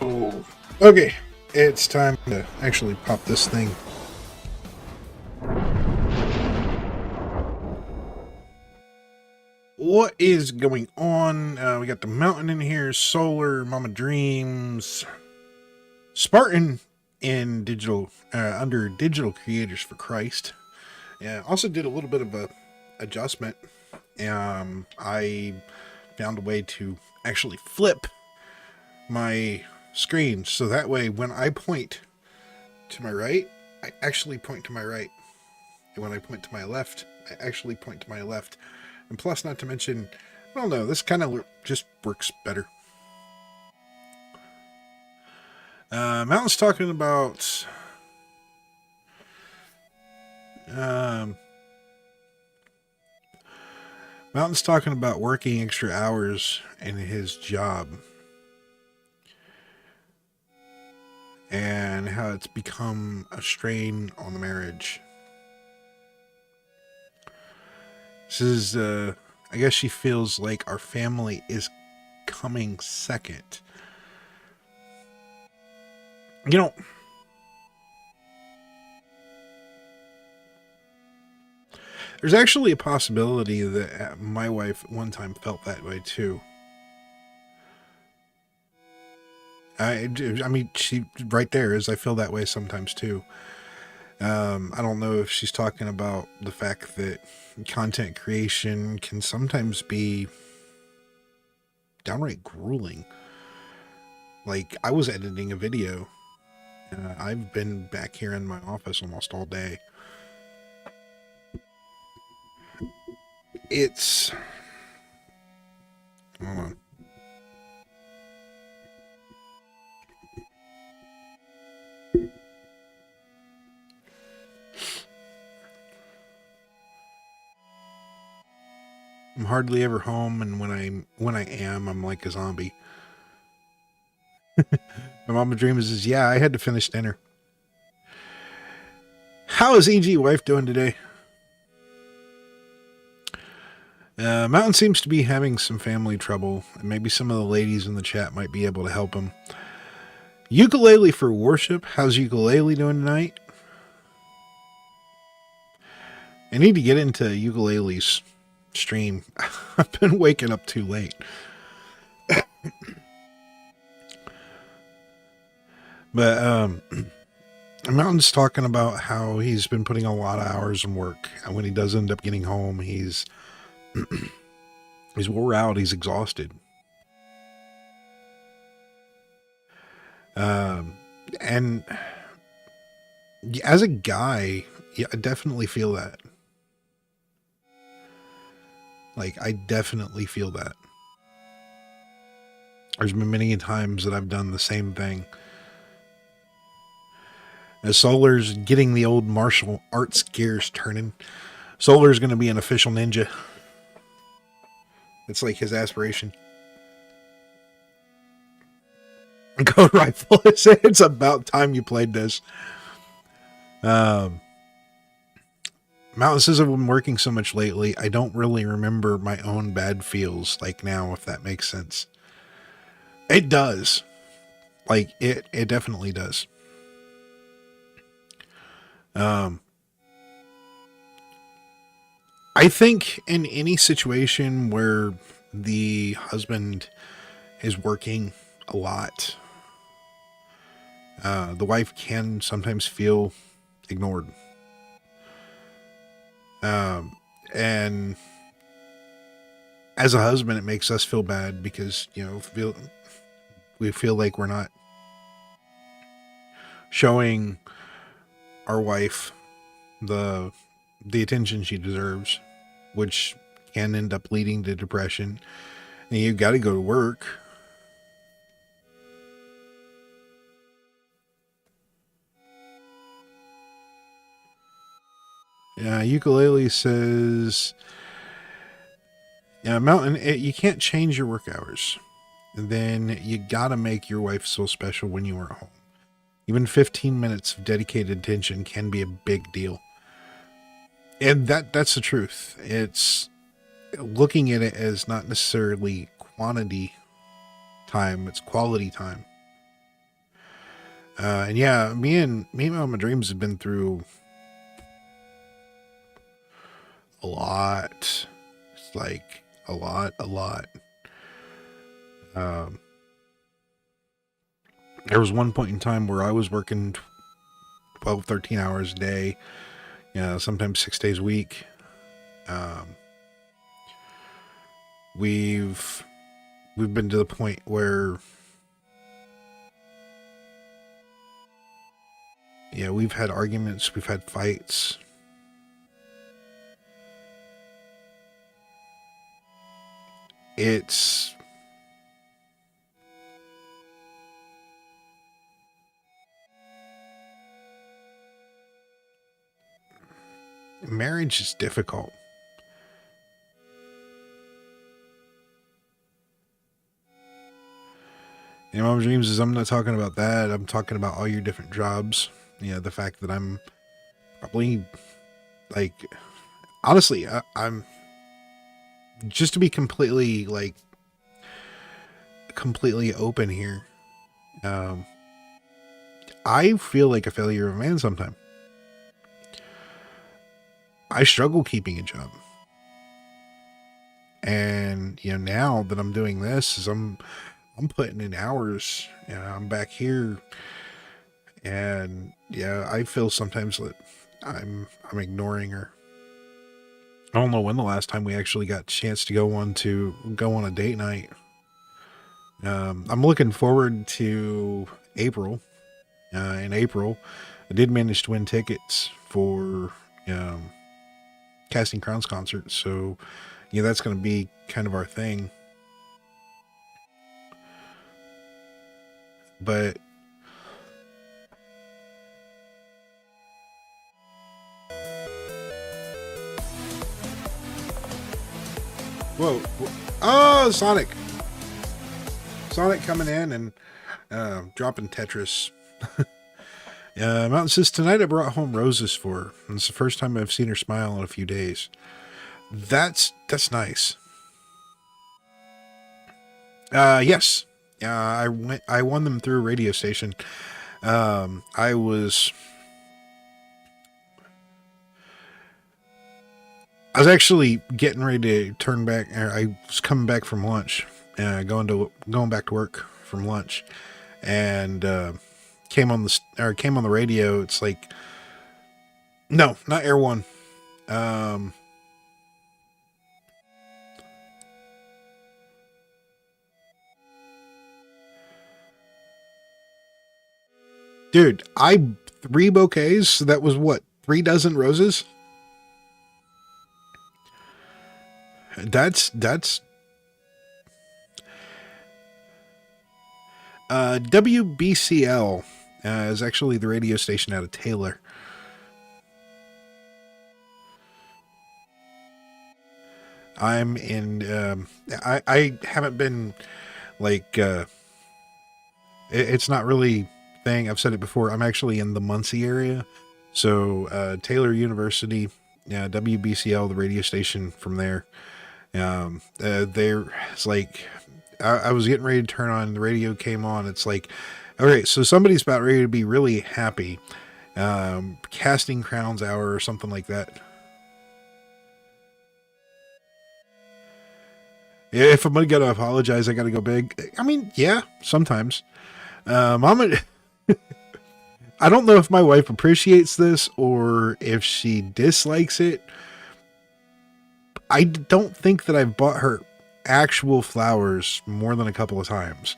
Oh, okay. It's time to actually pop this thing. What is going on? We got the mountain in here, solar, Mama Dreams, Spartan in digital, under Digital Creators for Christ. Yeah, also did a little bit of a adjustment. I found a way to actually flip my screen so that way when I point to my right, I actually point to my right. And when I point to my left, I actually point to my left. And plus, not to mention, I don't know, this kind of just works better. Mountain's talking about um, Mountain's talking about working extra hours in his job and how it's become a strain on the marriage. This is, I guess she feels like our family is coming second. You know, there's actually a possibility that my wife one time felt that way too. I mean, she right there is. I feel that way sometimes too. I don't know if she's talking about the fact that content creation can sometimes be downright grueling. Like, I was editing a video. I've been back here in my office almost all day. It's... Hold on. I'm hardly ever home, and when I am, I'm like a zombie. My mama dreams is, yeah, I had to finish dinner. How is EG wife doing today? Mountain seems to be having some family trouble, and maybe some of the ladies in the chat might be able to help him. Ukulele for worship. How's ukulele doing tonight? I need to get into ukulele's stream. I've been waking up too late. But Mountain's talking about how he's been putting a lot of hours in work, and when he does end up getting home, he's wore out, he's exhausted. And as a guy, yeah, I definitely feel that. Like, I definitely feel that. There's been many times that I've done the same thing. As Solar's getting the old martial arts gears turning, Solar's going to be an official ninja. It's like his aspiration. Go rifle. It's about time you played this. Mountain says I've been working so much lately, I don't really remember my own bad feels like now, if that makes sense. It does. Like, it definitely does. I think in any situation where the husband is working a lot, the wife can sometimes feel ignored. And as a husband, it makes us feel bad because, you know, we feel like we're not showing our wife the attention she deserves, which can end up leading to depression. And you've got to go to work. Ukulele says, yeah, Mountain, you can't change your work hours. And then you got to make your wife so special when you are home. Even 15 minutes of dedicated attention can be a big deal. And that's the truth. It's looking at it as not necessarily quantity time, it's quality time. And yeah, me and Mama Dreams have been through a lot. It's like a lot. Um, there was one point in time where I was working 12, 13 hours a day, sometimes 6 days a week. Um, we've been to the point where, yeah, we've had arguments, we've had fights. It's marriage is difficult. Mom Dreams is, I'm not talking about that. I'm talking about all your different jobs. The fact that I'm probably, like, honestly, I'm just to be completely open here. I feel like a failure of a man sometimes. I struggle keeping a job. And, now that I'm doing this, is I'm putting in hours. I'm back here, and yeah, I feel sometimes that I'm ignoring her. I don't know when the last time we actually got a chance to go on a date night. I'm looking forward to April. In April, I did manage to win tickets for Casting Crowns concert, so that's going to be kind of our thing. But whoa. Oh, Sonic coming in and dropping Tetris. Mountain says, tonight I brought home roses for her, and it's the first time I've seen her smile in a few days. That's nice. Yes. I won them through a radio station. I was actually getting ready to turn back. I was coming back from lunch, going back to work from lunch, and came on the radio. It's like, no, not Air One. Dude, 3 bouquets. So that was what, 3 dozen roses? That's WBCL is actually the radio station out of Taylor. I'm in. I haven't been like. It's not really thing. I've said it before. I'm actually in the Muncie area, so Taylor University, WBCL, the radio station from there. It's like I was getting ready to turn on, the radio came on. It's like, all right, so somebody's about ready to be really happy. Casting Crowns hour or something like that. If I'm gonna apologize, I gotta go big. I mean, yeah, sometimes. I don't know if my wife appreciates this or if she dislikes it. I don't think that I've bought her actual flowers more than a couple of times.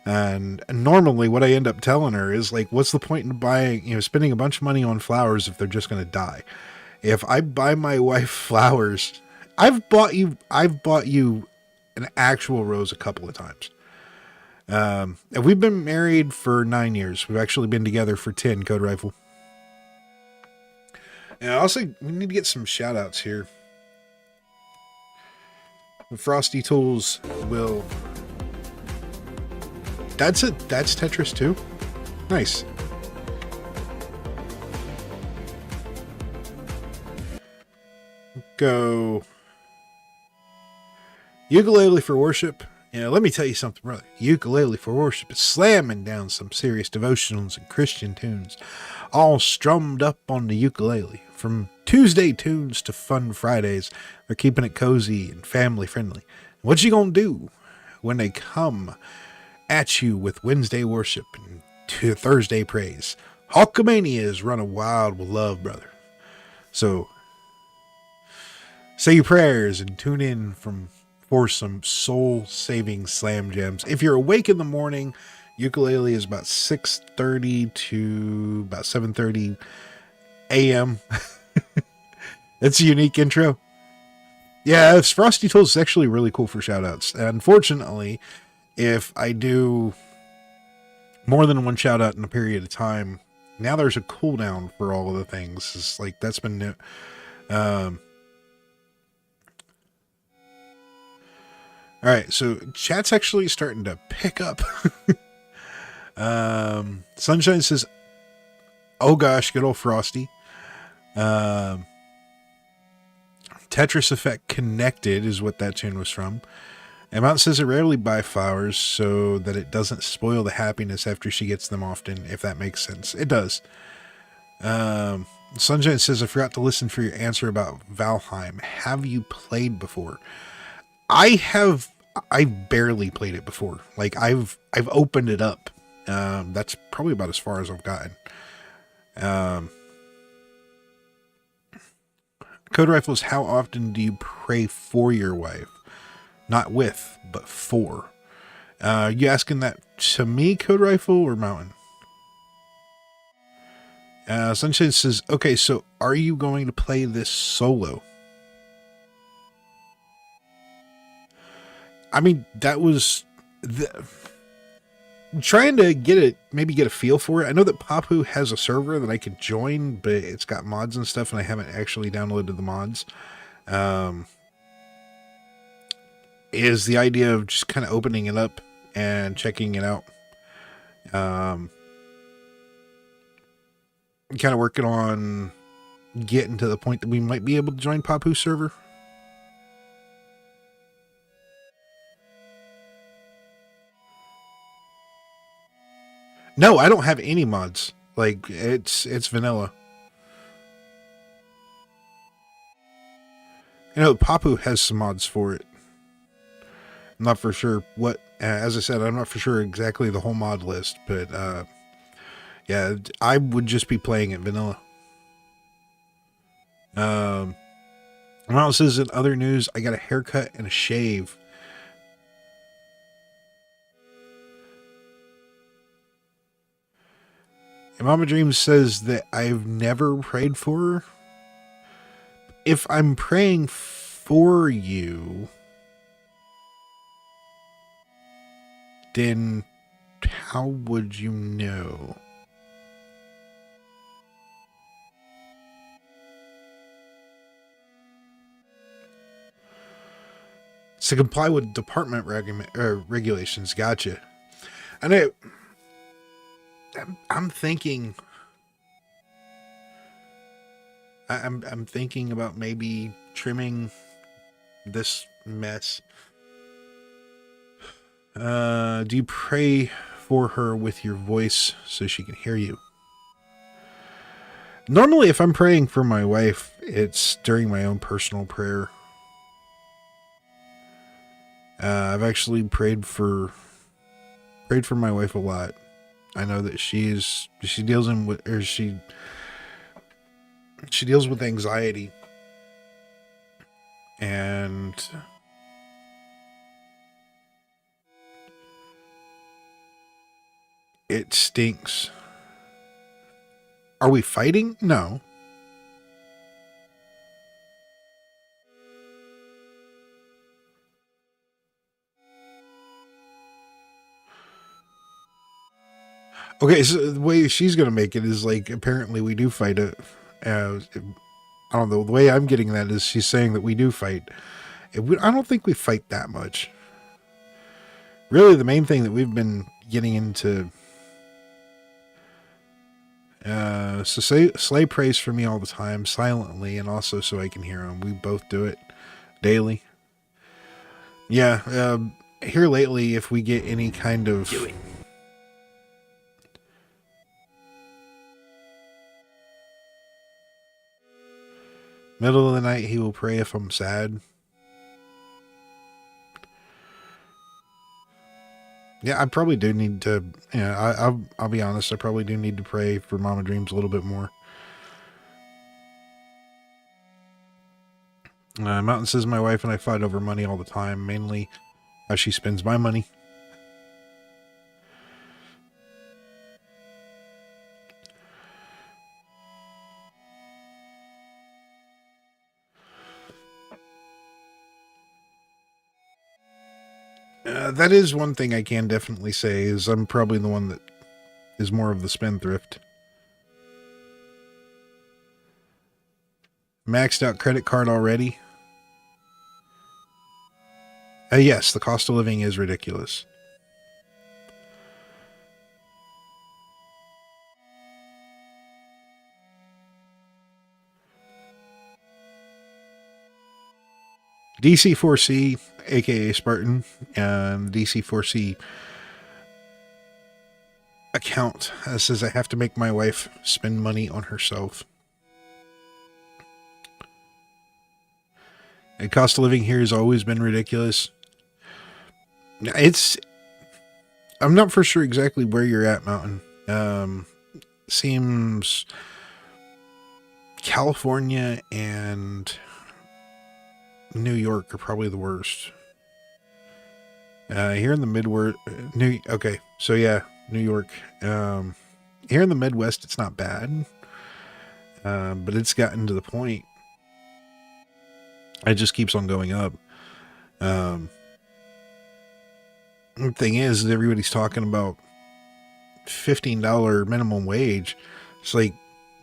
And normally what I end up telling her is like, what's the point in buying, spending a bunch of money on flowers if they're just going to die? If I buy my wife flowers, I've bought you an actual rose a couple of times. And we've been married for 9 years. We've actually been together for 10, Code Rifle. And also, we need to get some shout outs here. The Frosty Tools will... That's Tetris too? Nice. Go. Ukulele for Worship. You know, let me tell you something, brother. Ukulele for worship is slamming down some serious devotionals and Christian tunes, all strummed up on the ukulele. From Tuesday tunes to fun Fridays, they're keeping it cozy and family friendly. What you gonna do when they come at you with Wednesday worship and to Thursday praise? Hulkamania is running wild with love, brother. So say your prayers and tune in for some soul-saving slam jams. If you're awake in the morning, ukulele is about 6:30 to about 7:30 a.m. That's a unique intro. Yeah, Frosty Tools is actually really cool for shoutouts. Unfortunately, if I do more than one shoutout in a period of time, now there's a cooldown for all of the things. It's like that's been new. All right, so chat's actually starting to pick up. Sunshine says, "Oh gosh, good old Frosty." Tetris Effect Connected is what that tune was from. And Mountain says I rarely buy flowers so that it doesn't spoil the happiness after she gets them often, if that makes sense. It does. Sunshine says, I forgot to listen for your answer about Valheim. Have you played before? I've barely played it before. Like I've opened it up. That's probably about as far as I've gotten. Code Rifles, how often do you pray for your wife? Not with, but for. You asking that to me, Code Rifle, or Mountain? Sunshine says, okay, so are you going to play this solo? I mean, that was trying to maybe get a feel for it. I know that Papu has a server that I could join, but it's got mods and stuff, and I haven't actually downloaded the mods. Is the idea of just kind of opening it up and checking it out. Kind of working on getting to the point that we might be able to join Papu's server. No, I don't have any mods. Like it's vanilla. You know, Papu has some mods for it. I'm not for sure what, as I said, I'm not for sure exactly the whole mod list, but yeah, I would just be playing it vanilla. Ronald says in other news, I got a haircut and a shave. And Mama Dreams says that I've never prayed for her. If I'm praying for you, then how would you know? To comply with department regulations. Gotcha. I know. I'm thinking. I'm thinking about maybe trimming this mess. Do you pray for her with your voice so she can hear you? Normally, if I'm praying for my wife, it's during my own personal prayer. I've actually prayed for my wife a lot. I know that she deals with anxiety, and it stinks. Are we fighting? No. Okay, so the way she's gonna make it is like apparently we do fight it. I don't know. The way I'm getting that is she's saying that we do fight. I don't think we fight that much. Really, the main thing that we've been getting into. So Slay prays for me all the time, silently, and also so I can hear him. We both do it daily. Yeah, here lately, if we get any kind of... Do it. Middle of the night, he will pray if I'm sad. Yeah, I probably do need to... Yeah, I'll be honest. I probably do need to pray for Mama Dreams a little bit more. Mountain says my wife and I fight over money all the time, mainly how she spends my money. That is one thing I can definitely say, is I'm probably the one that is more of the spendthrift. Maxed out credit card already? Yes, the cost of living is ridiculous. DC4C, aka Spartan, DC4C account says I have to make my wife spend money on herself. The cost of living here has always been ridiculous. I'm not for sure exactly where you're at, Mountain. Seems California and New York are probably the worst. Here in the Midwest, okay, so yeah, New York. Here in the Midwest, it's not bad, but it's gotten to the point. It just keeps on going up. The thing is, everybody's talking about $15 minimum wage. It's like,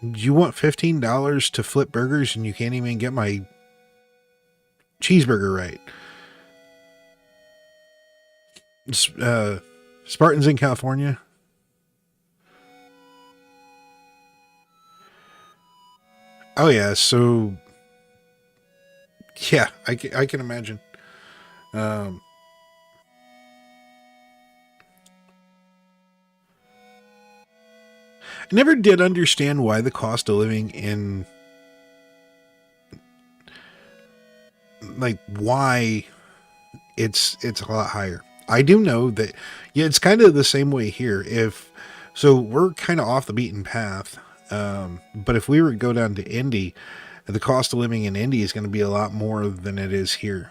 you want $15 to flip burgers and you can't even get my cheeseburger right. Spartans in California. Oh yeah, so yeah, I can imagine. I never did understand why the cost of living in, like, why it's a lot higher. I do know that, yeah, it's kind of the same way here. So we're kind of off the beaten path. But if we were to go down to Indy, the cost of living in Indy is going to be a lot more than it is here.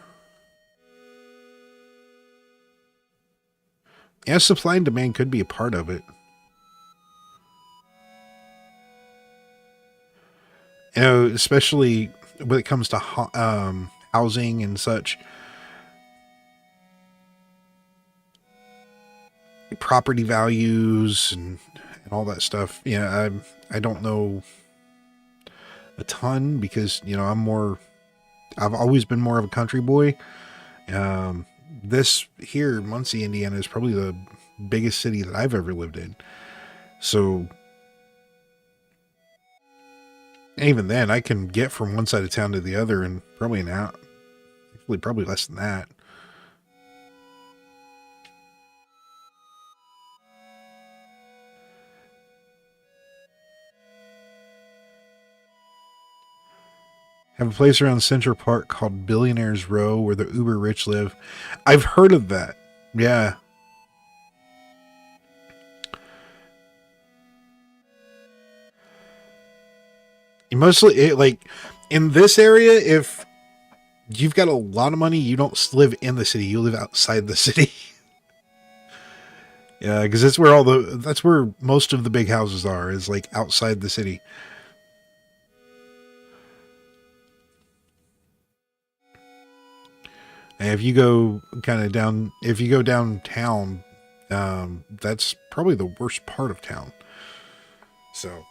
Yeah, supply and demand could be a part of it. You know, especially when it comes to housing and such. Property values and all that stuff. Yeah, I don't know a ton because, you know, I've always been more of a country boy. This here, Muncie, Indiana, is probably the biggest city that I've ever lived in. So even then, I can get from one side of town to the other in probably an hour. Actually, probably less than that. Have a place around Central Park called Billionaires Row where the uber rich live. I've heard of that. Yeah. Mostly, like, in this area, if you've got a lot of money, you don't live in the city. You live outside the city. Yeah, because that's where most of the big houses are, is like outside the city. And if you go downtown, that's probably the worst part of town. So,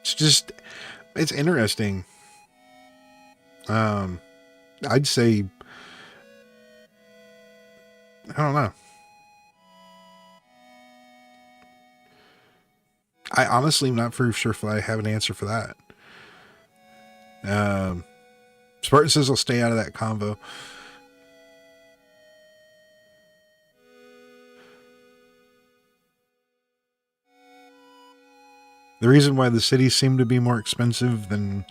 it's interesting. I'd say, I don't know. I honestly am not for sure if I have an answer for that. Spartan says I'll stay out of that convo. The reason why the cities seem to be more expensive than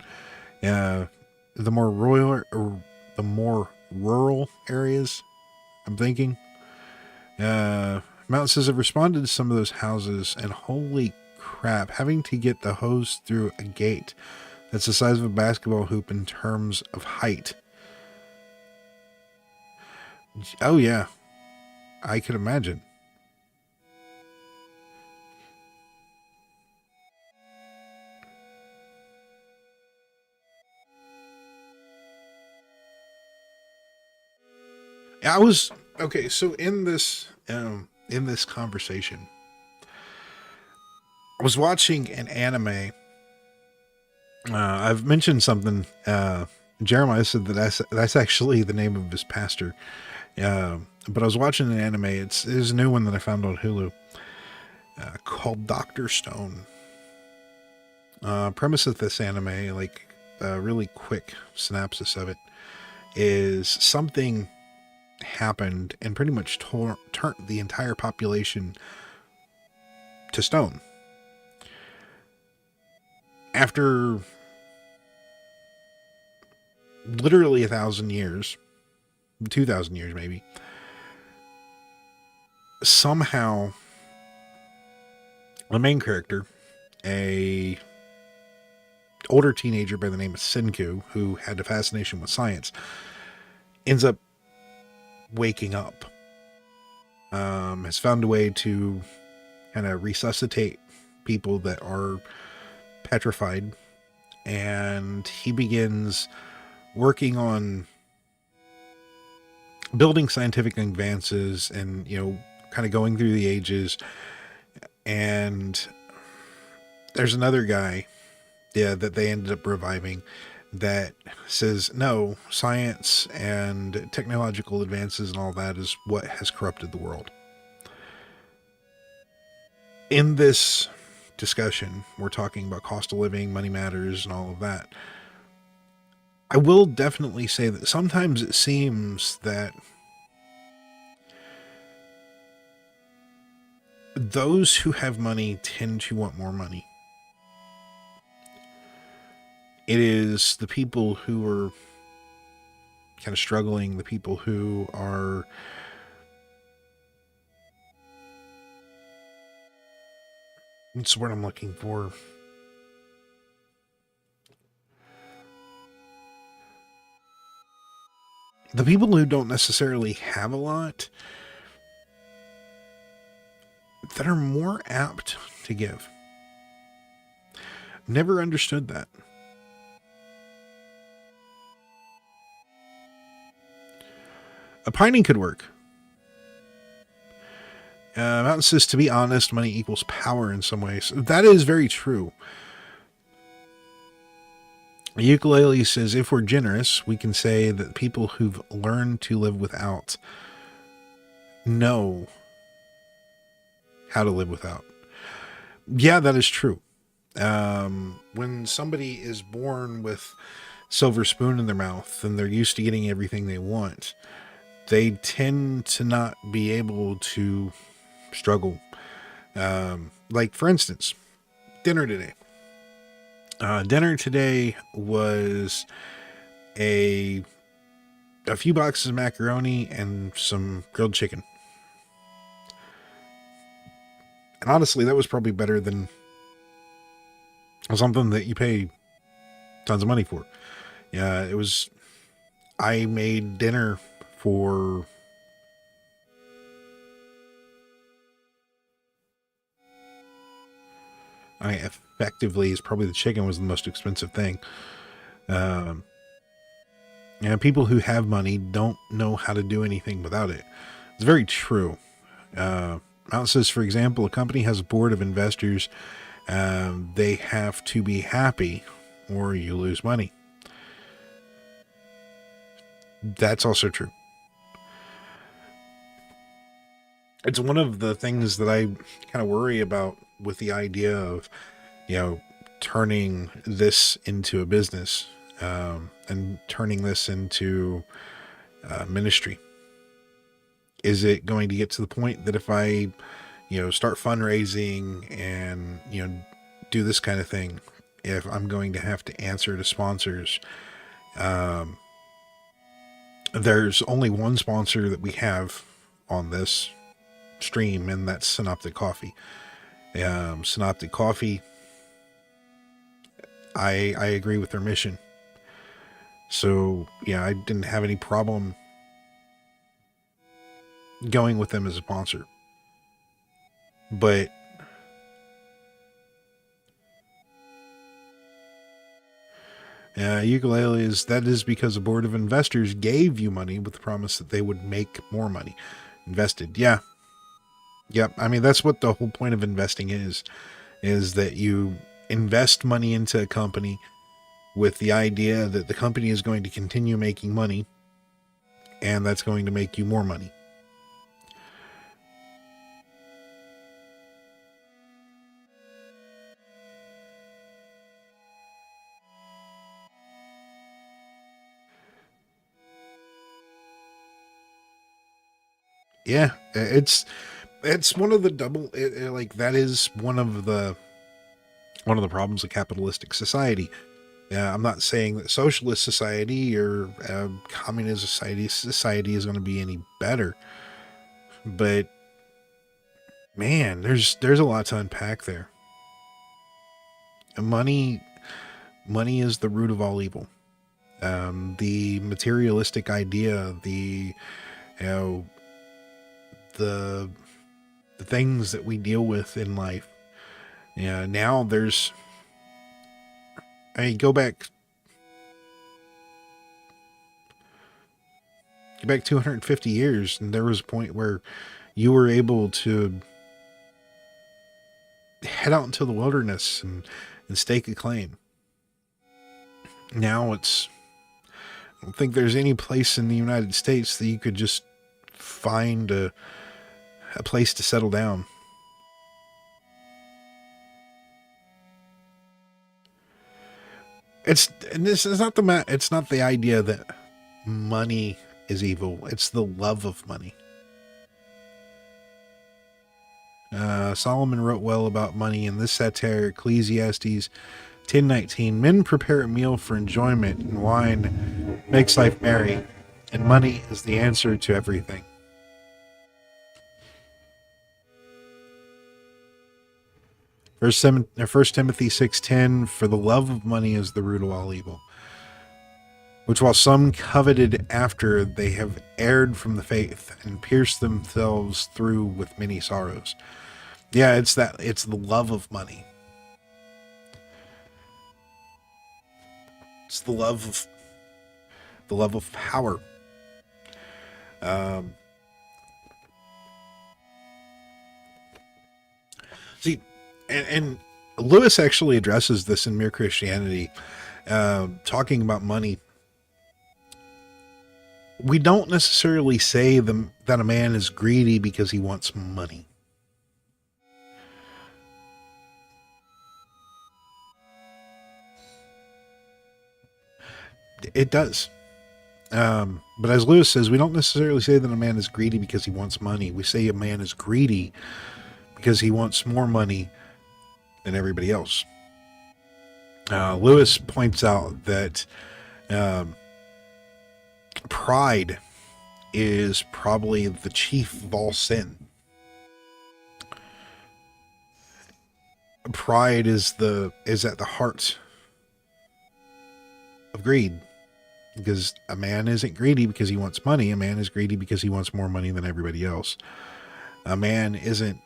the more royal or the more rural areas, I'm thinking. Mountain says I've responded to some of those houses, and holy crap, having to get the hose through a gate that's the size of a basketball hoop in terms of height. Oh yeah, I could imagine. I was okay. So in this conversation, I was watching an anime. I've mentioned something. Jeremiah said that that's actually the name of his pastor. But I was watching an anime. It's a new one that I found on Hulu called Doctor Stone. Premise of this anime, like a really quick synopsis of it, is something happened and pretty much turned the entire population to stone. After literally 1,000 years, 2,000 years maybe, somehow the main character, a older teenager by the name of Senku, who had a fascination with science, ends up waking up. Has found a way to kind of resuscitate people that are petrified, and he begins working on building scientific advances and, kind of going through the ages. And there's another guy, that they ended up reviving, that says, no, science and technological advances and all that is what has corrupted the world. In this discussion, we're talking about cost of living, money matters, and all of that. I will definitely say that sometimes it seems that those who have money tend to want more money. It is the people who are kind of struggling, the people who are what's the word I'm looking for? The people who don't necessarily have a lot, that are more apt to give. Never understood that. A pining could work. Mountain says, to be honest, money equals power in some ways. That is very true. Ukulele says, if we're generous, we can say that people who've learned to live without know how to live without. Yeah, that is true. When somebody is born with silver spoon in their mouth and they're used to getting everything they want, they tend to not be able to struggle. Like, for instance, dinner today. Dinner today was a few boxes of macaroni and some grilled chicken. And honestly, that was probably better than something that you pay tons of money for. Yeah, it was. I made dinner for effectively, is probably the chicken was the most expensive thing. And people who have money don't know how to do anything without it. It's very true. Mountain says, for example, a company has a board of investors. They have to be happy or you lose money. That's also true. It's one of the things that I kind of worry about with the idea of, turning this into a business. and turning this into ministry? Is it going to get to the point that if I, start fundraising and, do this kind of thing, if I'm going to have to answer to sponsors? There's only one sponsor that we have on this stream, and that's Synoptic Coffee. Synoptic Coffee, I agree with their mission. So, yeah, I didn't have any problem going with them as a sponsor. But ukuleles, that is because a board of investors gave you money with the promise that they would make more money. Invested. Yeah. Yep. I mean, that's what the whole point of investing is that you invest money into a company with the idea that the company is going to continue making money, and that's going to make you more money. Yeah, it's one of the that is one of the problems of capitalistic society. I'm not saying that socialist society or communist society is going to be any better, but man, there's a lot to unpack there. Money is the root of all evil. The materialistic idea, the things that we deal with in life. Yeah, now there's, I mean, go back 250 years, and there was a point where you were able to head out into the wilderness and stake a claim. Now I don't think there's any place in the United States that you could just find a place to settle down. It's not the idea that money is evil. It's the love of money. Solomon wrote well about money in this satire, Ecclesiastes 10:19. Men prepare a meal for enjoyment, and wine makes life merry, and money is the answer to everything. First Timothy 6:10, for the love of money is the root of all evil, which while some coveted after, they have erred from the faith and pierced themselves through with many sorrows. Yeah, it's the love of money. It's the love of power. See, and Lewis actually addresses this in Mere Christianity, talking about money. We don't necessarily say that a man is greedy because he wants money. It does. But as Lewis says, we don't necessarily say that a man is greedy because he wants money. We say a man is greedy because he wants more money than everybody else. Lewis points out that pride is probably the chief of all sin. Pride is at the heart of greed. Because a man isn't greedy because he wants money. A man is greedy because he wants more money than everybody else. A man isn't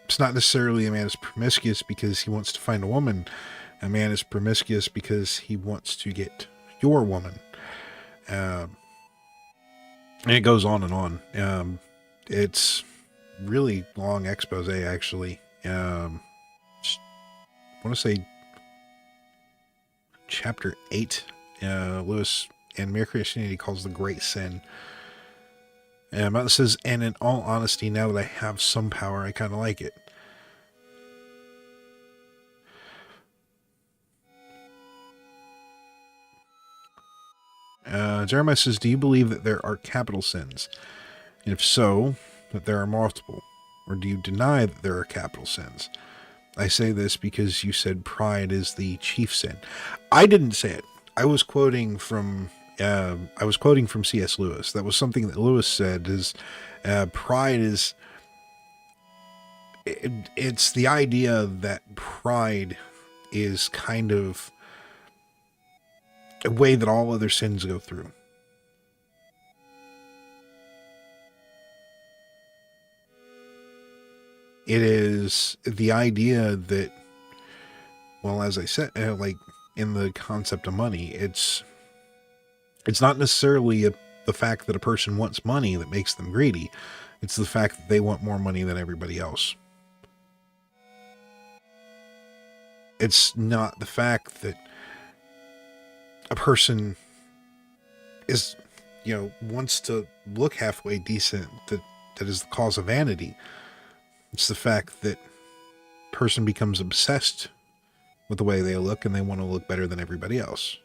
it's not necessarily a man is promiscuous because he wants to find a woman. A man is promiscuous because he wants to get your woman. And it goes on and on. It's really long expose, actually. I want to say chapter 8, Lewis and Mere Christianity calls the great sin. And it says, and in all honesty, now that I have some power, I kind of like it. Jeremiah says, do you believe that there are capital sins? And if so, that there are multiple? Or do you deny that there are capital sins? I say this because you said pride is the chief sin. I didn't say it. I was quoting from C.S. Lewis. That was something that Lewis said. Is pride is it's the idea that pride is kind of a way that all other sins go through. It is the idea that, well, as I said, like in the concept of money, it's not necessarily the fact that a person wants money that makes them greedy. It's the fact that they want more money than everybody else. It's not the fact that a person is, wants to look halfway decent that is the cause of vanity. It's the fact that a person becomes obsessed with the way they look and they want to look better than everybody else.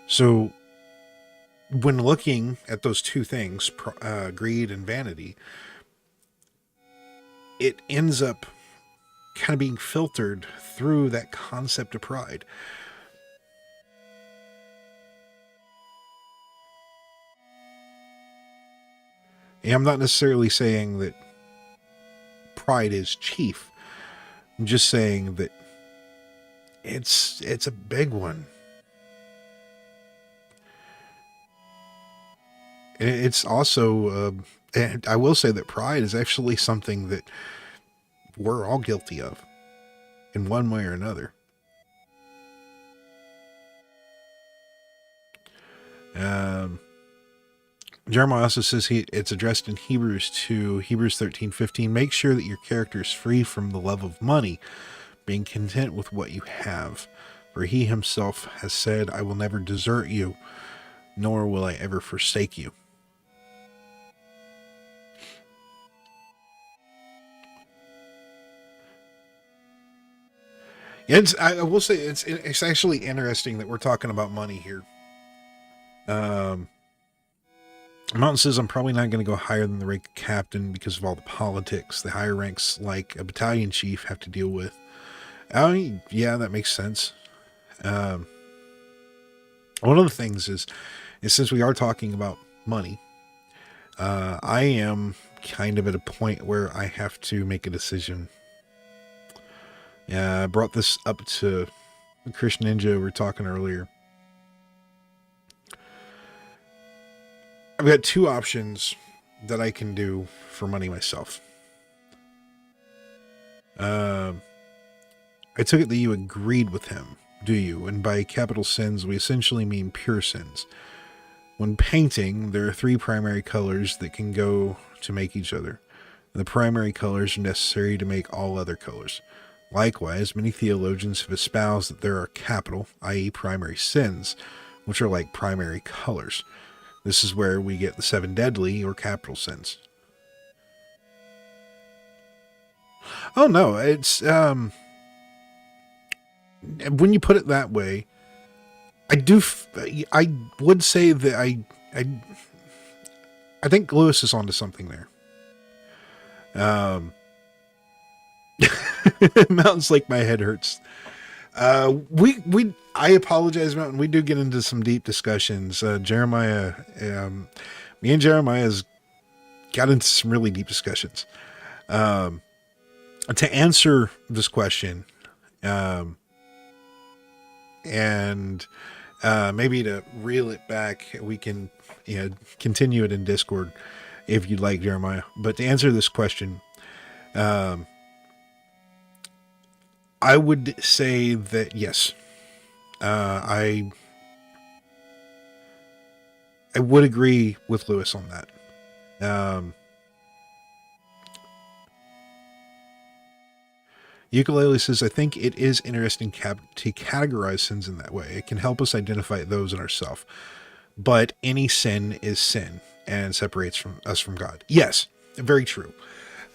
So when looking at those two things, greed and vanity, it ends up kind of being filtered through that concept of pride. And I'm not necessarily saying that pride is chief. I'm just saying that it's a big one. And it's also, and I will say that pride is actually something that we're all guilty of in one way or another. Jeremiah also says it's addressed in Hebrews 2, Hebrews 13:15. Make sure that your character is free from the love of money, being content with what you have. For he himself has said, I will never desert you, nor will I ever forsake you. I will say it's actually interesting that we're talking about money here. Mountain says, I'm probably not going to go higher than the rank of captain because of all the politics the higher ranks like a battalion chief have to deal with. I mean, yeah, that makes sense. One of the things is since we are talking about money, I am kind of at a point where I have to make a decision. I brought this up to Christian Ninja we were talking earlier. I've got two options that I can do for money myself. I took it that you agreed with him, do you? And by capital sins, we essentially mean pure sins. When painting, there are three primary colors that can go to make each other. The primary colors are necessary to make all other colors. Likewise, many theologians have espoused that there are capital, i.e. primary sins, which are like primary colors. This is where we get the seven deadly or capital sins. Oh no, it's when you put it that way, I would say that I think Lewis is onto something there. Mountain's like my head hurts. I apologize, Mountain. We do get into some deep discussions. Jeremiah, me and Jeremiah's got into some really deep discussions. To answer this question, and maybe to reel it back, we can continue it in Discord if you'd like, Jeremiah. But to answer this question, I would say that yes, I would agree with Lewis on that. Ukulele says, I think it is interesting to categorize sins in that way. It can help us identify those in ourselves. But any sin is sin and separates us from God. Yes, very true.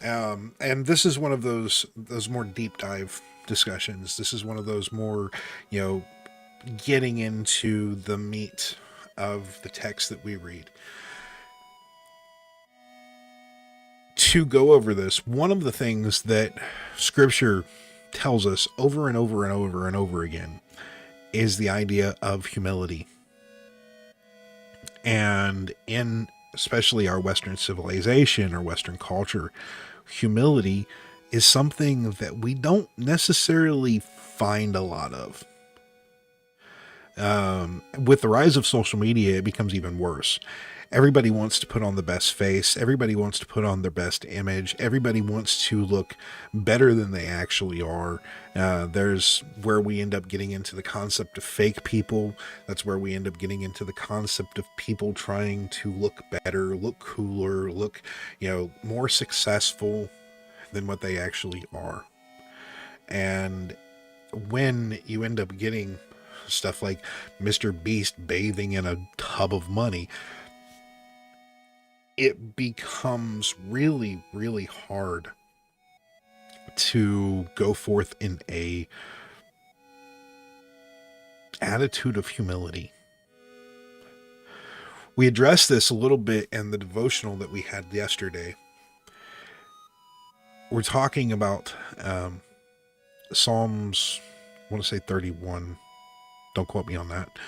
And this is one of those more deep dive discussions. This is one of those more, getting into the meat of the text that we read. To go over this, one of the things that Scripture tells us over and over and over and over again is the idea of humility. And in especially our Western civilization or Western culture, humility is something that we don't necessarily find a lot of. With the rise of social media, it becomes even worse. Everybody wants to put on the best face. Everybody wants to put on their best image. Everybody wants to look better than they actually are. There's where we end up getting into the concept of fake people. That's where we end up getting into the concept of people trying to look better, look cooler, look, more successful than what they actually are. And when you end up getting stuff like Mr. Beast bathing in a tub of money, it becomes really, really hard to go forth in a attitude of humility. We addressed this a little bit in the devotional that we had yesterday. We're talking about Psalms, I want to say 31. Don't quote me on that.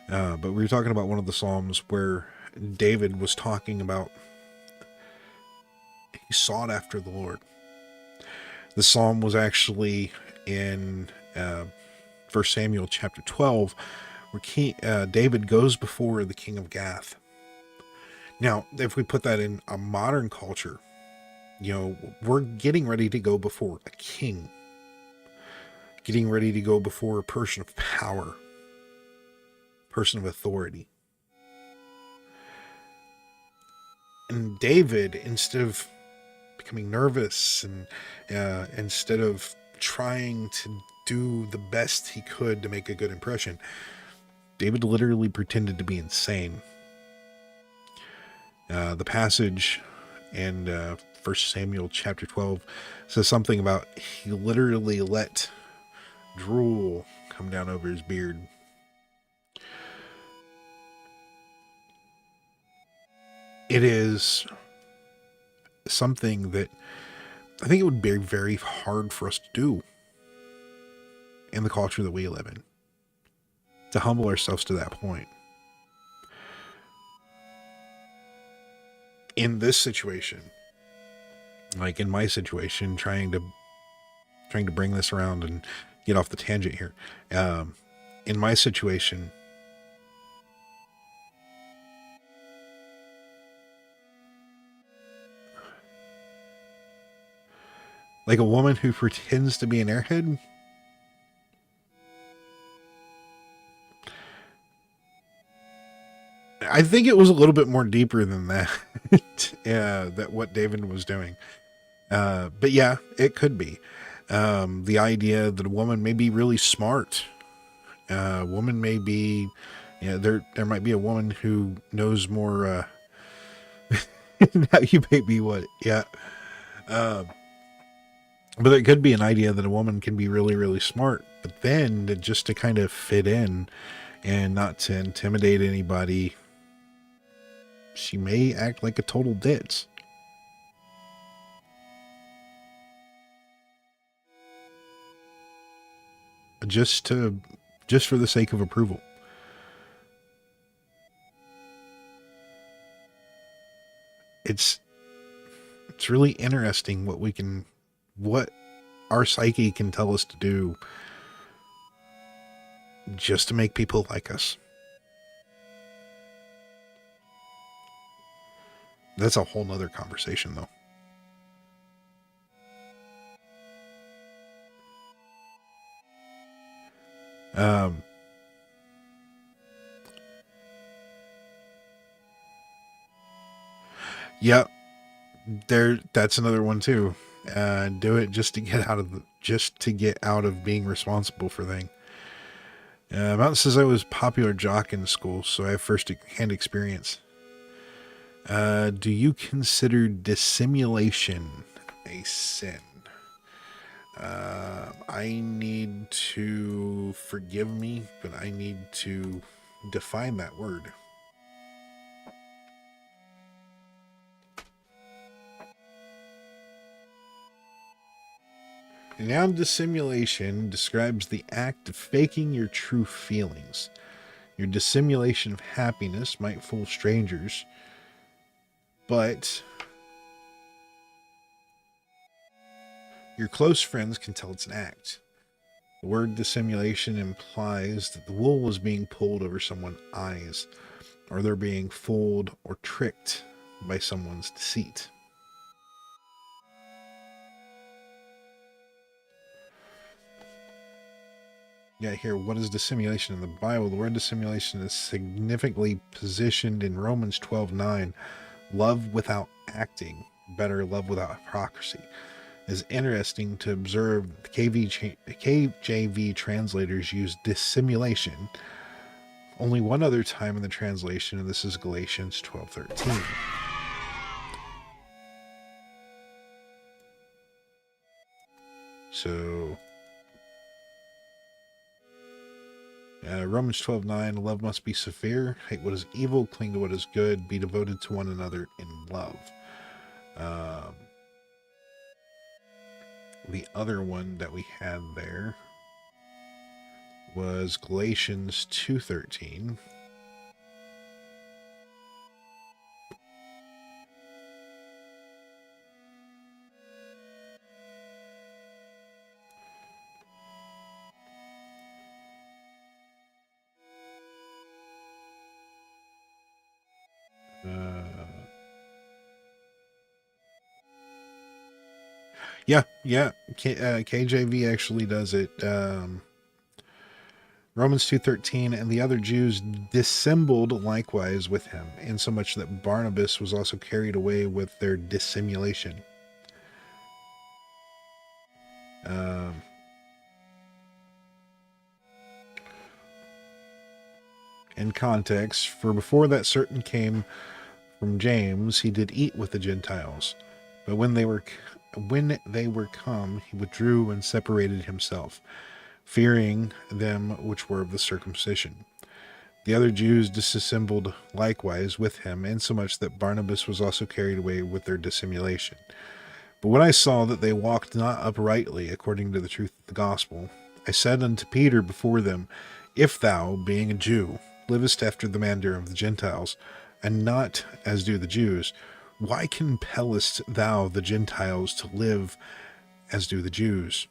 But we were talking about one of the Psalms where David was talking about he sought after the Lord. The Psalm was actually in 1 Samuel chapter 12, where David goes before the king of Gath. Now, if we put that in a modern culture, we're getting ready to go before a king, getting ready to go before a person of power, person of authority. And David, instead of becoming nervous and instead of trying to do the best he could to make a good impression, David literally pretended to be insane. The passage in 1 Samuel chapter 12 says something about he literally let drool come down over his beard. It is something that I think it would be very hard for us to do in the culture that we live in, to humble ourselves to that point. In this situation, like in my situation, trying to bring this around and get off the tangent here. In my situation, like a woman who pretends to be an airhead, I think it was a little bit more deeper than that, that what David was doing. But yeah, it could be. The idea that a woman may be really smart. A woman may be, there might be a woman who knows more, now you may be what, yeah. But it could be an idea that a woman can be really, really smart, but then just to kind of fit in and not to intimidate anybody, she may act like a total ditz. Just for the sake of approval. It's really interesting what our psyche can tell us to do just to make people like us. That's a whole nother conversation, though. Yeah, that's another one too. Do it just to get out of being responsible for things. Mountain says I was a popular jock in school, so I have first-hand experience. Do you consider dissimulation a sin? I need to forgive me, but I need to define that word. Now, dissimulation describes the act of faking your true feelings. Your dissimulation of happiness might fool strangers, but your close friends can tell it's an act. The word dissimulation implies that the wool is being pulled over someone's eyes, or they're being fooled or tricked by someone's deceit. Yeah, here, what is dissimulation in the Bible? The word dissimulation is significantly positioned in Romans 12:9. Love without acting, better love without hypocrisy. It's interesting to observe the KJV translators use dissimulation only one other time in the translation, and this is Galatians 12:13. So Romans 12:9, love must be severe, hate what is evil, cling to what is good, be devoted to one another in love. The other one that we had there was Galatians 2:13. Yeah. KJV actually does it. Romans 2:13, and the other Jews dissembled likewise with him, insomuch that Barnabas was also carried away with their dissimulation. In context, for before that certain came from James, he did eat with the Gentiles, but when they were come, he withdrew and separated himself, fearing them which were of the circumcision. The other Jews dissembled likewise with him, insomuch that Barnabas was also carried away with their dissimulation. But when I saw that they walked not uprightly according to the truth of the gospel, I said unto Peter before them, if thou, being a Jew, livest after the manner of the Gentiles, and not as do the Jews, why compellest thou the Gentiles to live as do the Jews?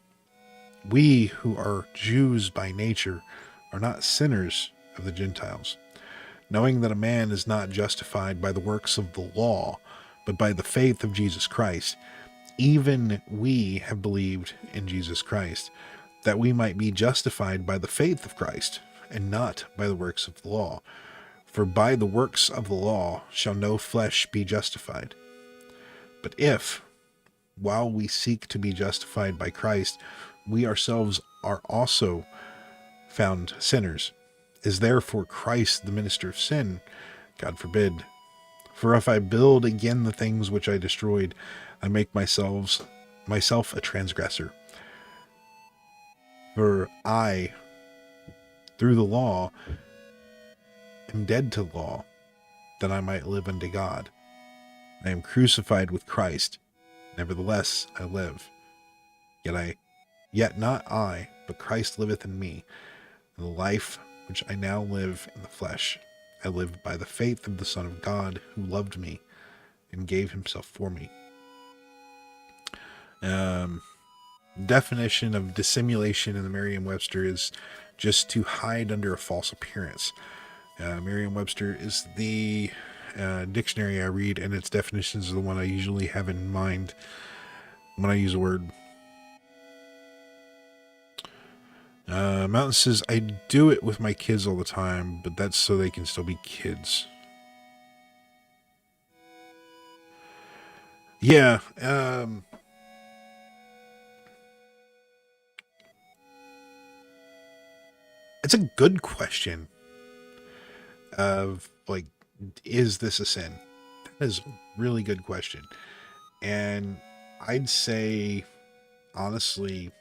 We who are Jews by nature are not sinners of the Gentiles, knowing that a man is not justified by the works of the law, but by the faith of Jesus Christ. Even we have believed in Jesus Christ, that we might be justified by the faith of Christ, and not by the works of the law. For by the works of the law shall no flesh be justified. But if, while we seek to be justified by Christ, we ourselves are also found sinners, is therefore Christ the minister of sin? God forbid. For if I build again the things which I destroyed, I make myself a transgressor. For I, through the law, am dead to the law, that I might live unto God. I am crucified with Christ. Nevertheless, I live. Yet not I, but Christ liveth in me. And the life which I now live in the flesh, I live by the faith of the Son of God, who loved me and gave himself for me. Definition of dissimulation in the Merriam-Webster is just to hide under a false appearance. Merriam-Webster is the dictionary I read, and its definitions are the one I usually have in mind when I use a word. Mountain says, I do it with my kids all the time, but that's so they can still be kids. Yeah, it's a good question of, like, is this a sin? That is a really good question. And I'd say, honestly,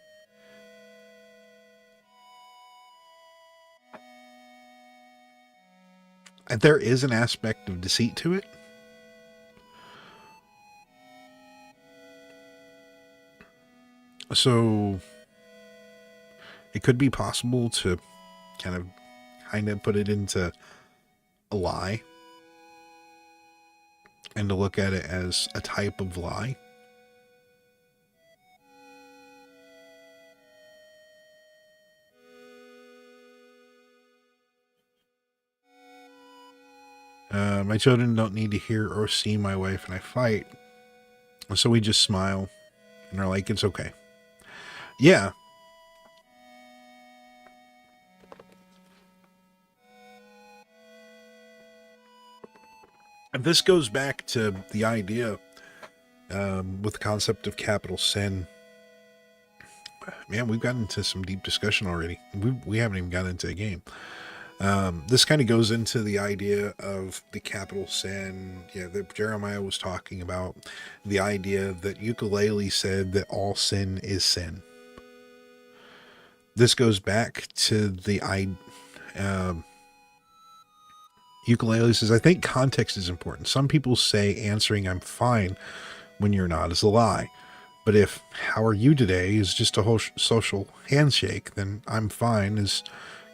there is an aspect of deceit to it. So it could be possible to kind of put it into a lie and to look at it as a type of lie. My children don't need to hear or see my wife and I fight. So we just smile and are like, it's okay. Yeah. And this goes back to the idea with the concept of capital sin. Man, we've gotten into some deep discussion already. We haven't even gotten into a game. This kind of goes into the idea of the capital sin, that Jeremiah was talking about, the idea that Ukulele said that all sin is sin. This goes back to the Ukulele says, I think context is important. Some people say answering I'm fine when you're not is a lie. But if how are you today is just a whole social handshake, then I'm fine is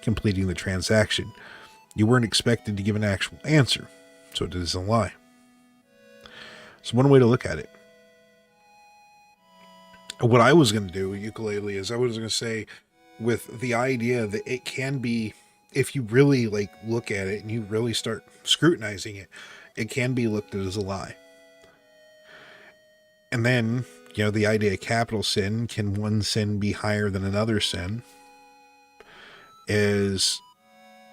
completing the transaction. You weren't expected to give an actual answer, so it is a lie. So one way to look at it. What I was going to do with Ukulele is I was going to say, with the idea that it can be, if you really look at it and you really start scrutinizing it, it can be looked at as a lie. And then, the idea of capital sin, can one sin be higher than another sin, is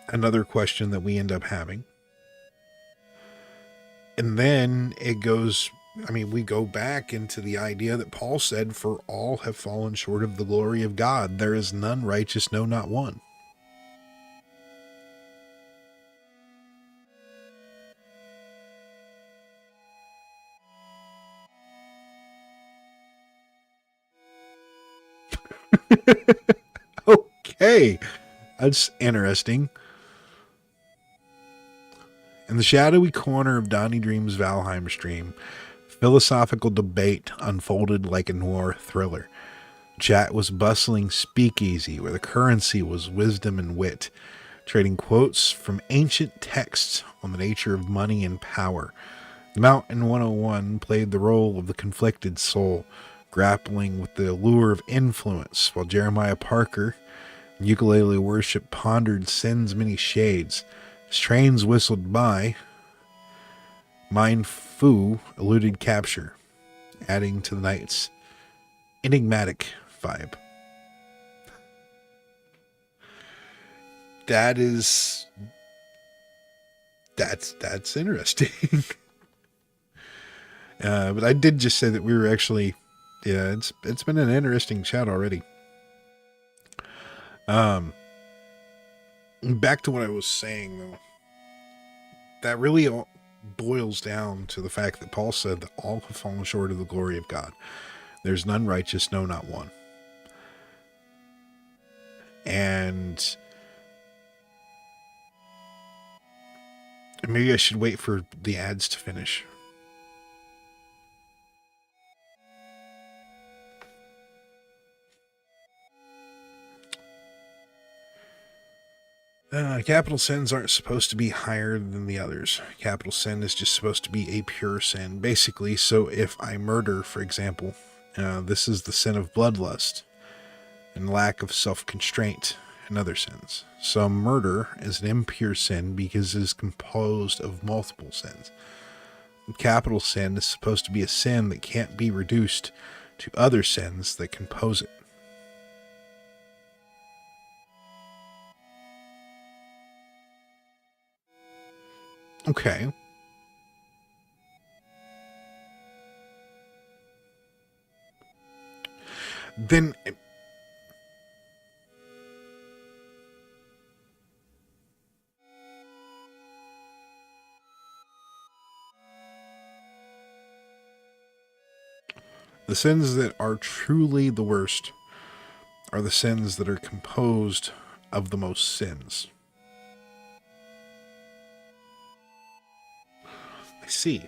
another question that we end up having. And then it goes, we go back into the idea that Paul said, for all have fallen short of the glory of God. There is none righteous, no, not one. Okay, that's interesting. In the shadowy corner of Donnie Dream's Valheim stream, philosophical debate unfolded like a noir thriller. Chat was bustling speakeasy where the currency was wisdom and wit, trading quotes from ancient texts on the nature of money and power. The Mountain 101 played the role of the conflicted soul, grappling with the allure of influence, while Jeremiah Parker, Ukulele worship, pondered sin's many shades. As trains whistled by, Mind Fu eluded capture, adding to the night's enigmatic vibe. That's interesting. But I did just say that we were actually, it's been an interesting chat already. Back to what I was saying though, that really all boils down to the fact that Paul said that all have fallen short of the glory of God. There's none righteous, no, not one. And maybe I should wait for the ads to finish. Capital sins aren't supposed to be higher than the others. Capital sin is just supposed to be a pure sin, basically. So if I murder, for example, this is the sin of bloodlust and lack of self-constraint and other sins. So murder is an impure sin because it is composed of multiple sins. Capital sin is supposed to be a sin that can't be reduced to other sins that compose it. Okay. Then the sins that are truly the worst are the sins that are composed of the most sins. I see.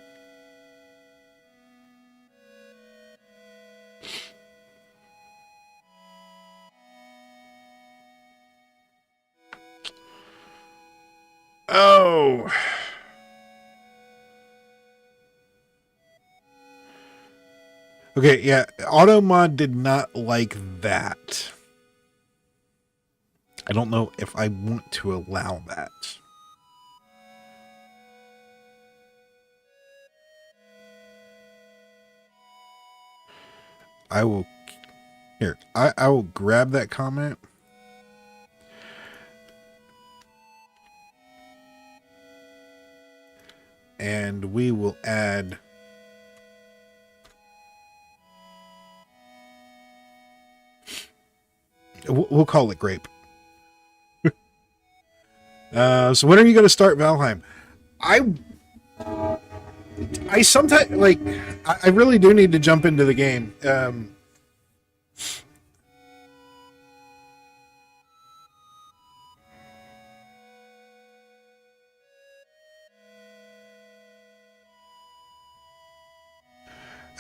Okay, yeah, Automod did not like that. I don't know if I want to allow that. I will... Here, I will grab that comment. And we will add... We'll call it grape. So when are you going to start Valheim? I sometimes, like, I really do need to jump into the game.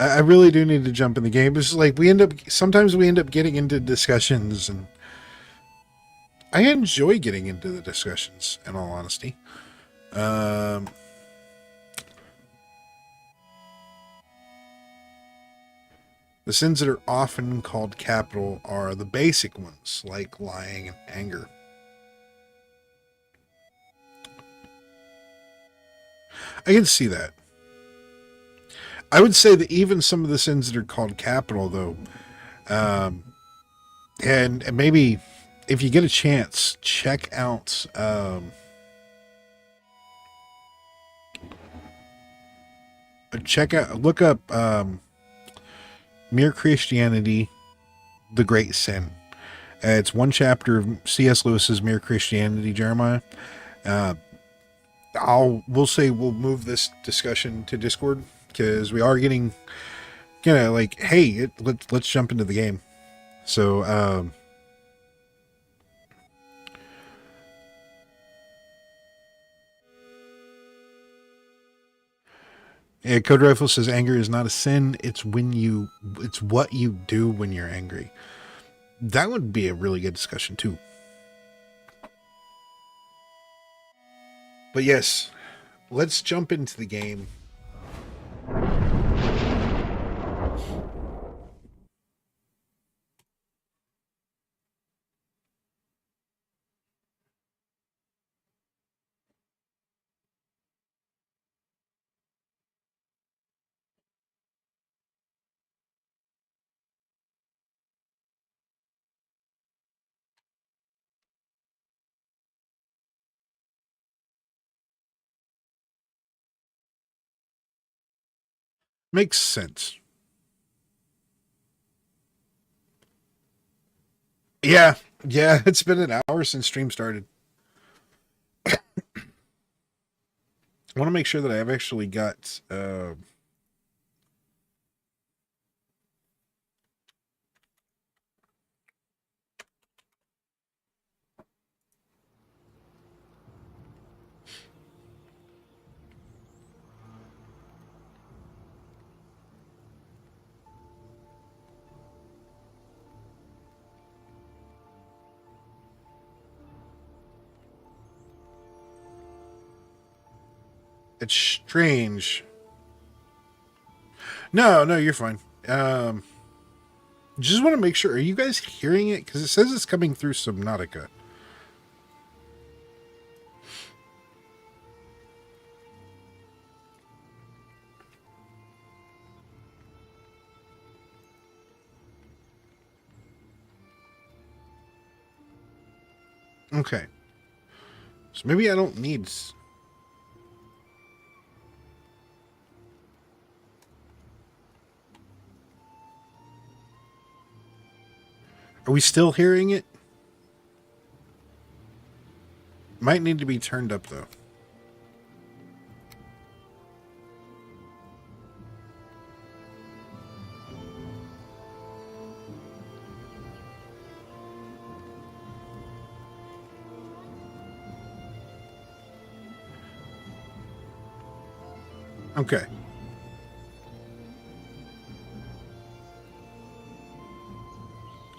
I really do need to jump in the game. It's like sometimes we end up getting into discussions, and I enjoy getting into the discussions, in all honesty. The sins that are often called capital are the basic ones, like lying and anger. I can see that. I would say that even some of the sins that are called capital, though, and maybe if you get a chance, check out look up Mere Christianity, the Great Sin. It's one chapter of C.S. Lewis's Mere Christianity, Jeremiah. We'll say we'll move this discussion to Discord, because we are getting, like, hey, let's jump into the game. So, yeah, Code Rifle says anger is not a sin. It's what you do when you're angry. That would be a really good discussion too. But yes, let's jump into the game. Makes sense. Yeah, it's been an hour since stream started. I want to make sure that I've actually got it's strange. No, you're fine. Just want to make sure. Are you guys hearing it? Because it says it's coming through Subnautica. Okay. So maybe I don't need... Are we still hearing it? Might need to be turned up, though. Okay.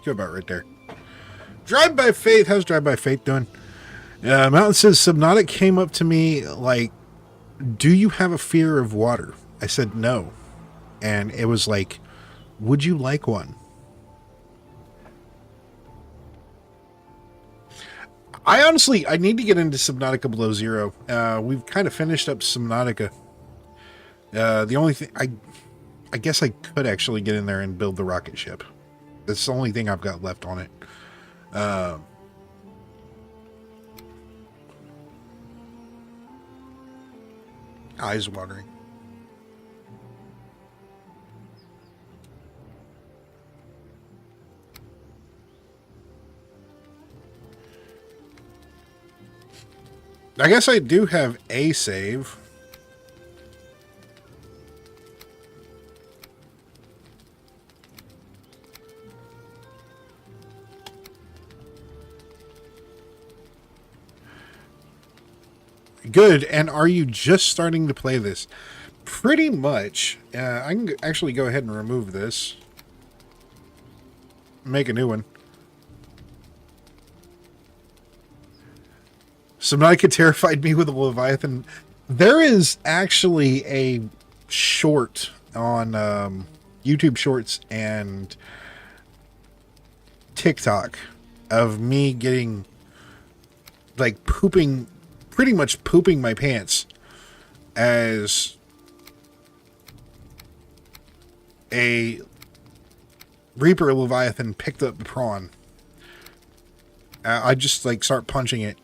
Go about right there. Drive by Faith. How's Drive by Faith doing? Mountain says, Subnautic came up to me like, do you have a fear of water? I said no. And it was like, Would you like one? I need to get into Subnautica Below Zero. We've kind of finished up Subnautica. The only thing, I guess I could actually get in there and build the rocket ship. That's the only thing I've got left on it. Eyes watering. I guess I do have a save. Good. And are you just starting to play this? Pretty much. I can actually go ahead and remove this. Make a new one. Subnautica terrified me with a Leviathan. There is actually a short on YouTube Shorts and TikTok of me getting, like, pooping, pretty much pooping my pants as a Reaper Leviathan picked up the prawn. I just, like, start punching it.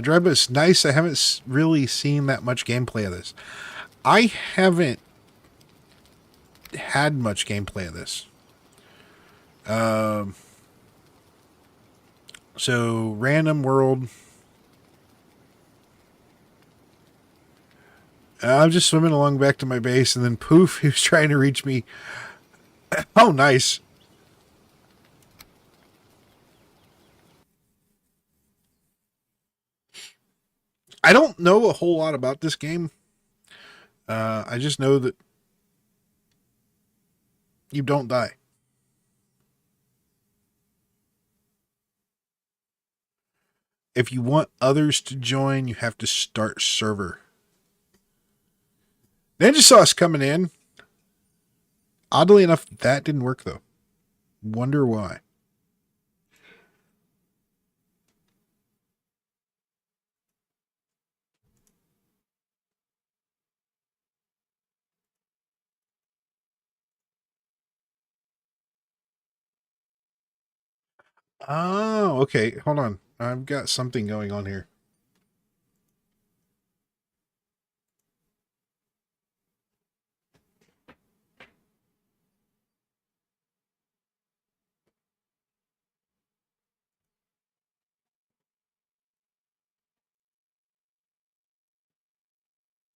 Drybus, nice. I haven't really seen that much gameplay of this. I haven't had much gameplay of this. So, random world. I'm just swimming along back to my base, and then poof, he was trying to reach me. Oh, nice. I don't know a whole lot about this game. I just know that you don't die. If you want others to join, you have to start server. Ninja Sauce coming in. Oddly enough, that didn't work, though. Wonder why. Oh, okay. Hold on. I've got something going on here.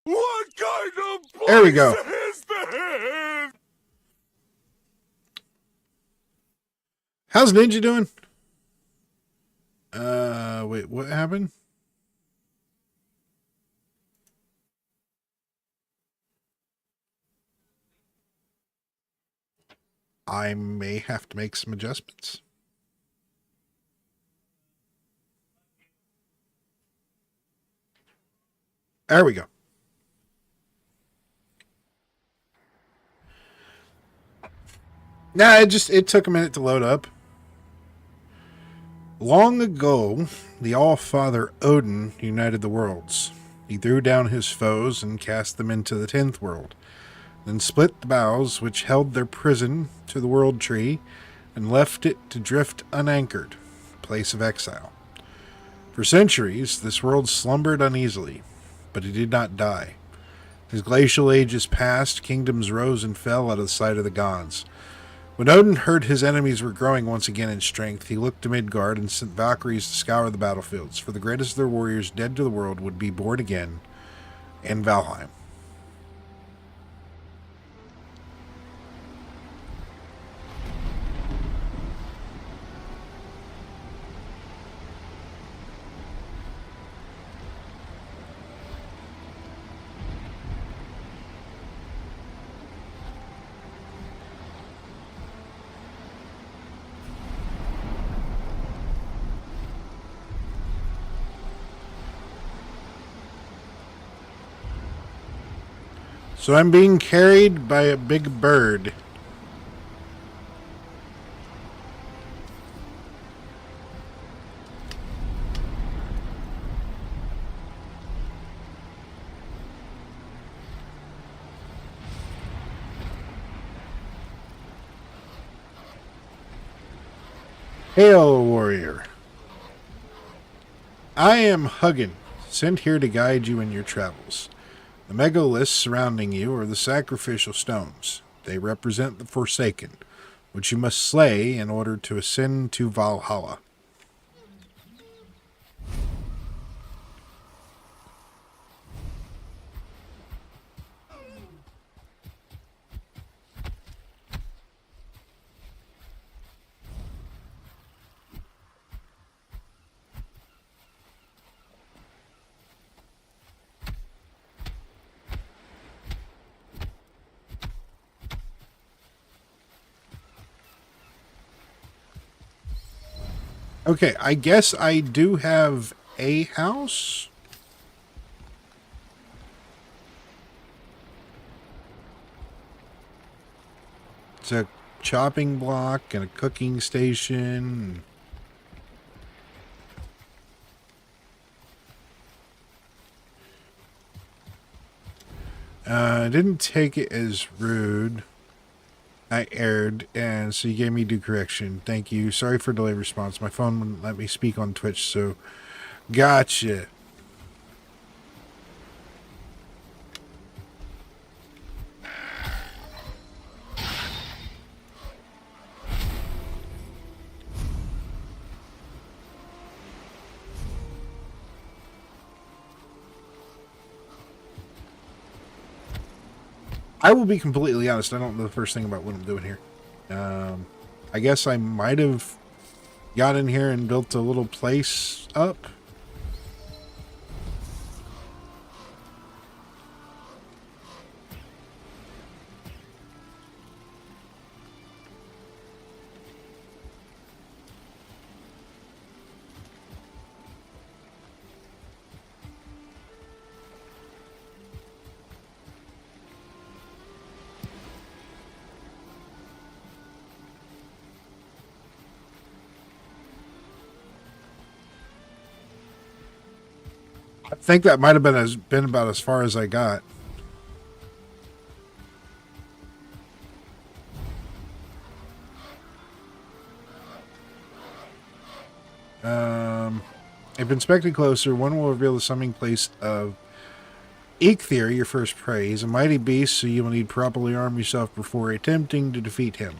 What kind of place There we go. is this? How's Ninja doing? Wait, what happened? I may have to make some adjustments. There we go. Nah, it took a minute to load up. Long ago, the All-Father Odin united the worlds. He threw down his foes and cast them into the 10th world, then split the boughs which held their prison to the world tree, and left it to drift unanchored, place of exile. For centuries, this world slumbered uneasily, but it did not die. As glacial ages passed, kingdoms rose and fell out of the sight of the gods. When Odin heard his enemies were growing once again in strength, he looked to Midgard and sent Valkyries to scour the battlefields, for the greatest of their warriors dead to the world would be born again in Valheim. So I'm being carried by a big bird. Hail, warrior. I am Hugin, sent here to guide you in your travels. The megaliths surrounding you are the sacrificial stones. They represent the Forsaken, which you must slay in order to ascend to Valhalla. Okay, I guess I do have a house. It's a chopping block and a cooking station. I didn't take it as rude. I erred, and so you gave me due correction. Thank you. Sorry for delayed response. My phone wouldn't let me speak on Twitch, so gotcha. I will be completely honest. I don't know the first thing about what I'm doing here. I guess I might have got in here and built a little place up. I think that might have been about as far as I got. If inspected closer, one will reveal the summoning place of Eikthyr, your first prey. He's a mighty beast, so you will need to properly arm yourself before attempting to defeat him.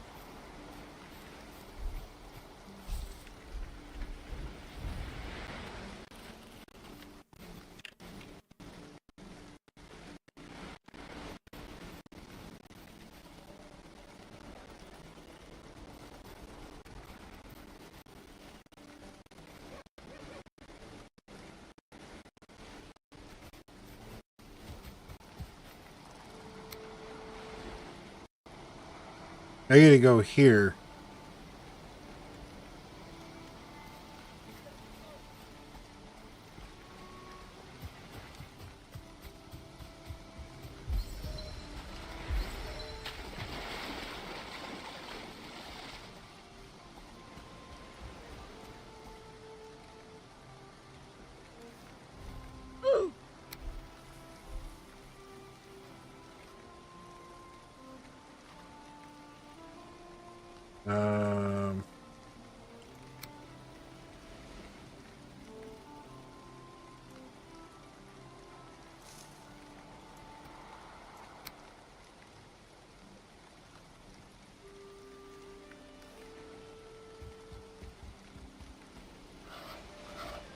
I gotta go here. Um,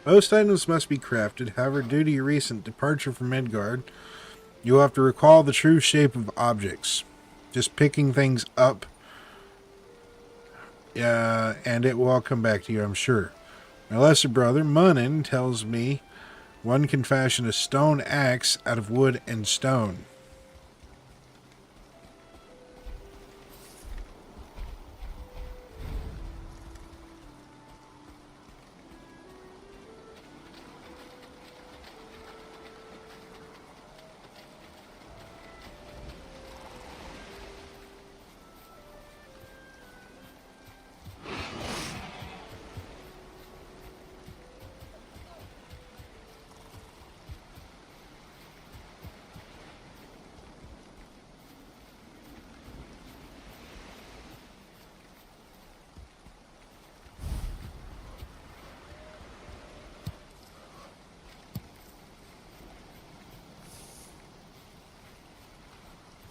Most items must be crafted. However, due to your recent departure from Midgard, you will have to recall the true shape of objects. Just picking things up, and it will all come back to you, I'm sure. My lesser brother, Munin, tells me one can fashion a stone axe out of wood and stone.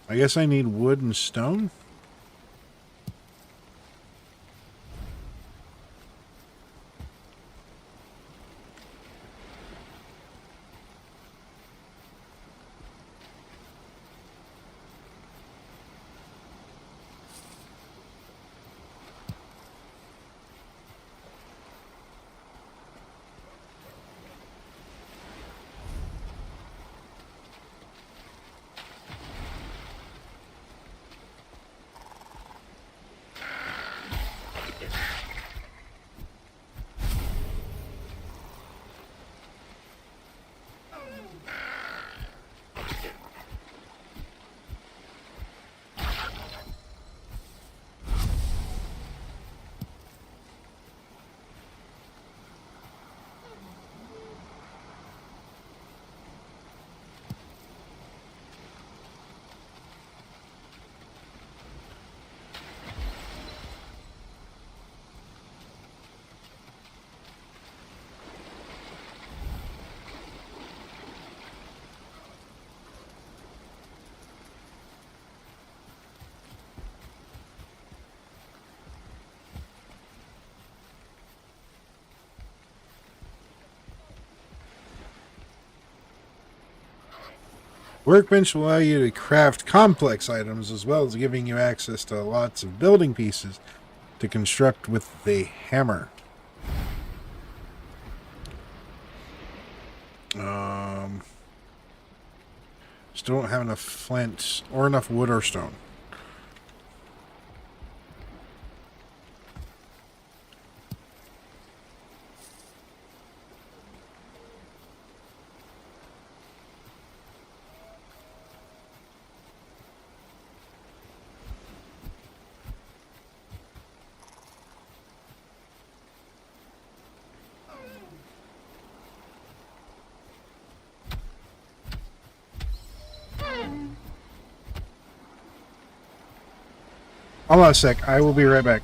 I guess I need wood and stone? Workbench will allow you to craft complex items as well as giving you access to lots of building pieces to construct with the hammer. Still don't have enough flint or enough wood or stone. Hold on a sec. I will be right back.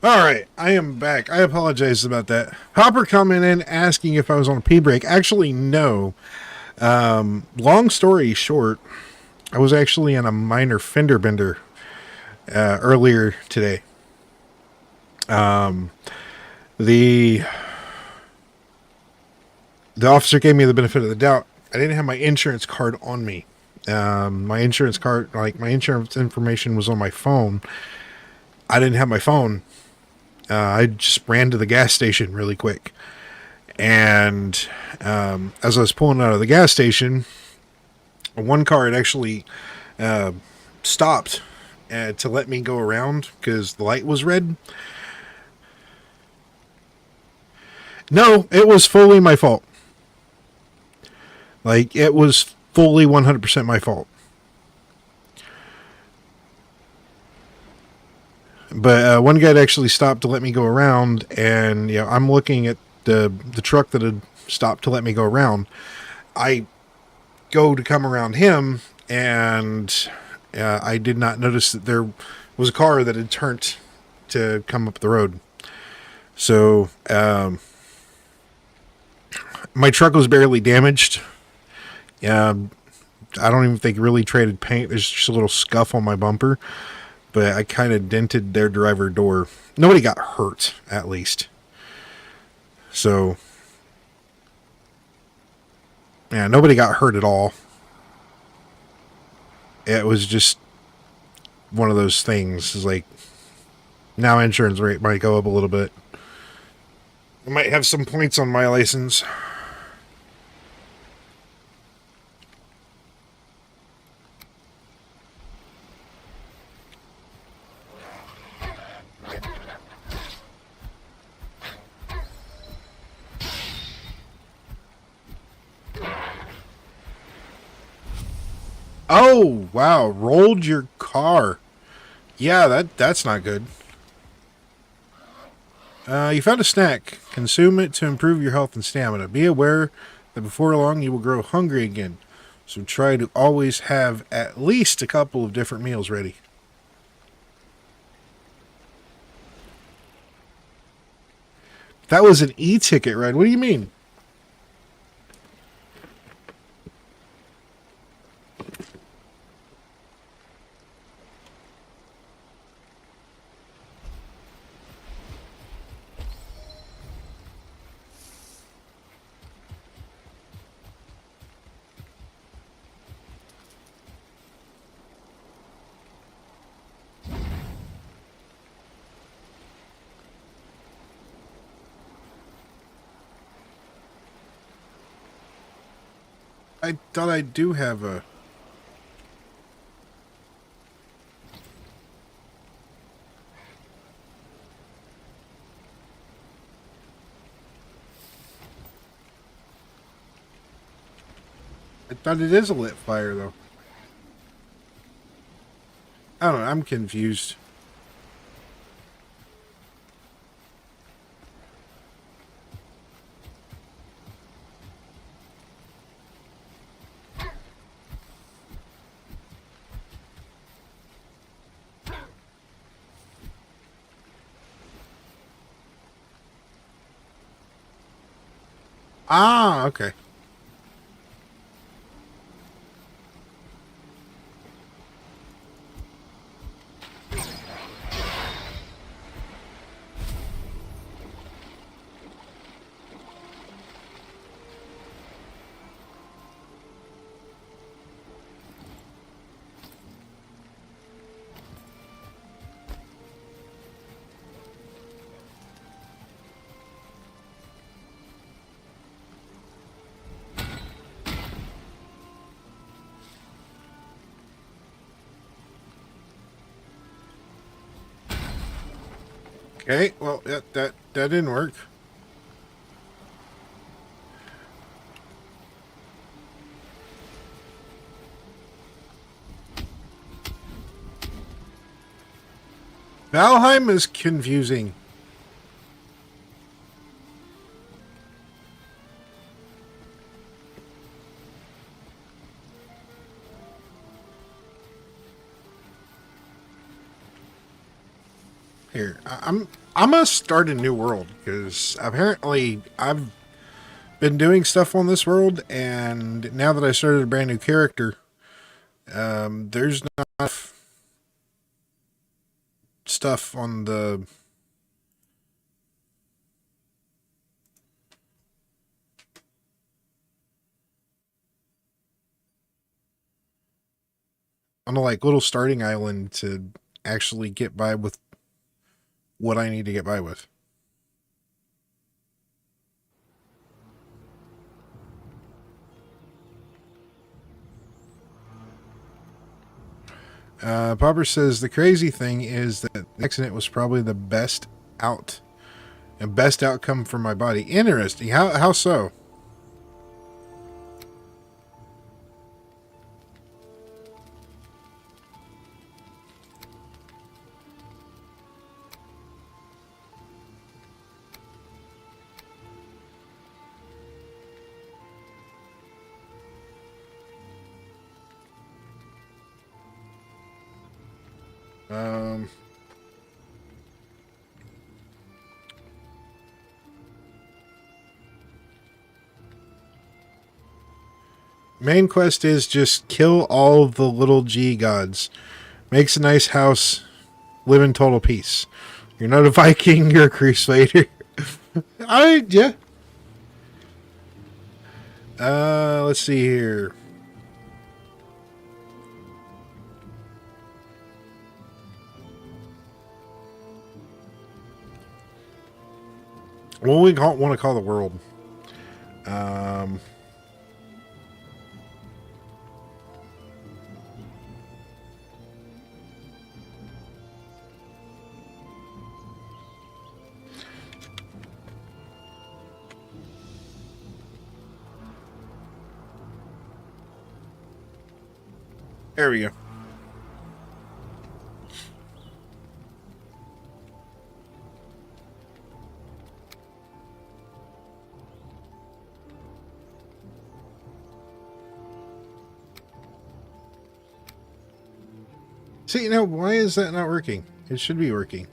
All right, I am back. I apologize about that. Hopper coming in asking if I was on a pee break. Actually, no. Long story short, I was actually in a minor fender bender earlier today. The the officer gave me the benefit of the doubt. I didn't have my insurance card on me. My insurance card, like my insurance information, was on my phone. I didn't have my phone. I just ran to the gas station really quick. And as I was pulling out of the gas station, one car had actually stopped to let me go around because the light was red. No, it was fully my fault. Like, it was fully 100% my fault. But one guy had actually stopped to let me go around, and I'm looking at the truck that had stopped to let me go around. I go to come around him, and I did not notice that there was a car that had turned to come up the road. So my truck was barely damaged. I don't even think it really traded paint. There's just a little scuff on my bumper, but I kind of dented their driver door. Nobody got hurt, at least. So, yeah, nobody got hurt at all. It was just one of those things. It's like, now insurance rate might go up a little bit. I might have some points on my license. Oh, wow. Rolled your car. Yeah, that's not good. You found a snack. Consume it to improve your health and stamina. Be aware that before long you will grow hungry again. So try to always have at least a couple of different meals ready. That was an e-ticket ride. What do you mean? I thought I do have a... I thought it is a lit fire, though. I don't know. I'm confused. Ah, okay. Okay, well, that didn't work. Valheim is confusing. Here, I'm gonna start a new world because apparently I've been doing stuff on this world, and now that I started a brand new character, there's not enough stuff on the like little starting island to actually get by with what I need to get by with. Popper says the crazy thing is that the accident was probably the best outcome for my body. Interesting. How so? Um, Main quest is just kill all the little G gods. Makes a nice house. Live in total peace. You're not a Viking. You're a Crusader. Yeah. Let's see here. What we want to call the world? There we go. See, now, why is that not working? It should be working.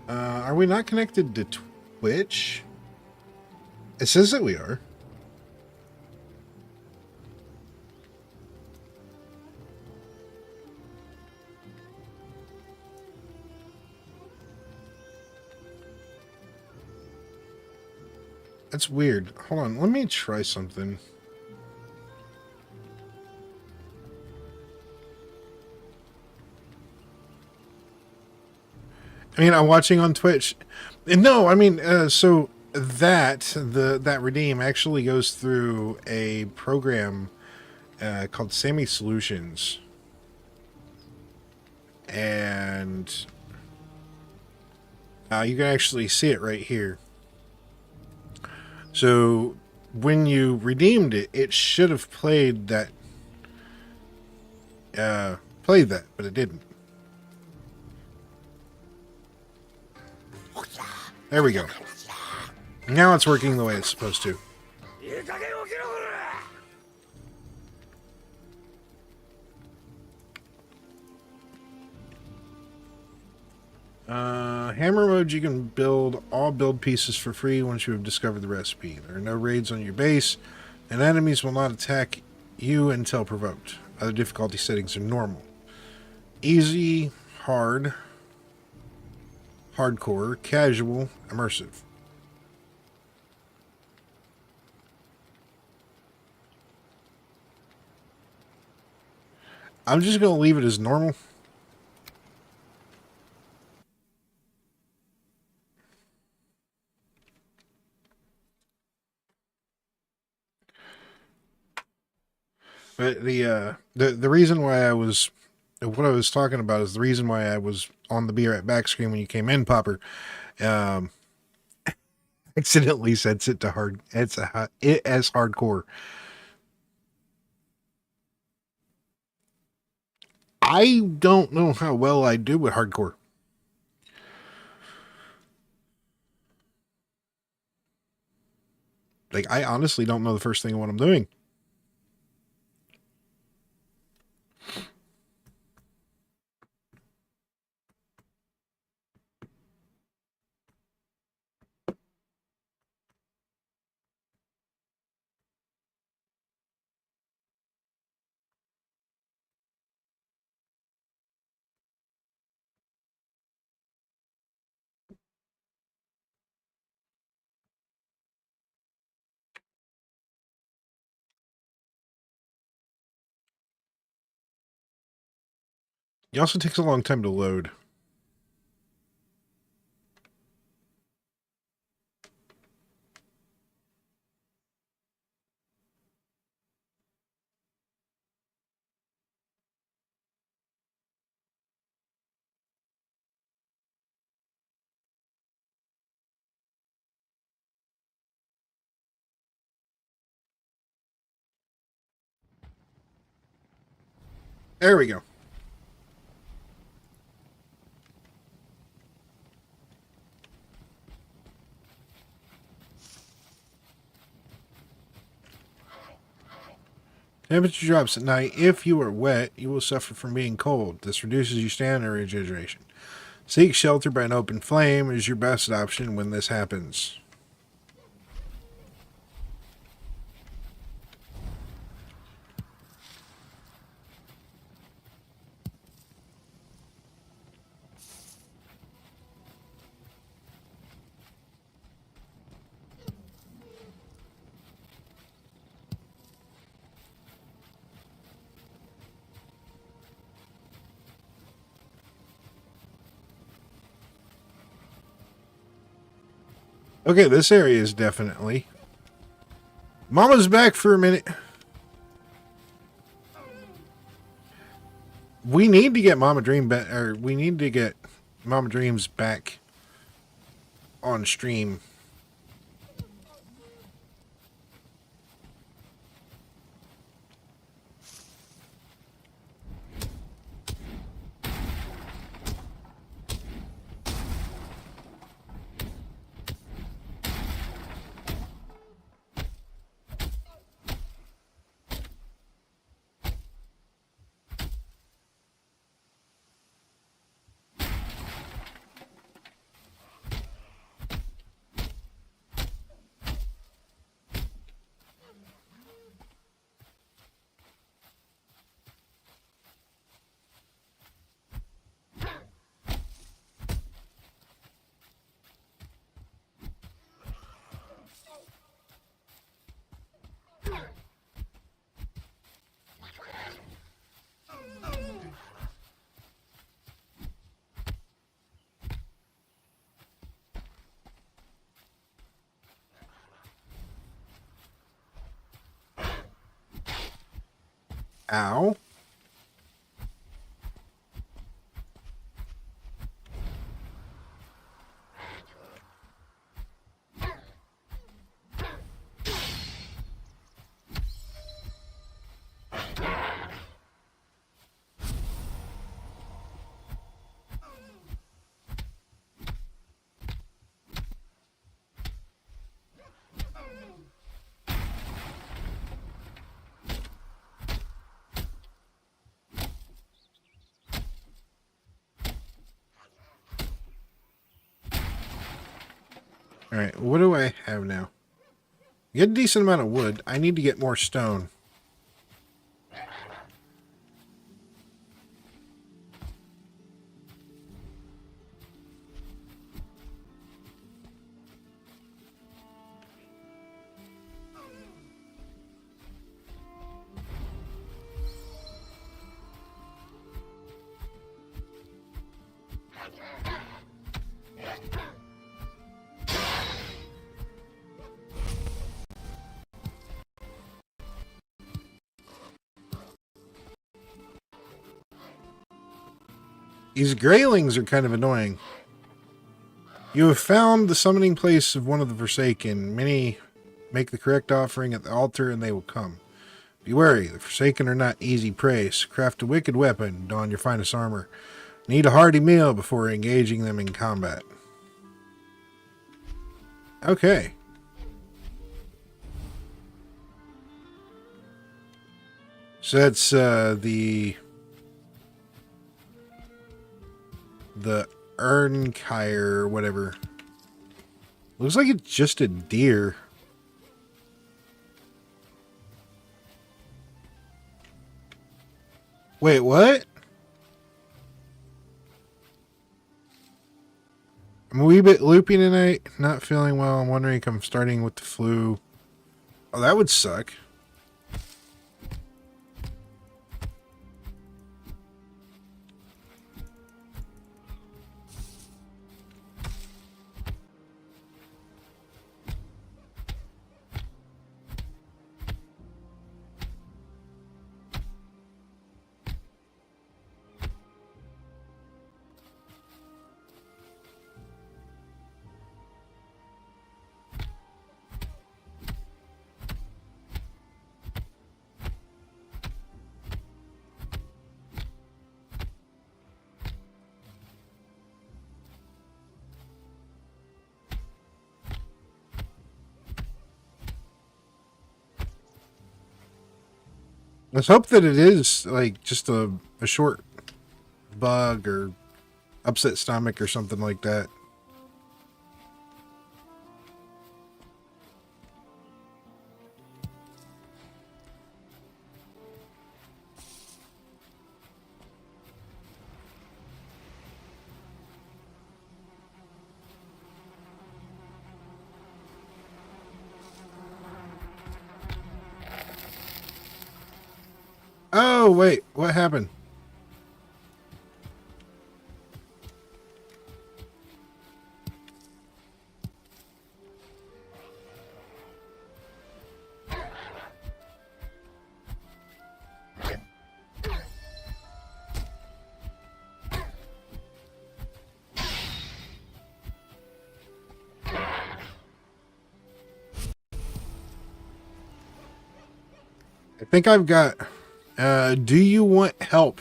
Are we not connected to Twitch? It says that we are. That's weird. Hold on, let me try something. I mean, I'm watching on Twitch. No, I mean, so that redeem actually goes through a program called Sammy Solutions, and you can actually see it right here. So when you redeemed it, it should have played that, but it didn't. There we go. Now it's working the way it's supposed to. Hammer mode, you can build all build pieces for free once you have discovered the recipe. There are no raids on your base, and enemies will not attack you until provoked. Other difficulty settings are normal. Easy, hard, hardcore, casual, immersive. I'm just going to leave it as normal. But the reason why what I was talking about is the reason why I was on the Be Right Back screen when you came in, Popper. Accidentally sets it to hard. It as hardcore. I don't know how well I do with hardcore. Like, I honestly don't know the first thing of what I'm doing. It also takes a long time to load. There we go. Temperature drops at night. If you are wet, you will suffer from being cold. This reduces your standard refrigeration. Seek shelter by an open flame is your best option when this happens. Okay, this area is definitely... Mama's back for a minute. We need to get Mama Dream back, or we need to get Mama Dreams back on stream. Ow. Alright, what do I have now? Get a decent amount of wood. I need to get more stone. These Greylings are kind of annoying. You have found the summoning place of one of the Forsaken. Many make the correct offering at the altar and they will come. Be wary, the Forsaken are not easy prey. So craft a wicked weapon, don your finest armor. Need a hearty meal before engaging them in combat. Okay. So that's the Urnkire or whatever. Looks like it's just a deer. Wait, what? I'm a wee bit loopy tonight. Not feeling well. I'm wondering if I'm starting with the flu. Oh, that would suck. Let's hope that it is like just a short bug or upset stomach or something like that. Oh, wait, what happened? I think I've got, do you want help?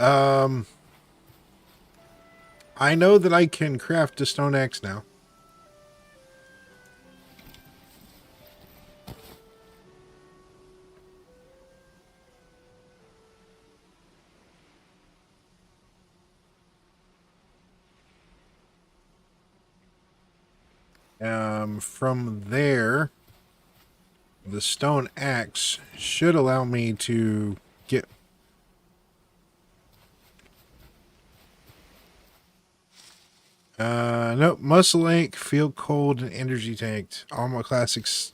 I know that I can craft a stone axe now. From there, the stone axe should allow me to get... nope, muscle ache, feel cold, and energy tanked. All my classics.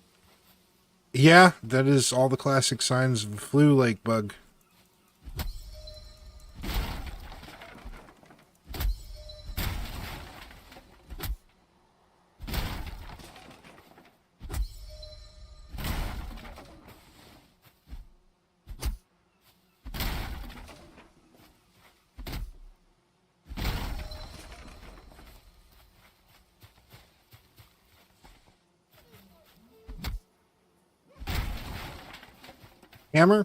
Yeah, that is all the classic signs of a flu-like bug. Hammer?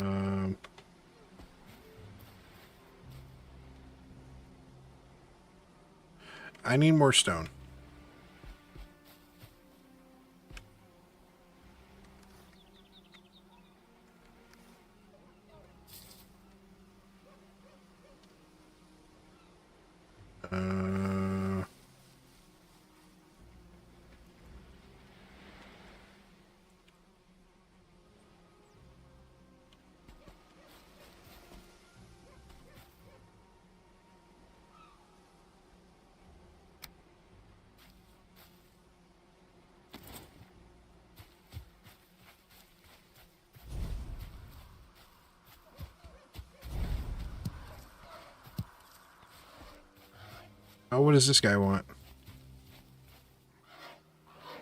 Um, I need more stone. Uh, oh, what does this guy want?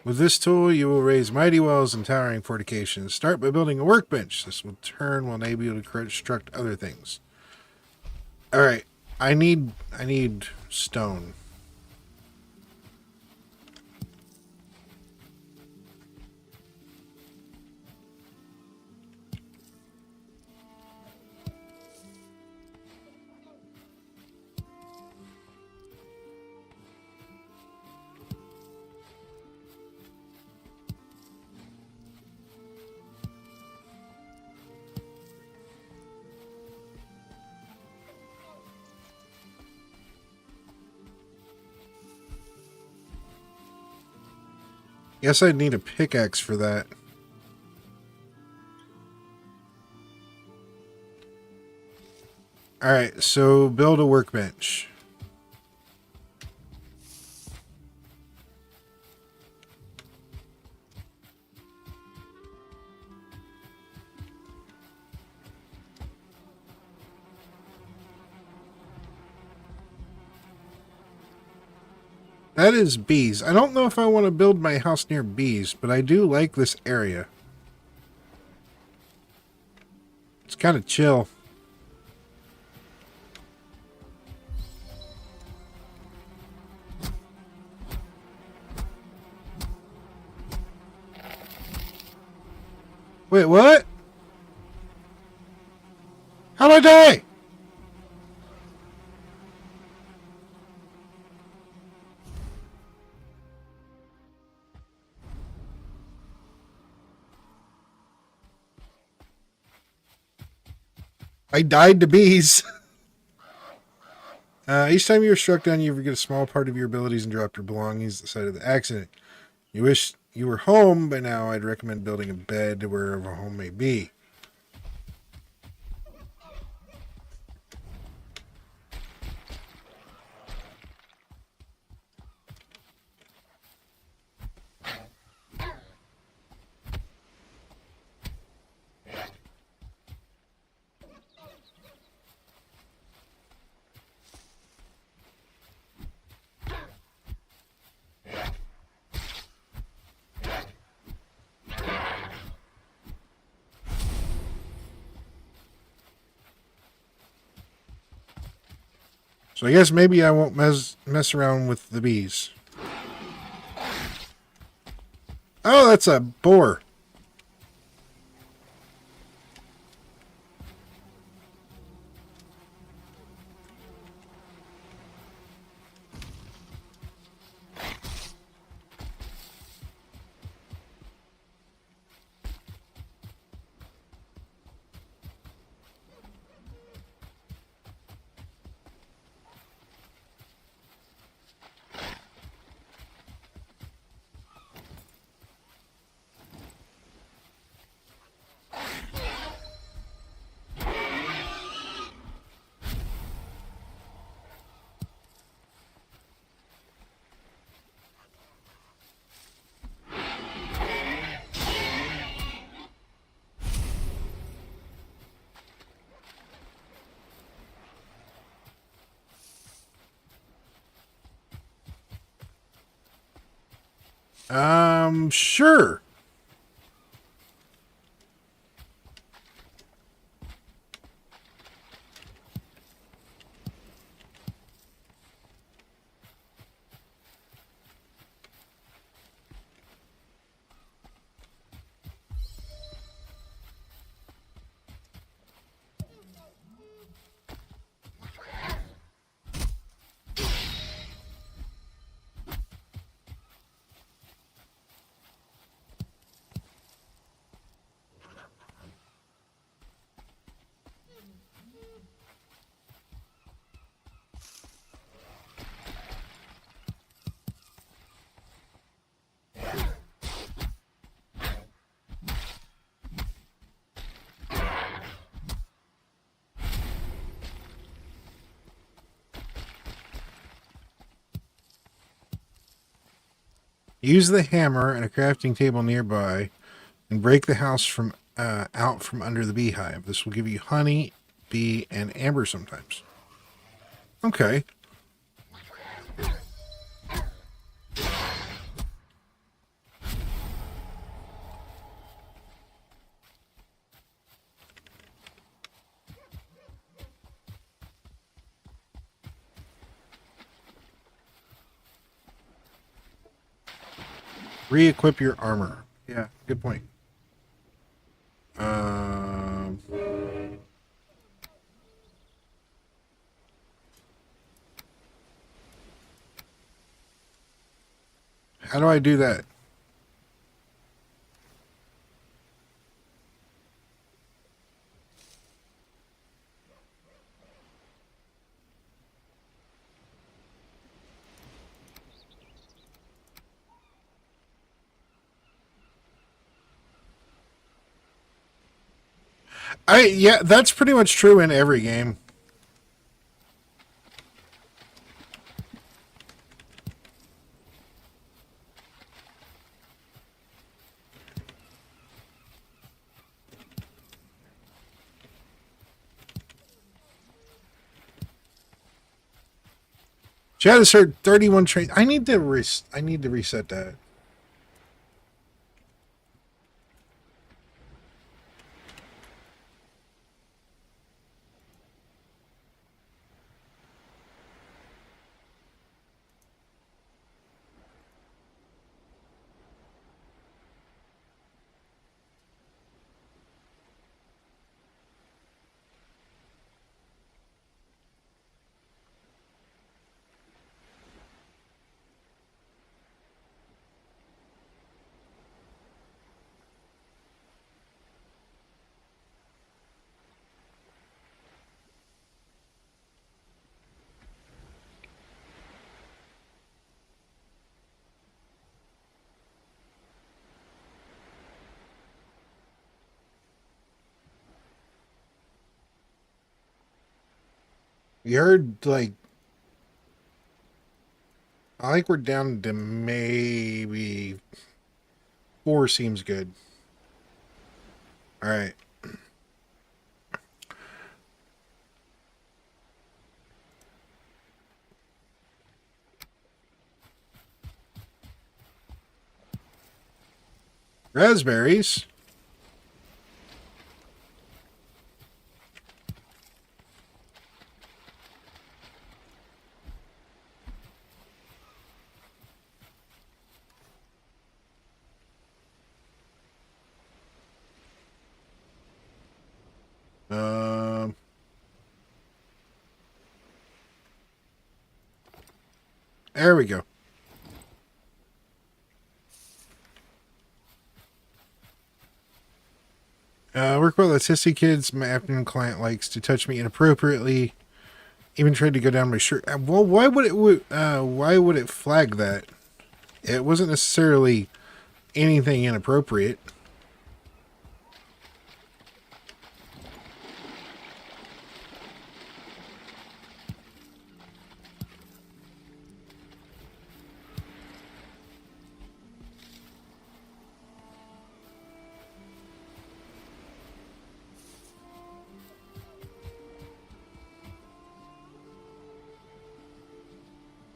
With this tool, you will raise mighty walls and towering fortifications. Start by building a workbench. This will enable you to construct other things. All right, I need stone. Guess I'd need a pickaxe for that. All right, so build a workbench. That is bees. I don't know if I want to build my house near bees, but I do like this area. It's kind of chill. Wait, what? How'd I die? I died to bees. Each time you are struck down, you forget a small part of your abilities and drop your belongings at the site of the accident. You wish you were home by now. I'd recommend building a bed wherever home may be. So I guess maybe I won't mess around with the bees. Oh, that's a boar. Sure. Use the hammer and a crafting table nearby and break the house from out from under the beehive. This will give you honey, bee, and amber sometimes. Okay. Re-equip your armor. Yeah, good point. How do I do that? Yeah, that's pretty much true in every game. Chad has heard 31 train. I need to reset that. You heard, like, I think we're down to maybe 4 seems good. All right. Raspberries. Um, there we go. Work with autistic kids. My afternoon client likes to touch me inappropriately. Even tried to go down my shirt. Well, why would it flag that? It wasn't necessarily anything inappropriate.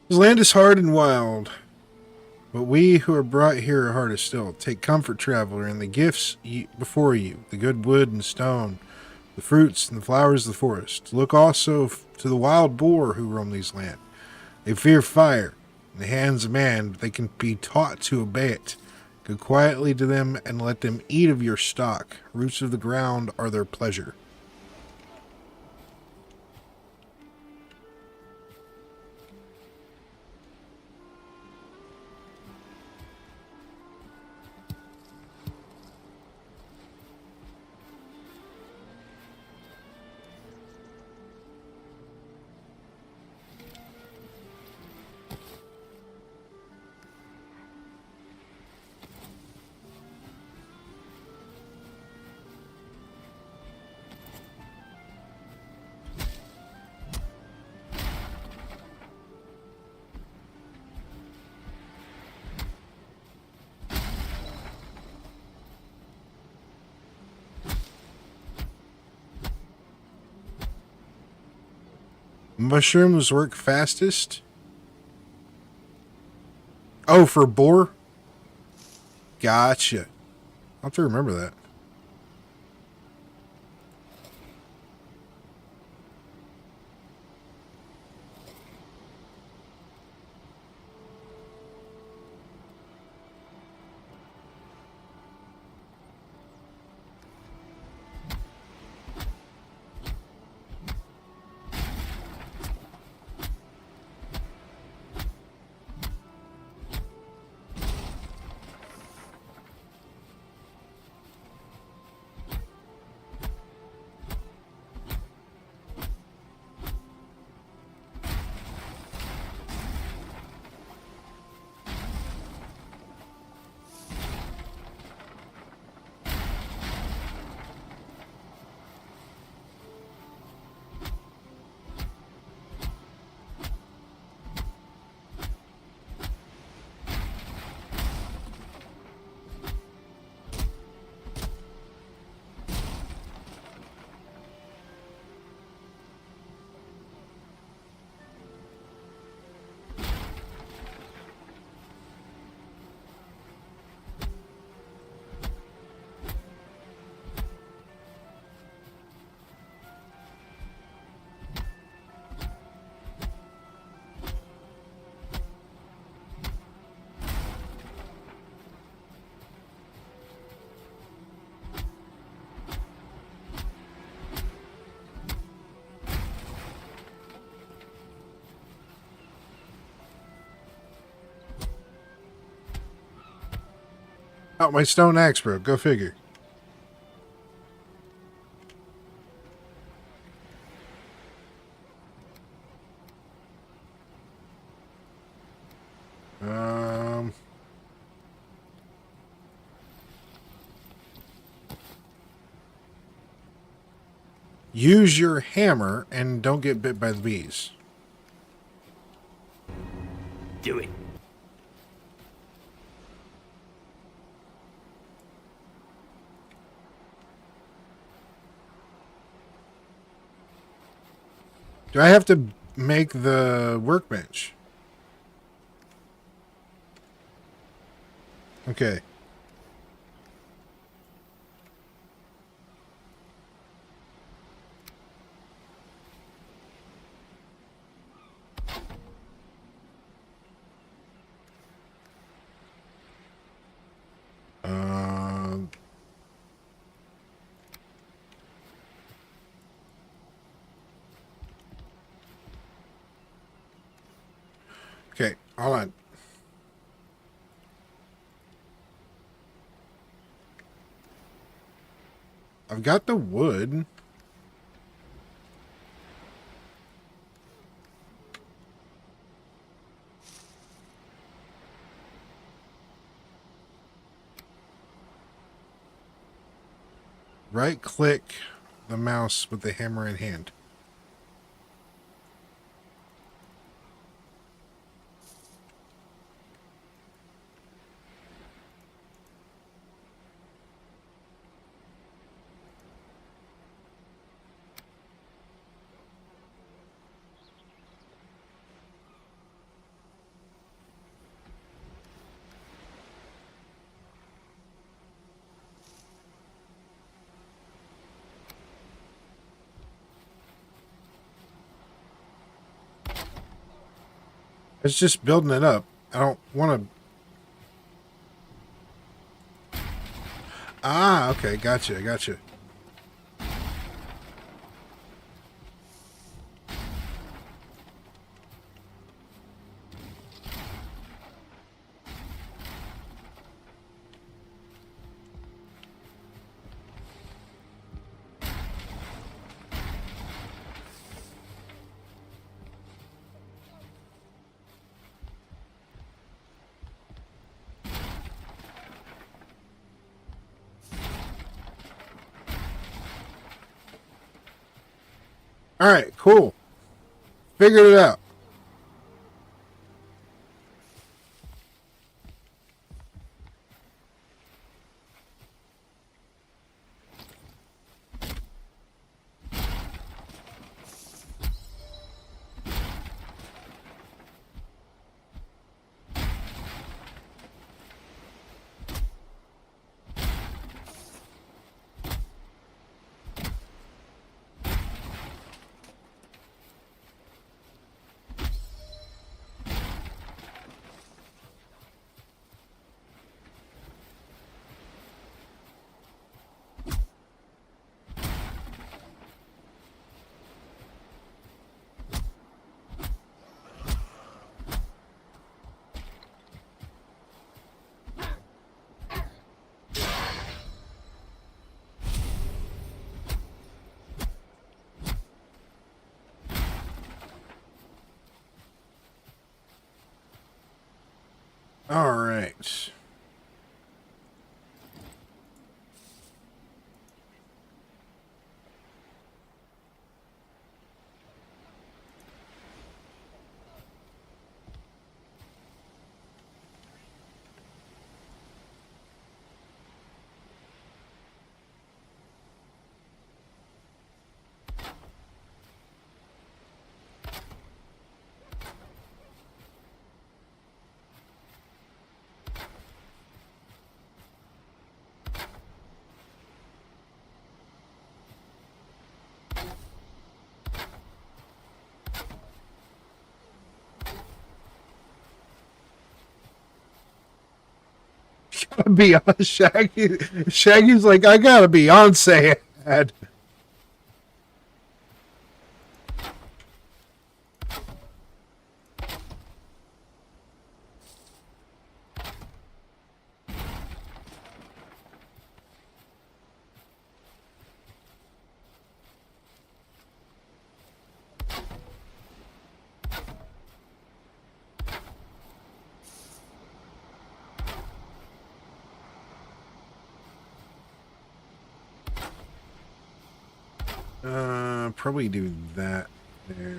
This land is hard and wild, but we who are brought here are harder still. Take comfort, traveler, in the gifts before you, the good wood and stone, the fruits and the flowers of the forest. Look also to the wild boar who roam these lands. They fear fire in the hands of man, but they can be taught to obey it. Go quietly to them and let them eat of your stock. Roots of the ground are their pleasure. Mushrooms work fastest. Oh, for boar? Gotcha. I'll have to remember that. Oh, my stone axe broke. Go figure. Um, use your hammer and don't get bit by the bees. Do it. Do I have to make the workbench? Okay. Okay, hold on. I've got the wood. Right click the mouse with the hammer in hand. It's just building it up. I don't want to... Ah, okay, gotcha. All right, cool. Figured it out. All right. Beyonce, Shaggy's like, I got a Beyonce ad. Probably do that there.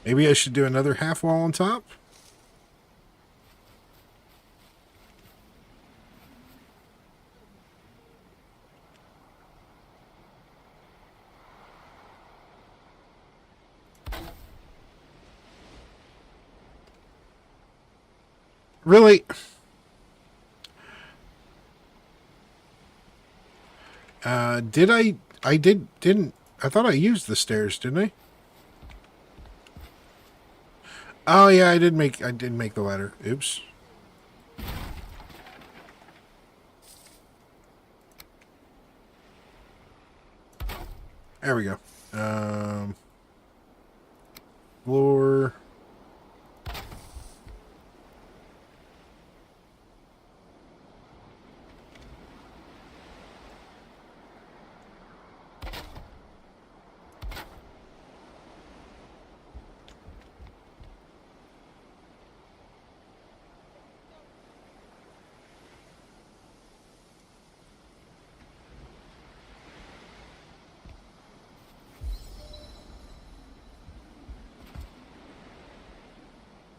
Maybe I should do another half wall on top? Really? Didn't I thought I used the stairs, didn't I? Oh yeah, I did make the ladder. Oops. There we go. Floor.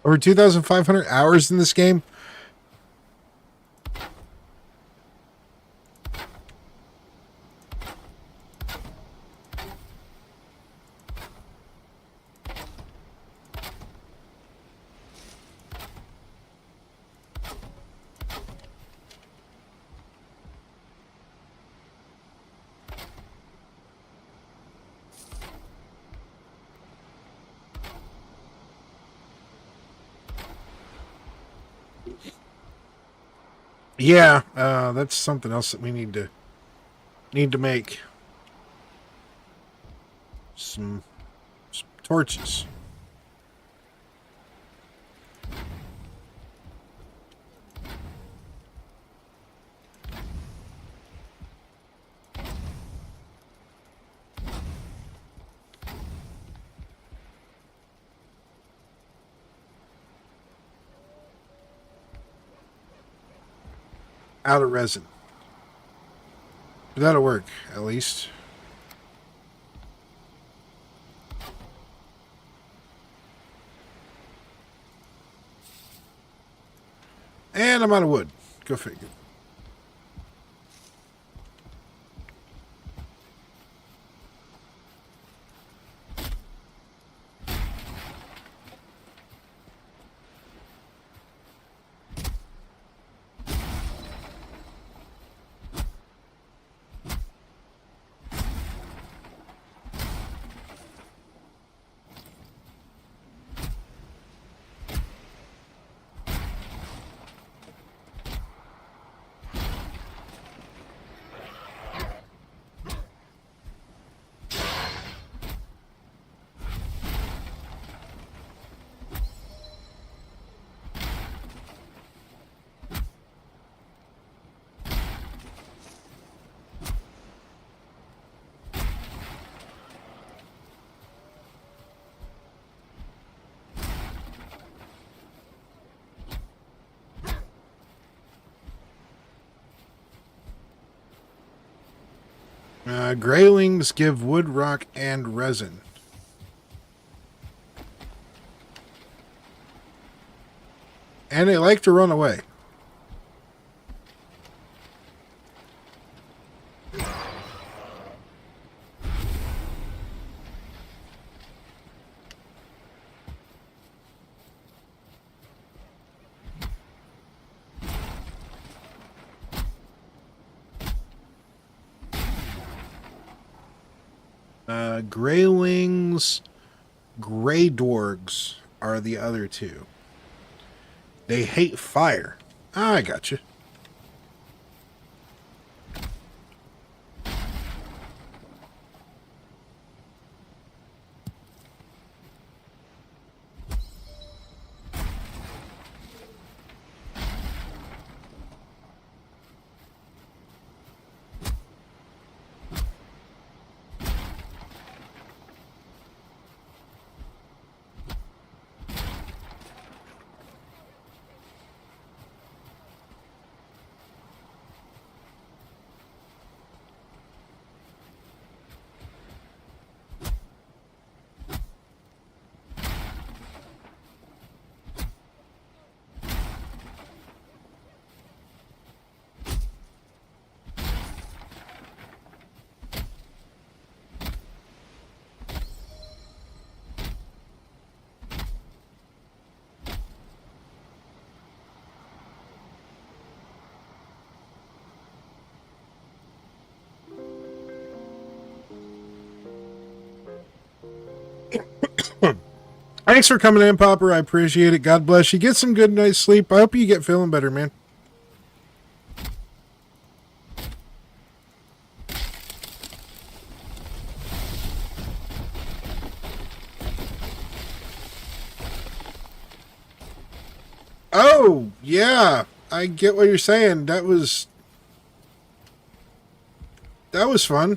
Over 2,500 hours in this game? Yeah, that's something else that we need to make. Some torches. Out of resin. But that'll work, at least. And I'm out of wood. Go figure. Graylings give wood, rock, and resin. And they like to run away. Graylings, Grey Dwargs are the other two. They hate fire. I gotcha. Thanks for coming in, Popper. I appreciate it. God bless you. Get some good night's sleep. I hope you get feeling better, man. Oh, yeah. I get what you're saying. That was fun.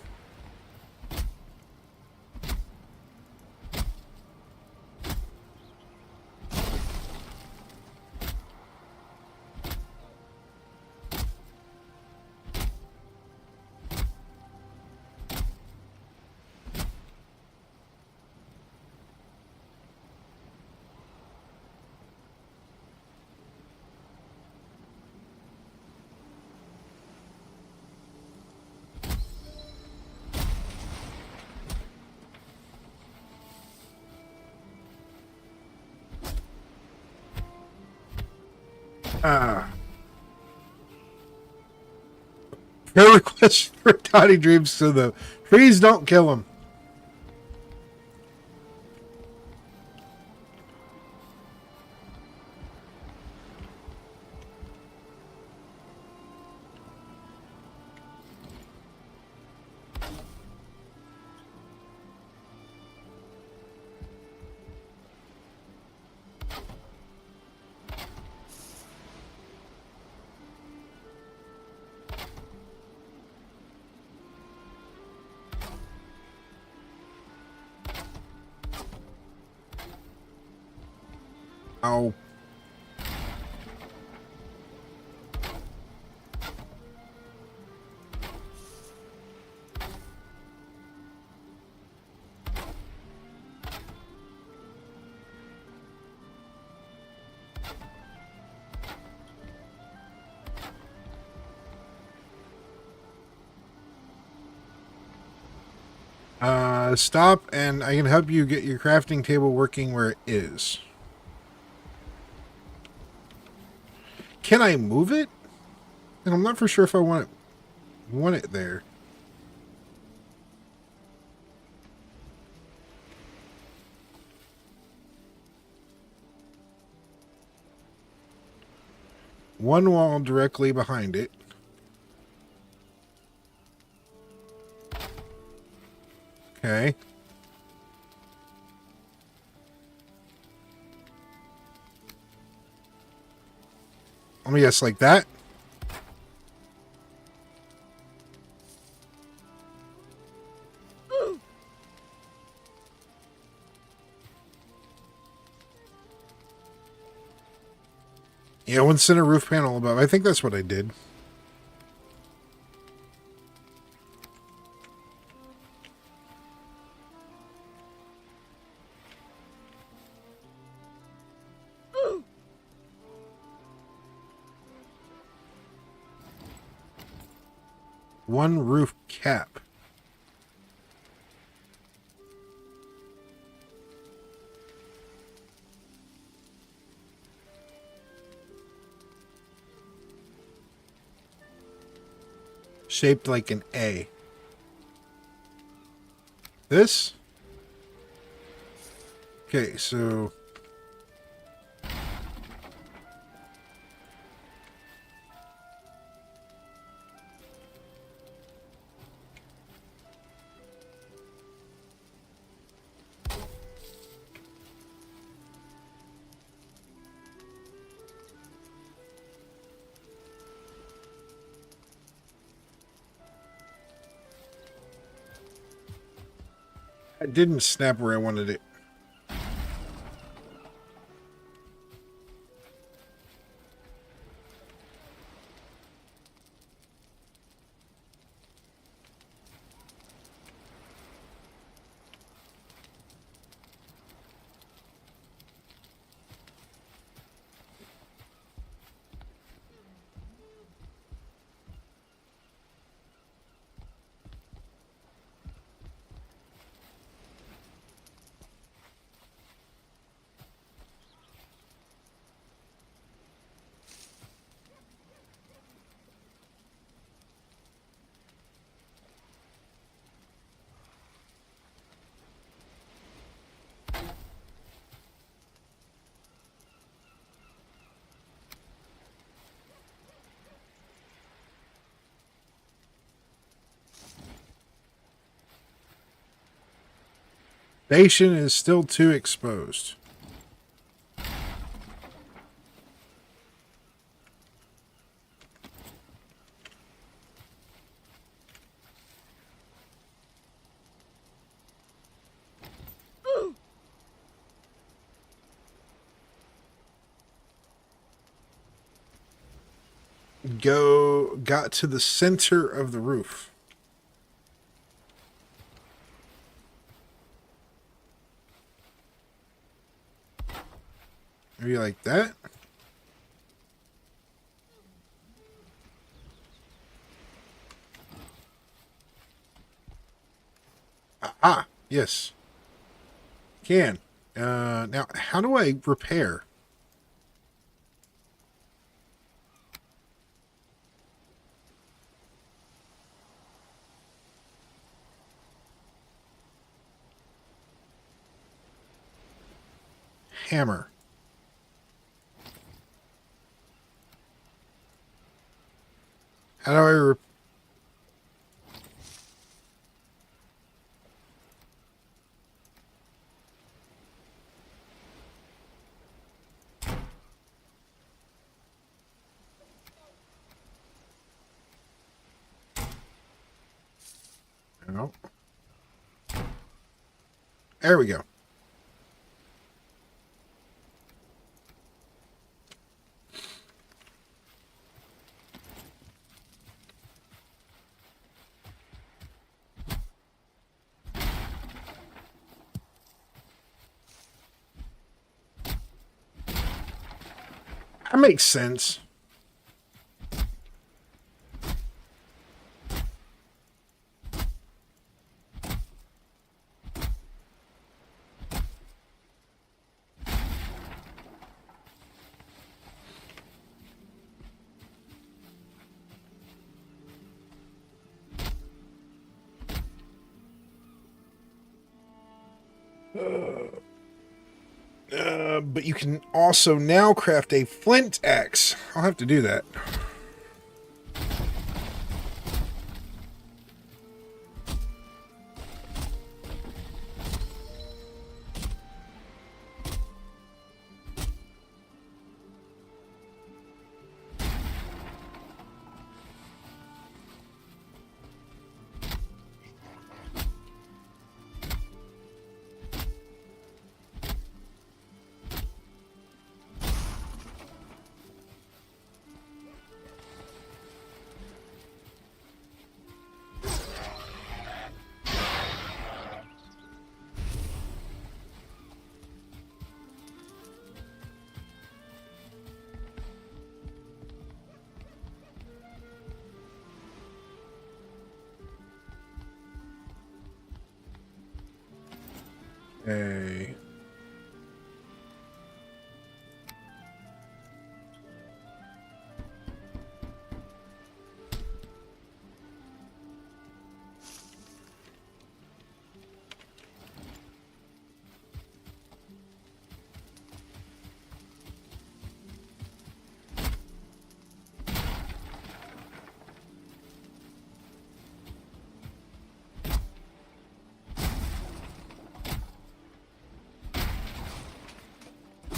Ah. Prayer request for Toddy Dreams so the trees don't kill him. Ow. Stop, and I can help you get your crafting table working where it is. Can I move it? And I'm not for sure if I want it there. One wall directly behind it. Okay. Let me guess, like that? Yeah, one center roof panel above. I think that's what I did. One roof cap. Shaped like an A. This? Okay, so... it didn't snap where I wanted it. Station is still too exposed. Got to the center of the roof. Maybe like that? Ah, yes. Can. Now, how do I repair? Hammer. How do I no. There we go. That makes sense. But you can also now craft a flint axe. I'll have to do that. Hey.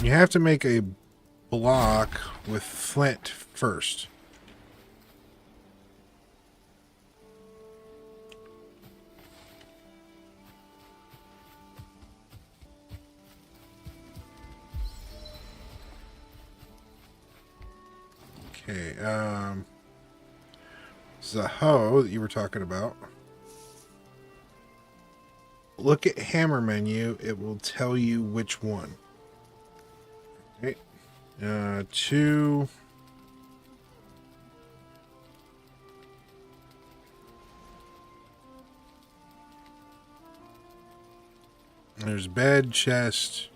You have to make a block with flint first. Okay, this is a hoe that you were talking about. Look at hammer menu, it will tell you which one. Okay. 2. There's bed, chest.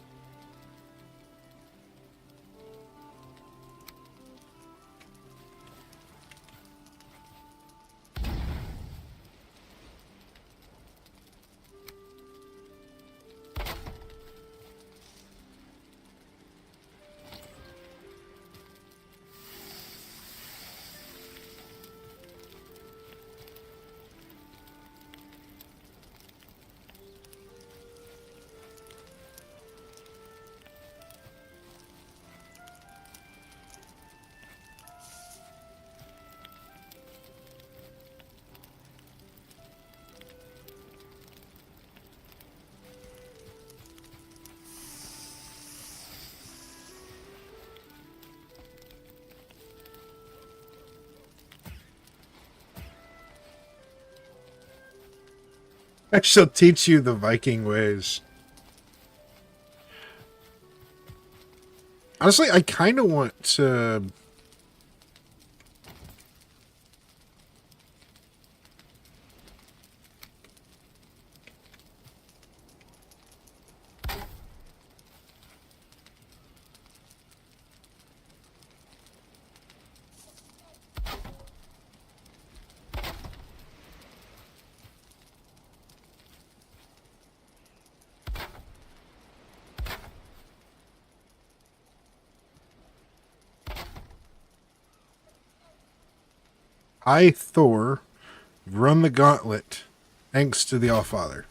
I shall teach you the Viking ways. Honestly, I kind of want to... I, Thor, run the gauntlet thanks to the Allfather.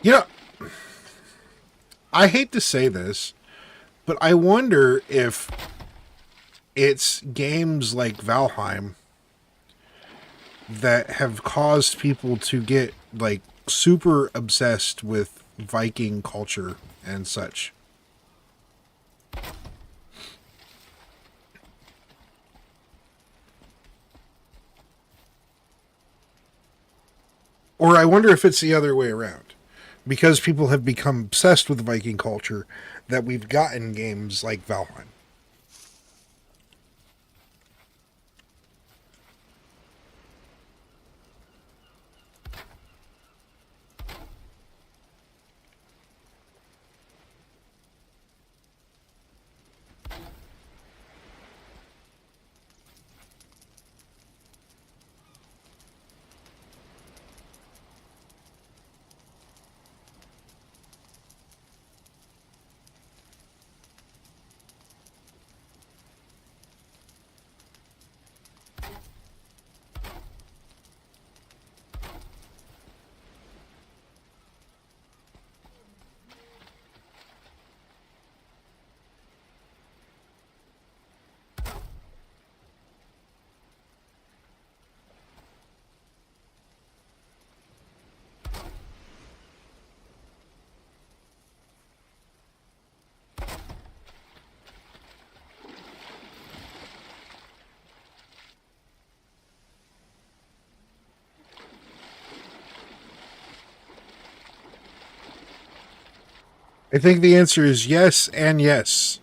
You know, I hate to say this, but I wonder if it's games like Valheim that have caused people to get, like, super obsessed with Viking culture and such. Or I wonder if it's the other way around. Because people have become obsessed with Viking culture, that we've gotten games like Valheim. I think the answer is yes and yes.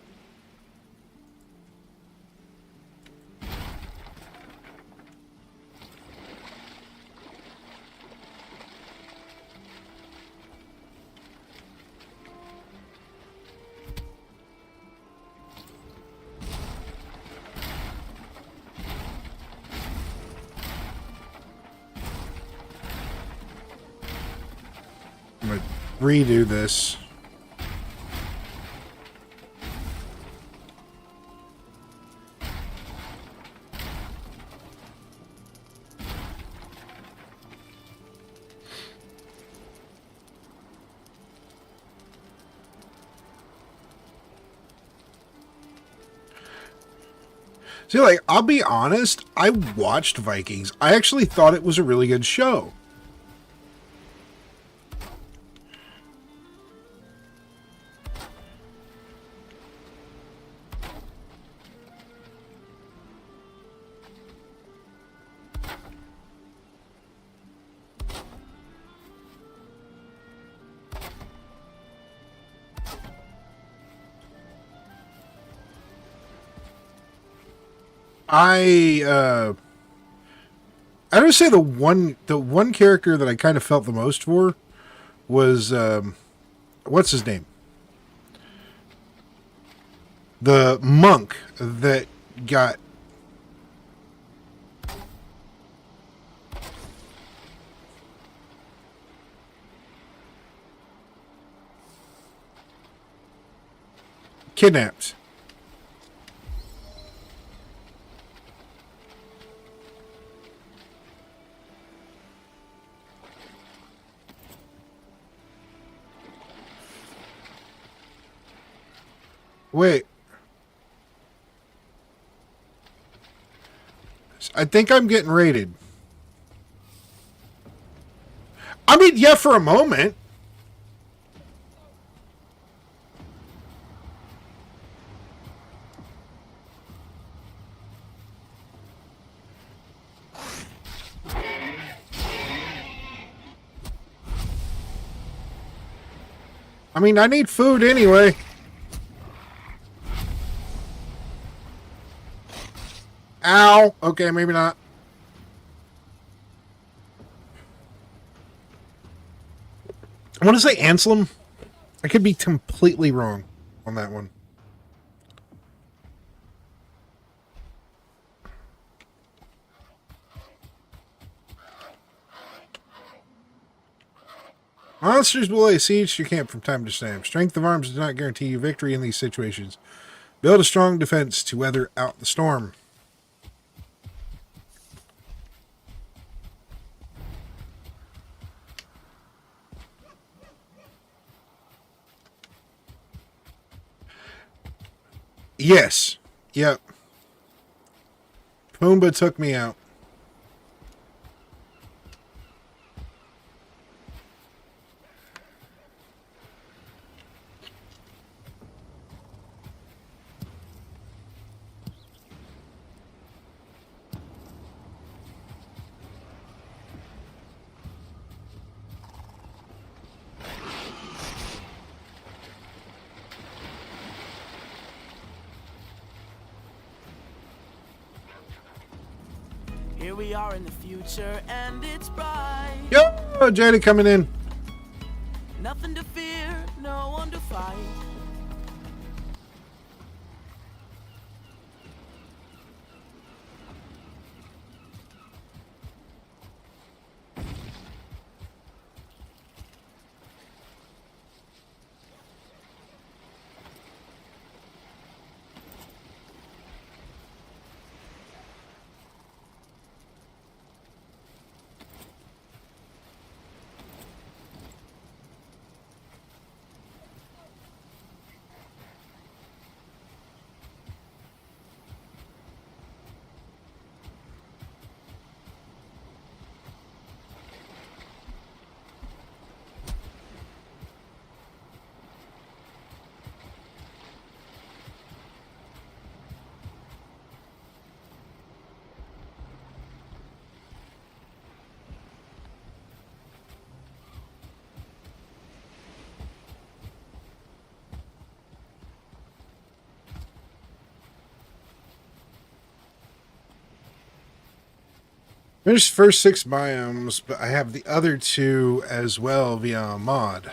I'm going to redo this. See, like, I'll be honest, I watched Vikings. I actually thought it was a really good show. I would say the one character that I kind of felt the most for was what's his name? The monk that got kidnapped. Wait. I think I'm getting raided. I mean, yeah, for a moment. I mean, I need food anyway. Ow. Okay, maybe not. I want to say Anselm. I could be completely wrong on that one. Monsters will lay siege to your camp from time to time. Strength of arms does not guarantee you victory in these situations. Build a strong defense to weather out the storm. Yes. Yep. Pumbaa took me out. Here we are in the future, and it's bright. Yo, Jenny coming in. Nothing to fear, no one to fight. Finished first 6 biomes, but I have the other 2 as well via a mod.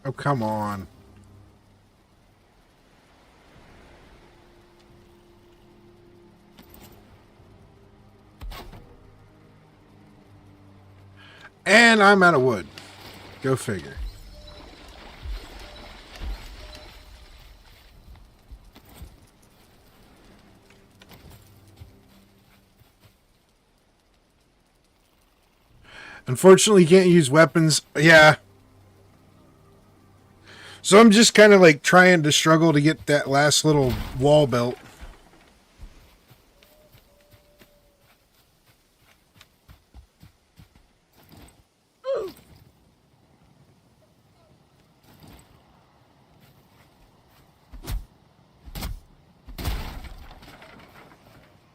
Oh, come on. And I'm out of wood. Go figure. Unfortunately, you can't use weapons. Yeah. So I'm just kind of like trying to struggle to get that last little wall built.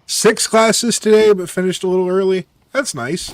Six classes today, but finished a little early. That's nice.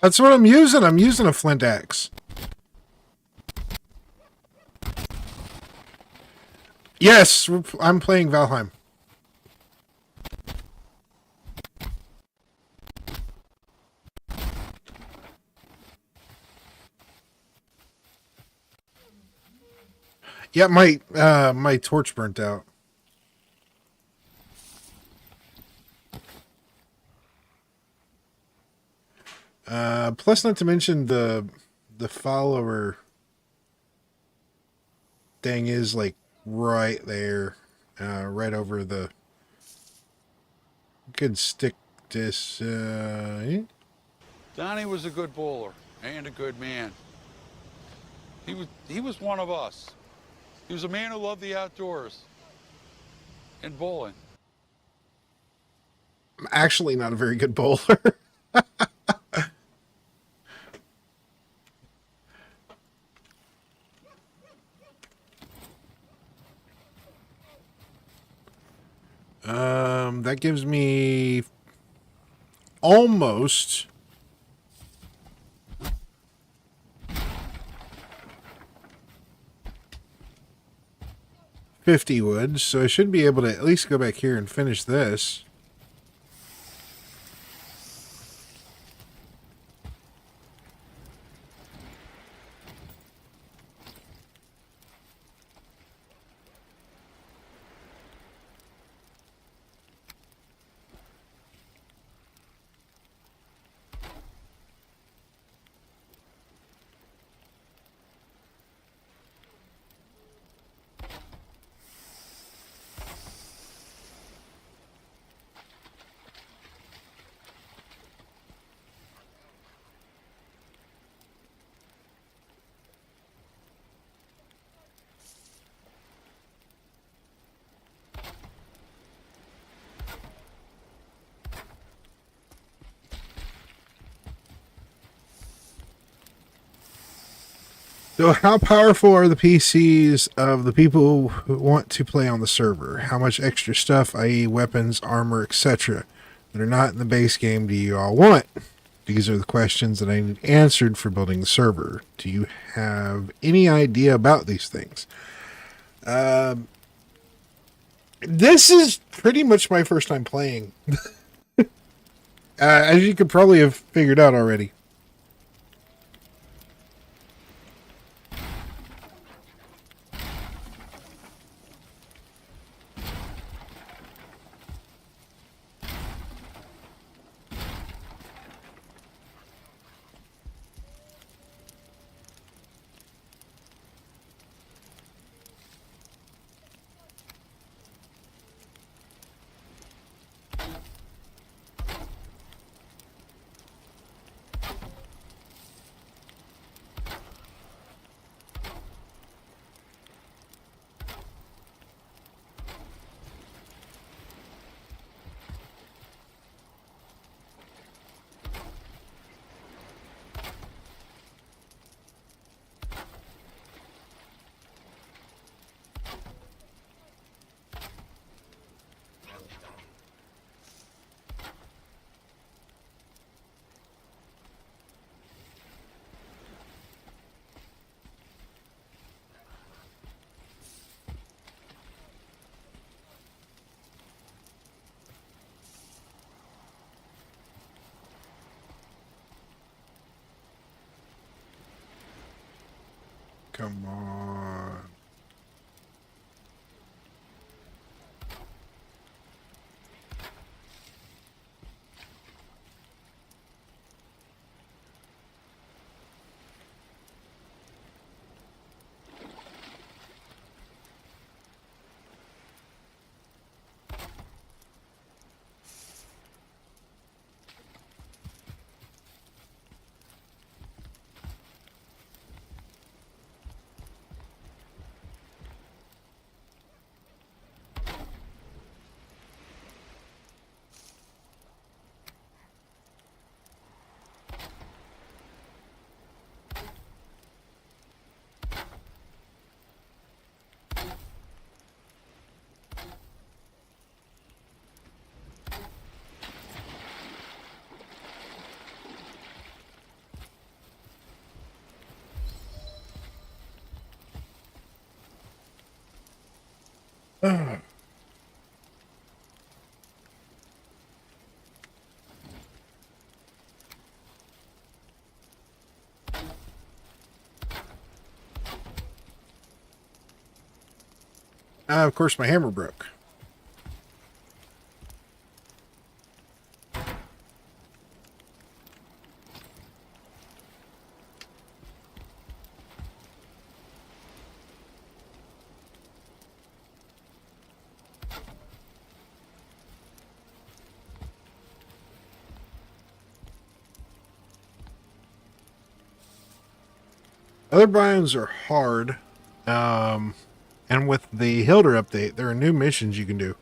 That's what I'm using. I'm using a flint axe. Yes, I'm playing Valheim. Yeah, my torch burnt out. Plus, not to mention the follower thing is like right there, right over the. Could stick this. Donnie was a good bowler and a good man. He was one of us. He was a man who loved the outdoors and bowling. I'm actually not a very good bowler. That gives me almost 50 wood, so I should be able to at least go back here and finish this. So, how powerful are the PCs of the people who want to play on the server? How much extra stuff, i.e., weapons, armor, etc., that are not in the base game, do you all want? These are the questions that I need answered for building the server. Do you have any idea about these things? This is pretty much my first time playing. As you could probably have figured out already. Come on. Of course, my hammer broke. Other biomes are hard. And with the Hilder update, there are new missions you can do.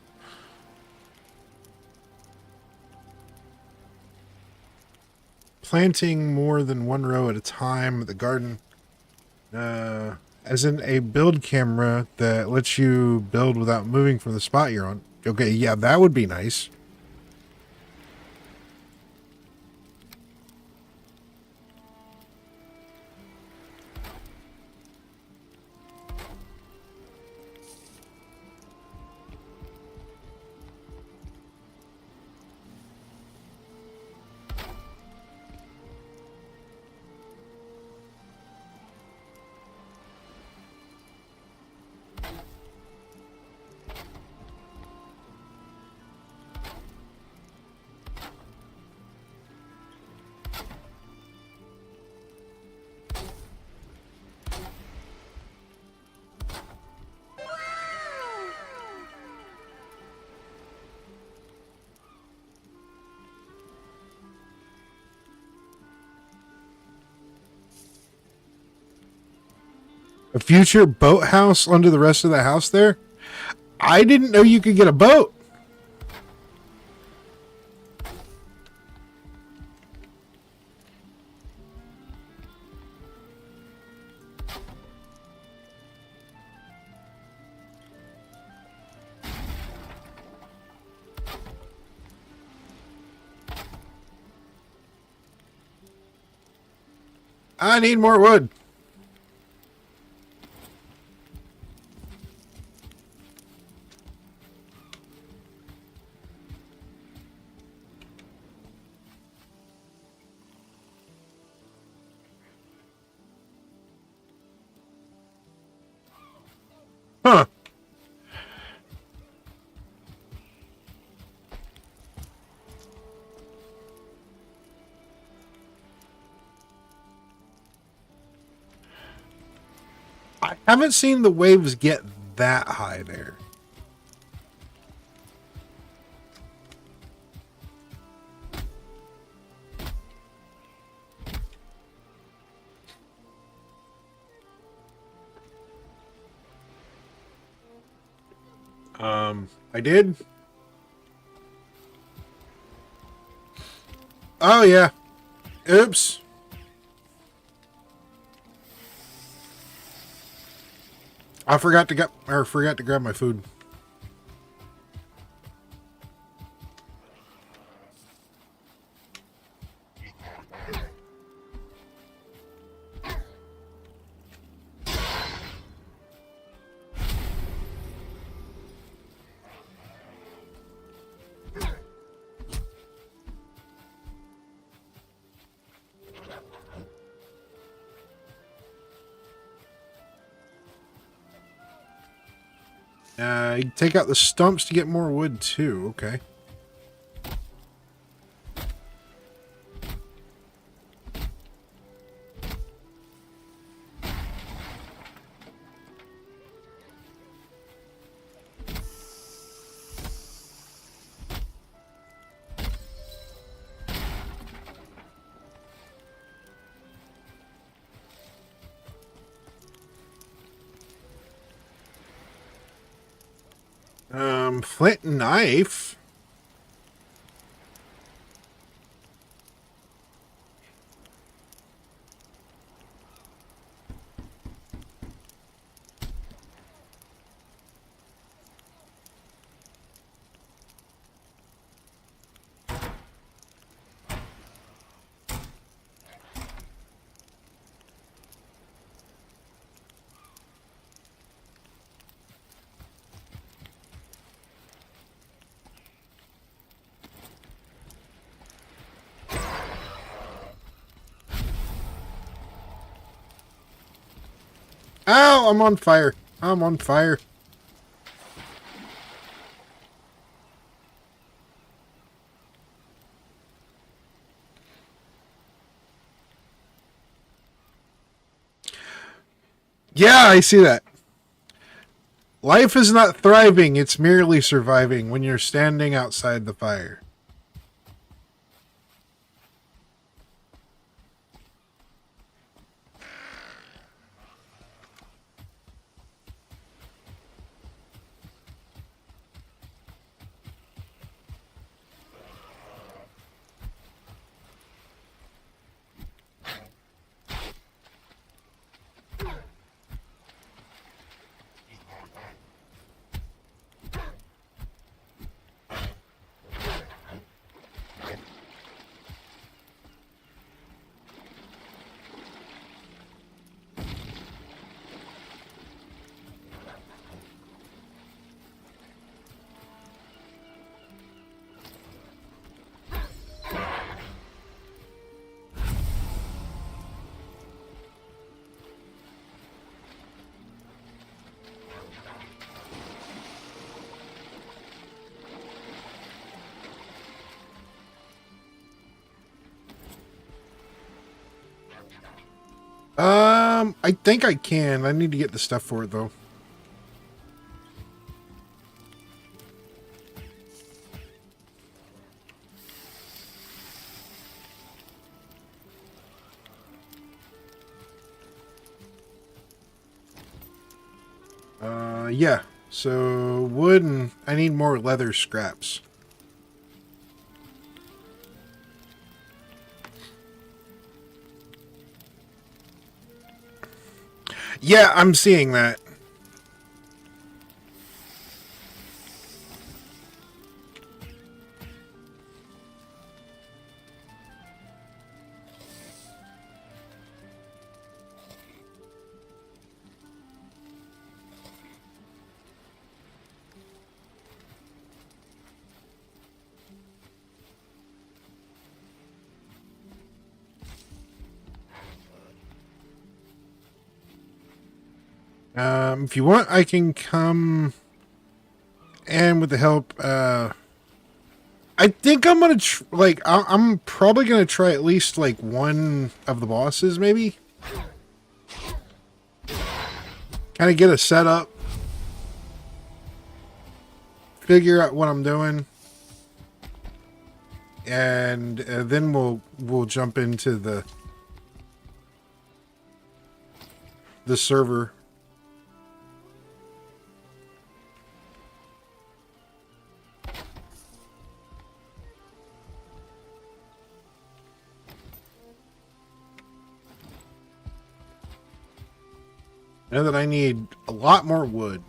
Planting more than one row at a time at the garden. As in a build camera that lets you build without moving from the spot you're on. Okay, yeah, that would be nice. A future boathouse under the rest of the house there? I didn't know you could get a boat. I need more wood. Huh. I haven't seen the waves get that high there. I did. Oh yeah. Oops. I forgot to grab my food. You take out the stumps to get more wood too. Okay. Flint and knife. Ow, I'm on fire. I'm on fire. Yeah, I see that. Life is not thriving, it's merely surviving when you're standing outside the fire. I think I can. I need to get the stuff for it though. Yeah. So wood and I need more leather scraps. Yeah, I'm seeing that. If you want, I can come, and with the help, I think I'm gonna I'm probably gonna try at least like one of the bosses, maybe. Kind of get a setup, figure out what I'm doing, and then we'll jump into the server. I know that I need a lot more wood.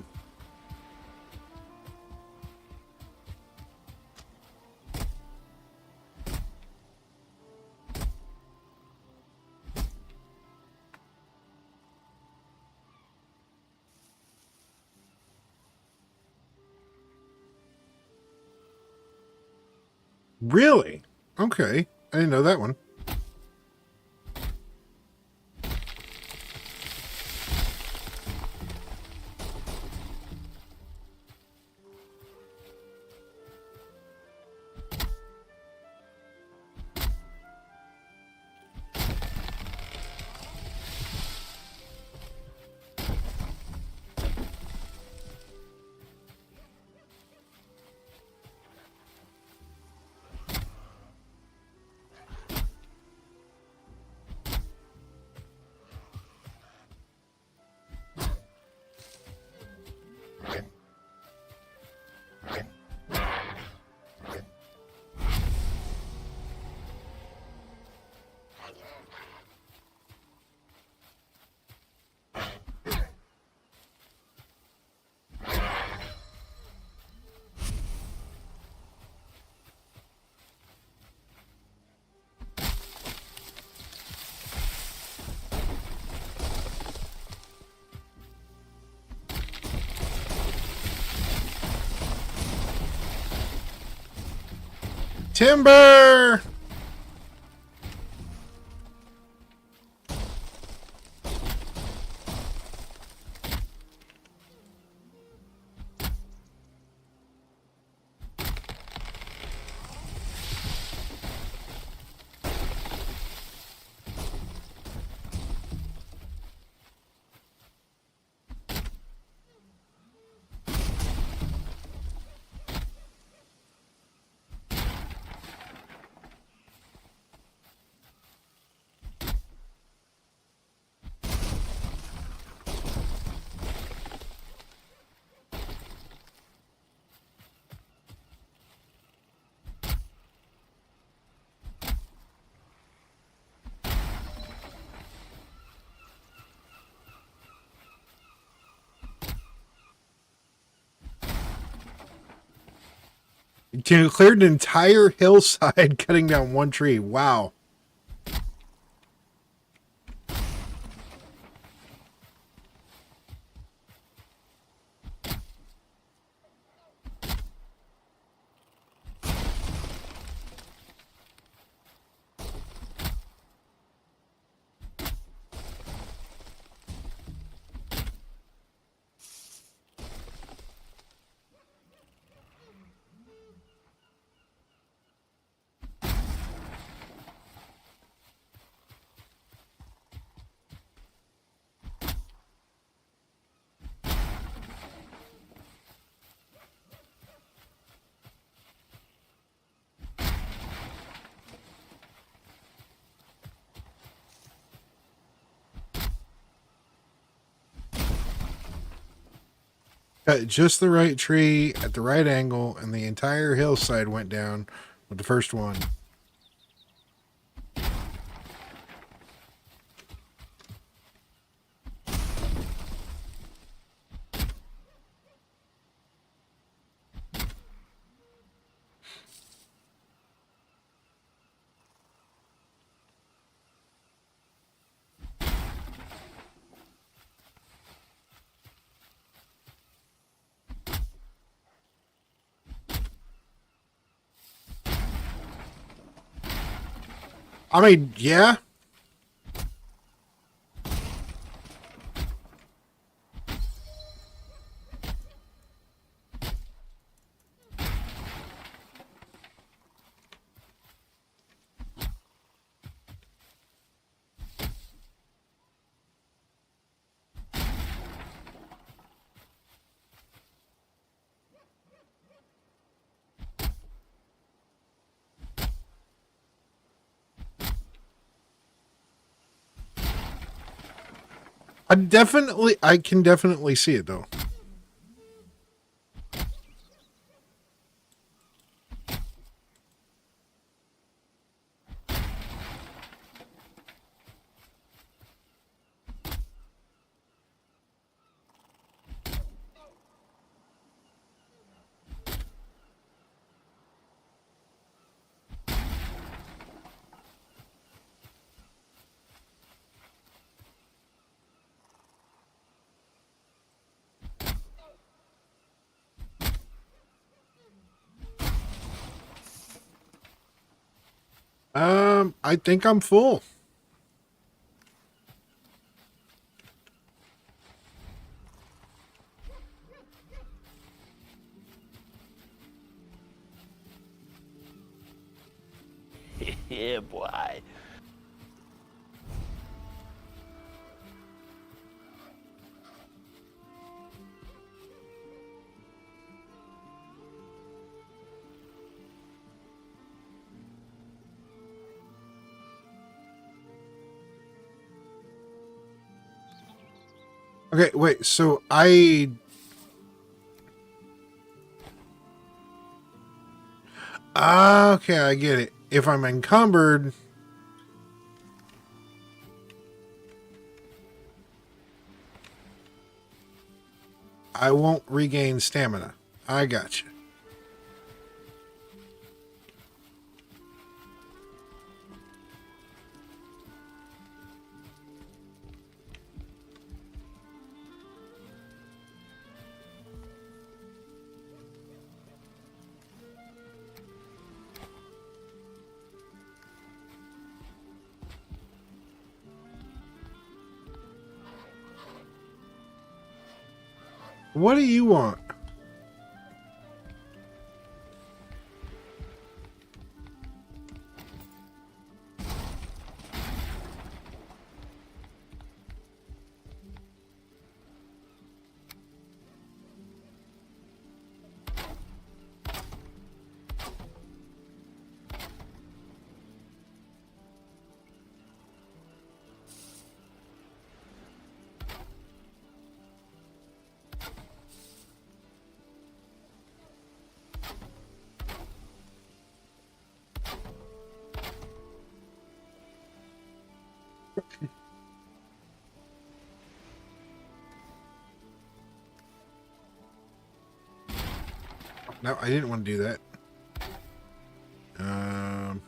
Really? Okay. I didn't know that one. Timber! You cleared an entire hillside cutting down one tree. Wow. Cut just the right tree at the right angle, and the entire hillside went down with the first one. I mean, yeah. I can definitely see it though. I think I'm full. Yeah, boy. Okay, wait. So I. Okay, I get it. If I'm encumbered, I won't regain stamina. I got you. What do you want? No, I didn't want to do that. Um.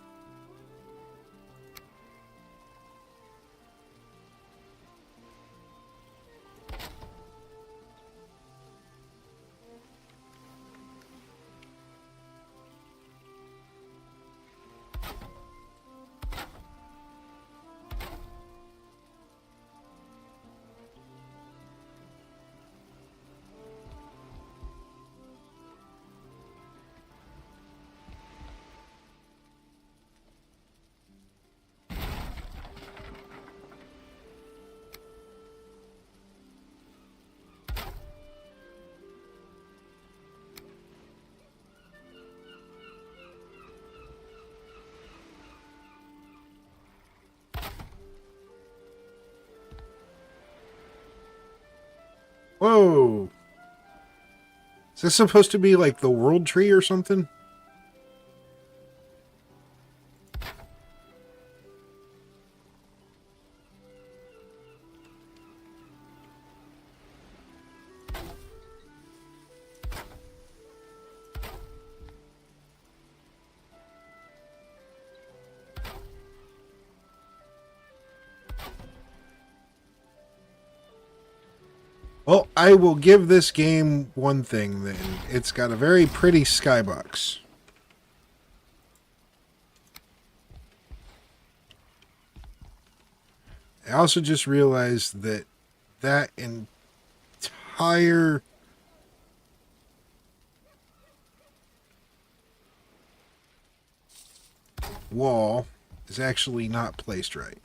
Whoa. Is this supposed to be like the world tree or something? Well, I will give this game one thing then. It's got a very pretty skybox. I also just realized that that entire wall is actually not placed right.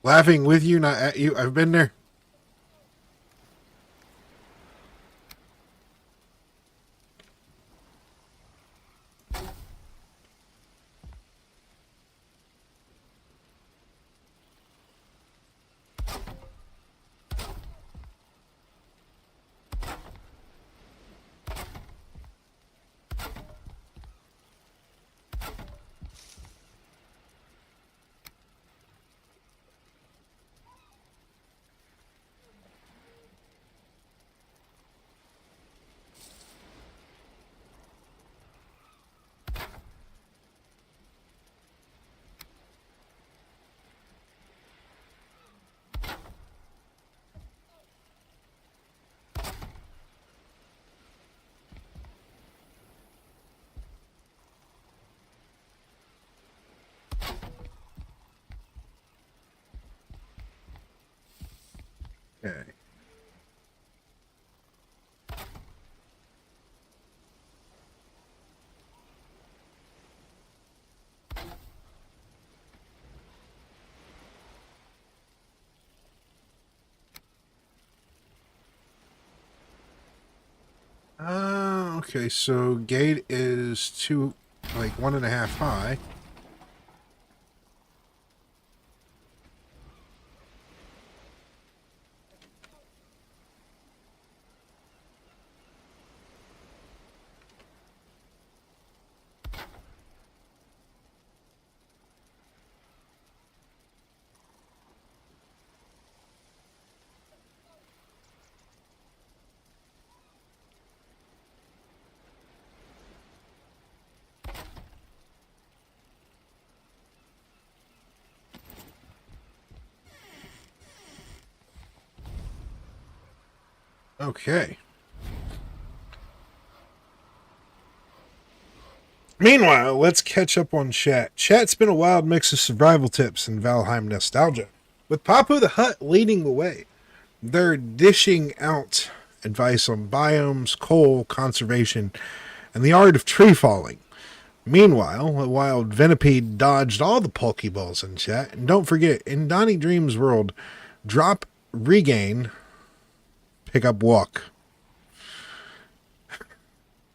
Laughing with you, not at you. I've been there. Okay. Okay, so gate is like 1.5 high. Okay. Meanwhile, let's catch up on chat. Chat's been a wild mix of survival tips and Valheim nostalgia, with Papu the Hut leading the way. They're dishing out advice on biomes, coal, conservation, and the art of tree falling. Meanwhile, a wild Venipede dodged all the Pokeballs in chat. And don't forget, in Donnie Dream's world, drop, regain, pick up, walk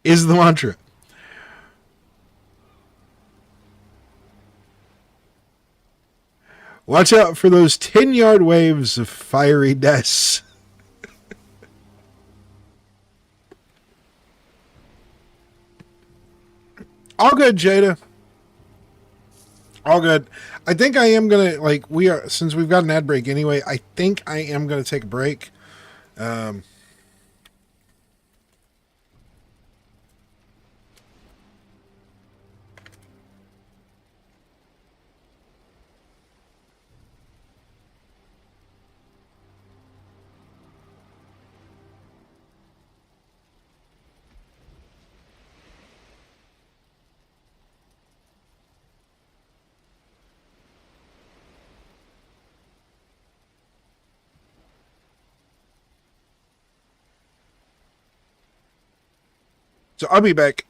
is the mantra. Watch out for those 10-yard waves of fiery deaths. All good, Jada. All good. I think I am going to, since we've got an ad break anyway, I think I am going to take a break. So I'll be back.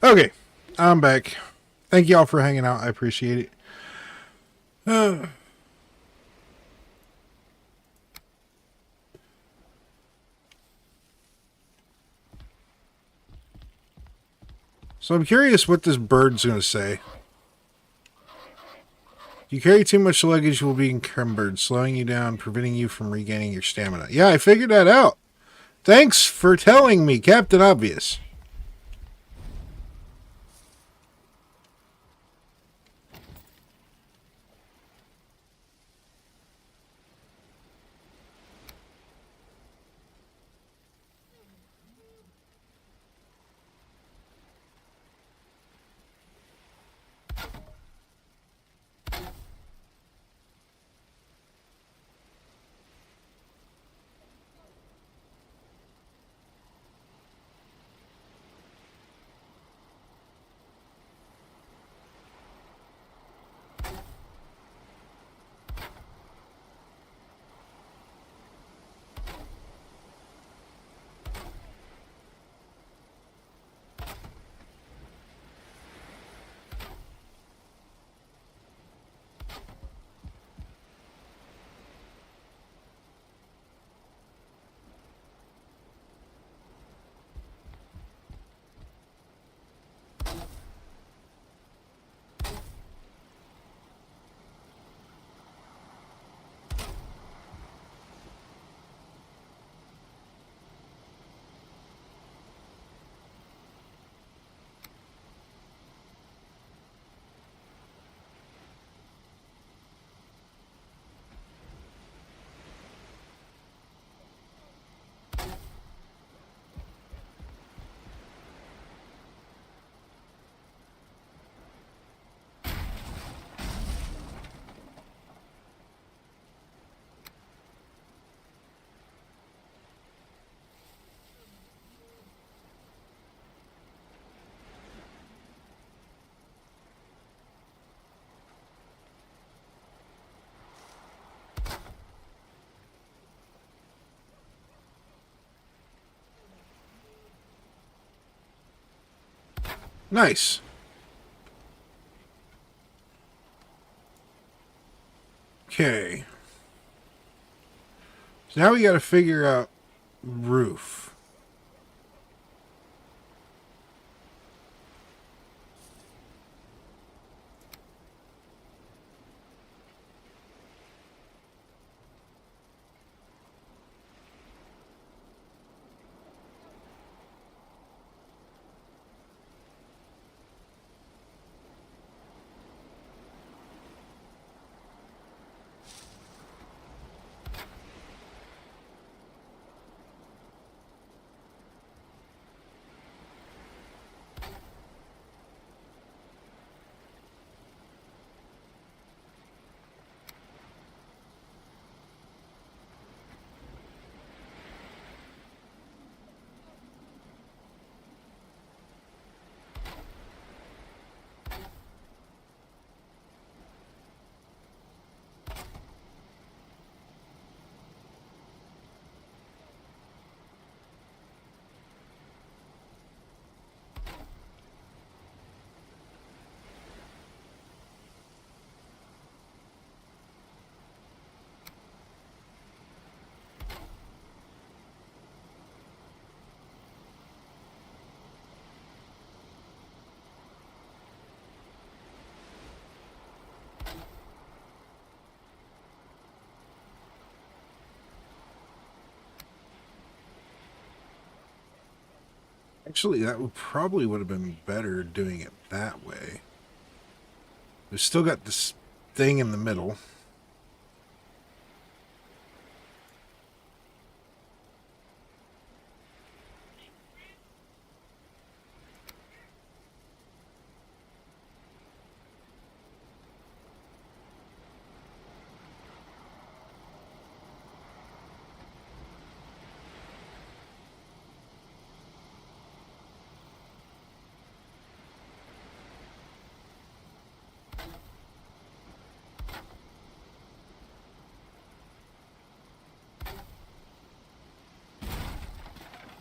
Okay, I'm back. Thank y'all for hanging out. I appreciate it. So I'm curious what this bird's going to say. If you carry too much luggage, you will be encumbered, slowing you down, preventing you from regaining your stamina. Yeah, I figured that out. Thanks for telling me, Captain Obvious. Nice. Okay. So now we got to figure out roof. Actually, that would probably would have been better doing it that way. We've still got this thing in the middle.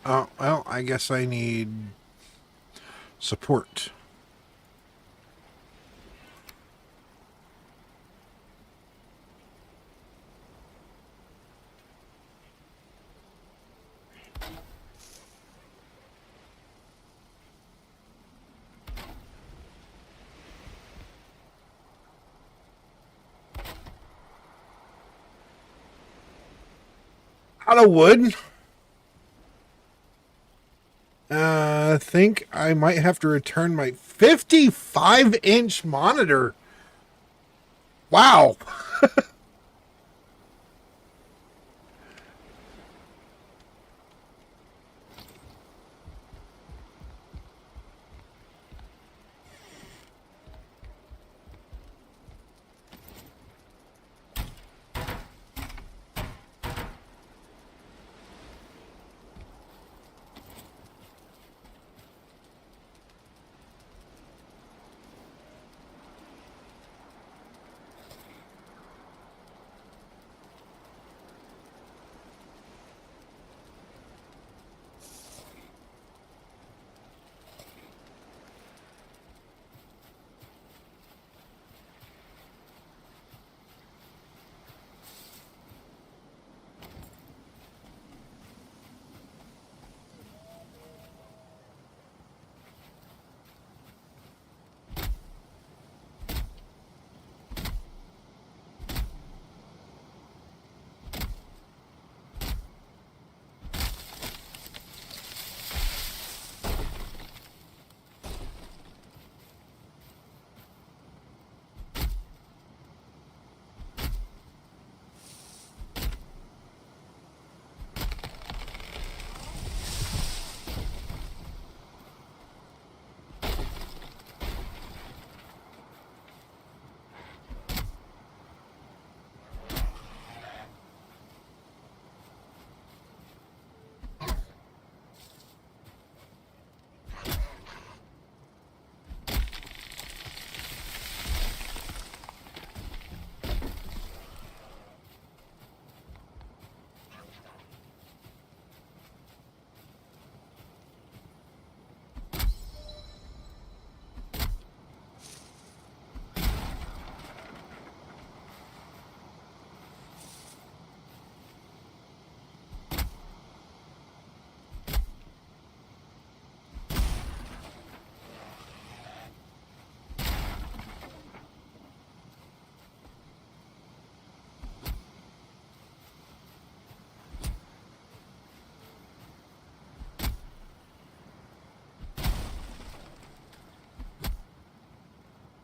Oh, well, I guess I need... Support. Out of wood. I think I might have to return my 55-inch monitor. Wow.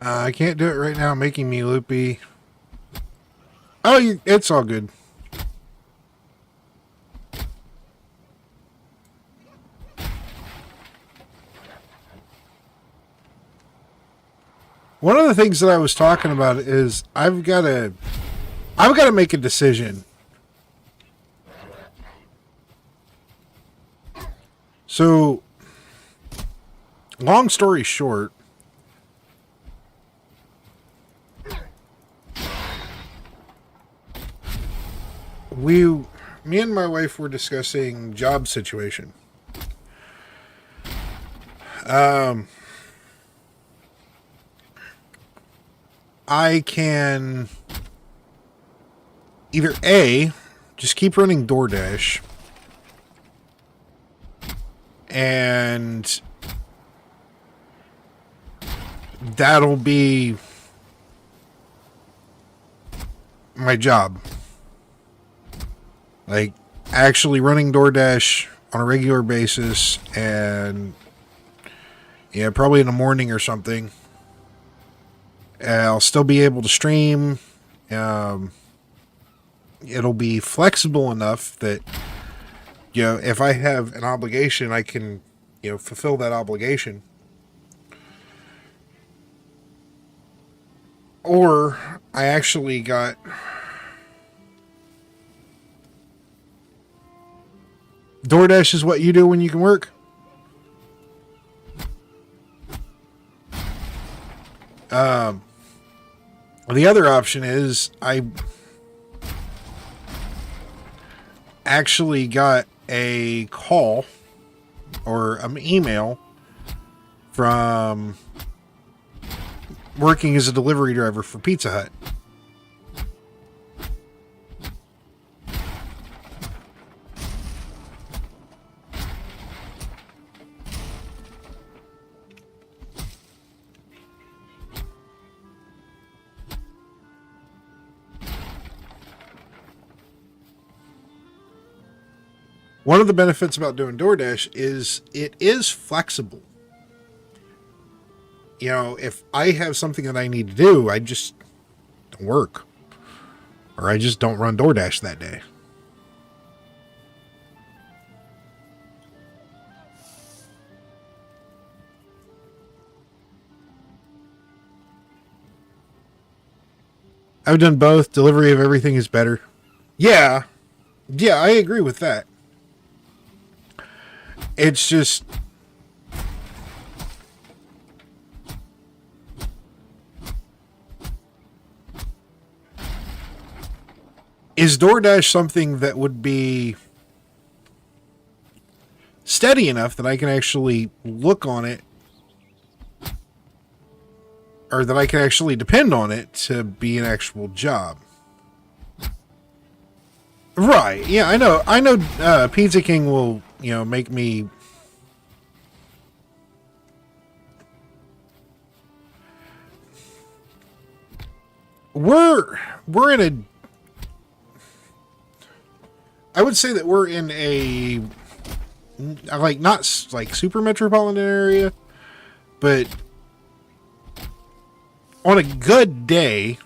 I can't do it right now, making me loopy. Oh, it's all good. One of the things that I was talking about is I've got to make a decision. So, long story short, me and my wife were discussing job situation. I can either A, just keep running DoorDash, and that'll be my job. Like, actually running DoorDash on a regular basis, and yeah, probably in the morning or something. I'll still be able to stream. It'll be flexible enough that, you know, if I have an obligation, I can, you know, fulfill that obligation. Or I actually got DoorDash is what you do when you can work. The other option is I actually got a call or an email from working as a delivery driver for Pizza Hut. One of the benefits about doing DoorDash is it is flexible. You know, if I have something that I need to do, I just don't work. Or I just don't run DoorDash that day. I've done both. Delivery of everything is better. Yeah. Yeah, I agree with that. It's just... Is DoorDash something that would be steady enough that I can actually look on it, or that I can actually depend on it to be an actual job? Right. Yeah, I know Pizza King will, make me... We're in a... I would say that we're in a, like, not like super metropolitan area, but on a good day,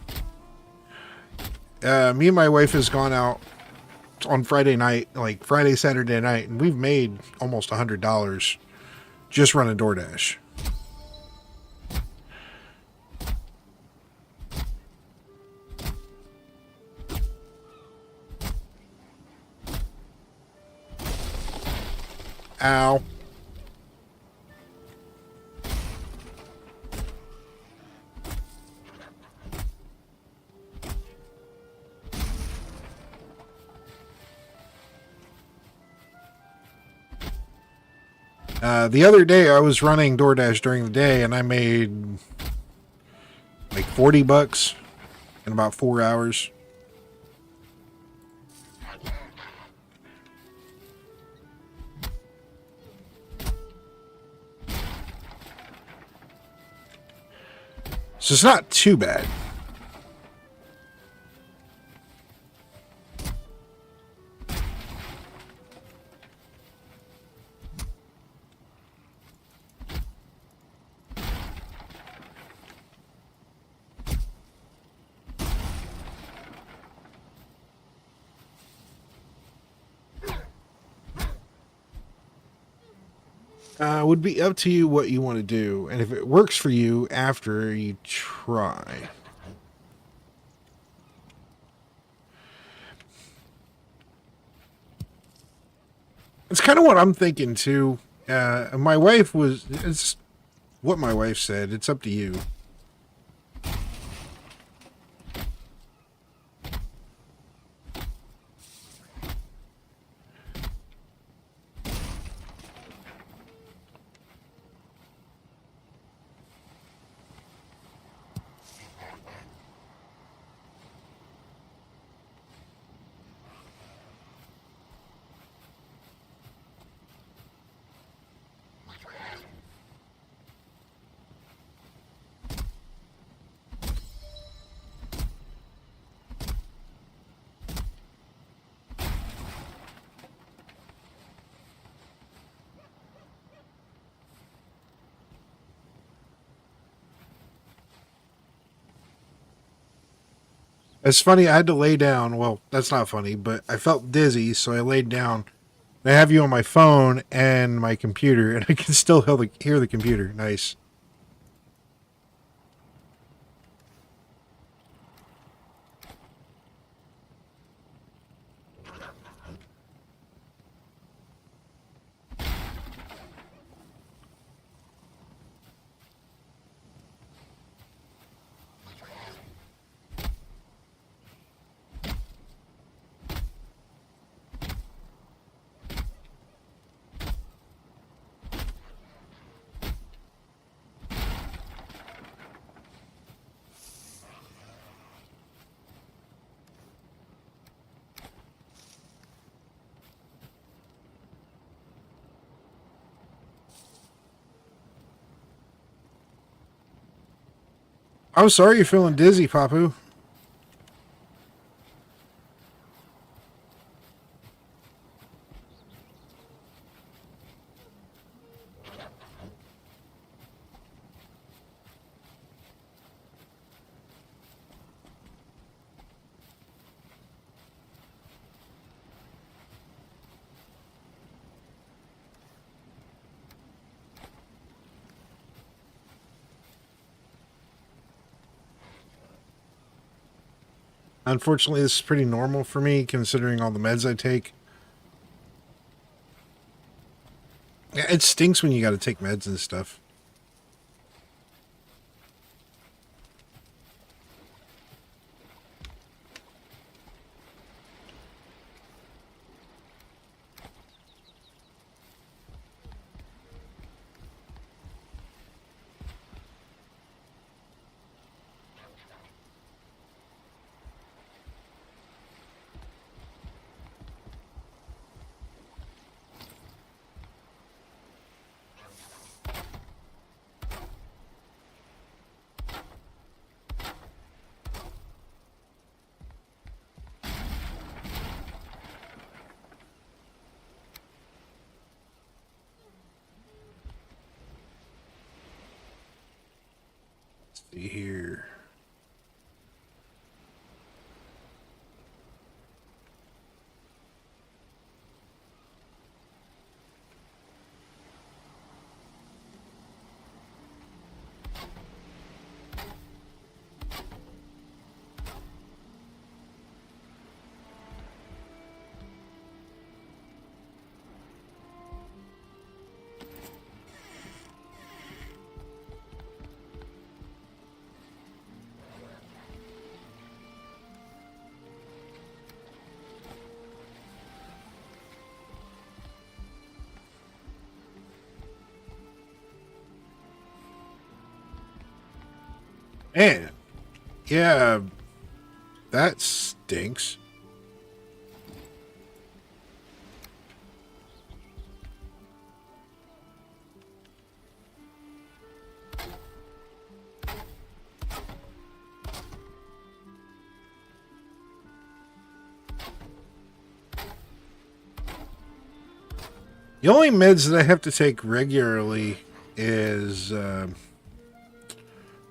me and my wife has gone out on Friday night, like Friday, Saturday night, and we've made almost $100 just running DoorDash. Ow. The other day I was running DoorDash during the day and I made like $40 in about 4 hours. So it's not too bad. Would be up to you what you want to do, and if it works for you after you try. It's kind of what I'm thinking too. My wife was, it's what my wife said. It's up to you. It's funny, I had to lay down. Well, that's not funny, but I felt dizzy, so I laid down. I have you on my phone and my computer, and I can still hear the computer. Nice. I'm sorry you're feeling dizzy, Papu. Unfortunately, this is pretty normal for me considering all the meds I take. Yeah, it stinks when you got to take meds and stuff. Let's see here. Man, yeah, that stinks. The only meds that I have to take regularly is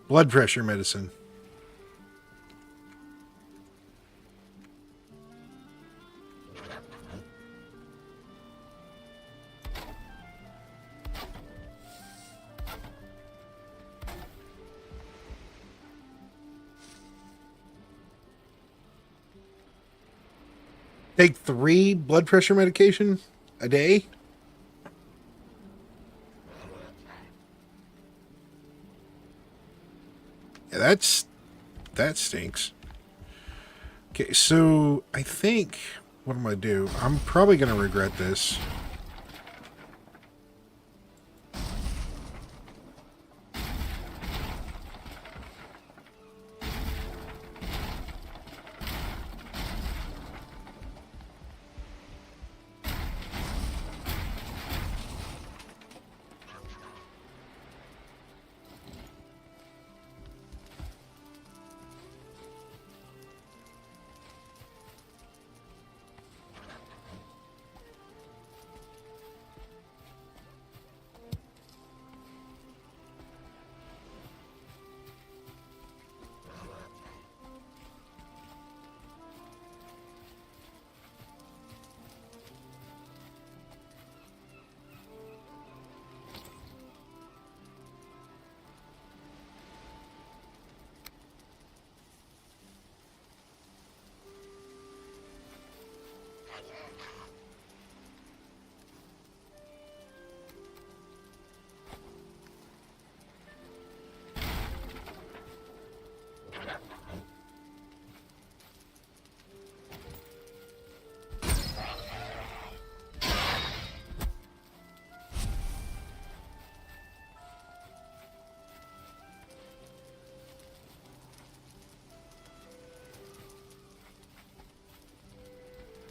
blood pressure medicine. Take 3 blood pressure medication a day. Yeah, that stinks. Okay, so I think what I'm gonna do, I'm probably gonna regret this.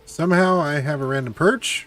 Somehow I have a random perch.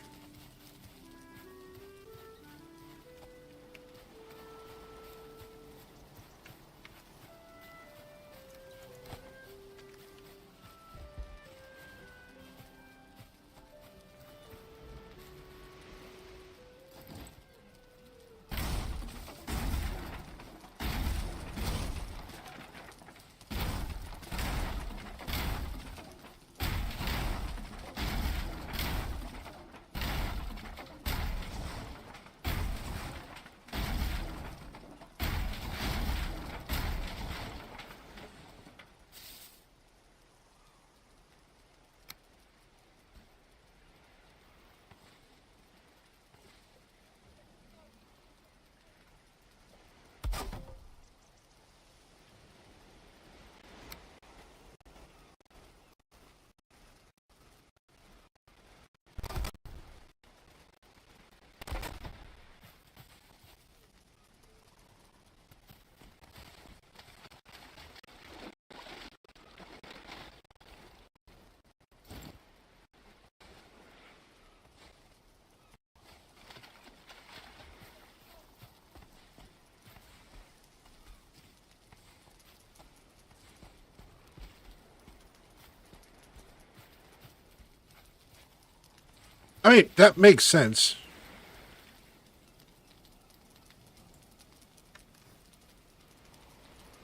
I mean, that makes sense.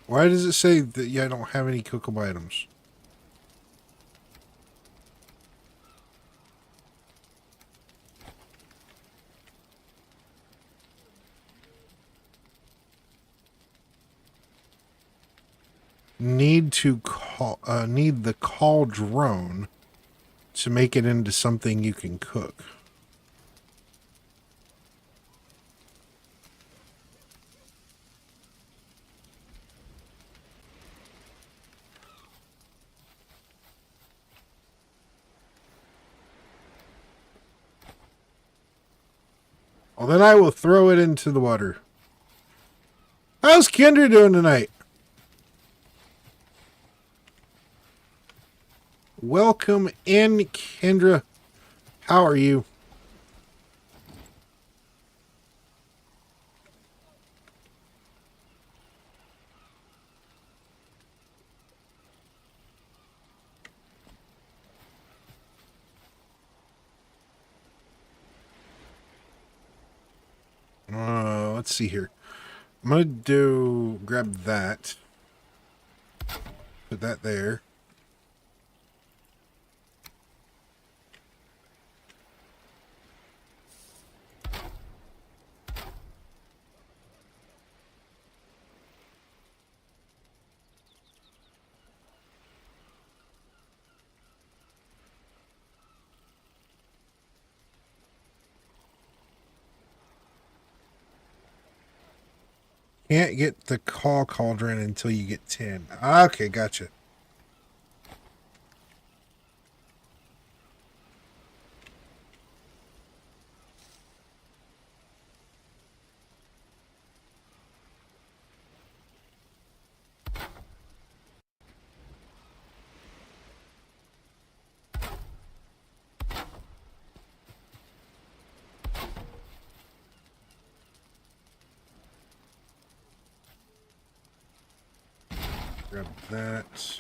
Why does it say that I don't have any cookable items? Need the cauldron to make it into something you can cook. Well, then I will throw it into the water. How's Kendra doing tonight? Welcome in, Kendra. How are you? Let's see here. I'm gonna grab that. Put that there. Can't get the cauldron until you get 10. Okay, gotcha. Grab that.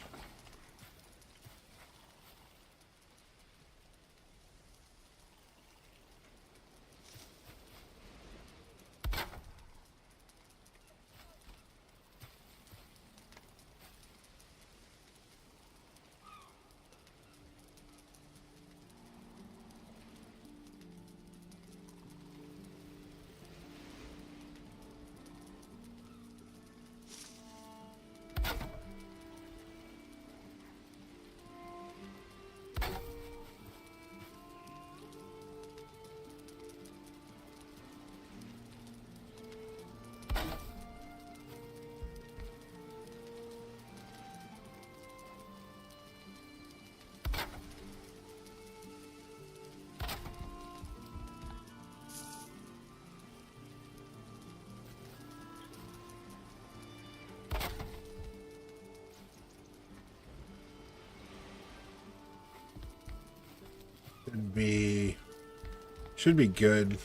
Should be good.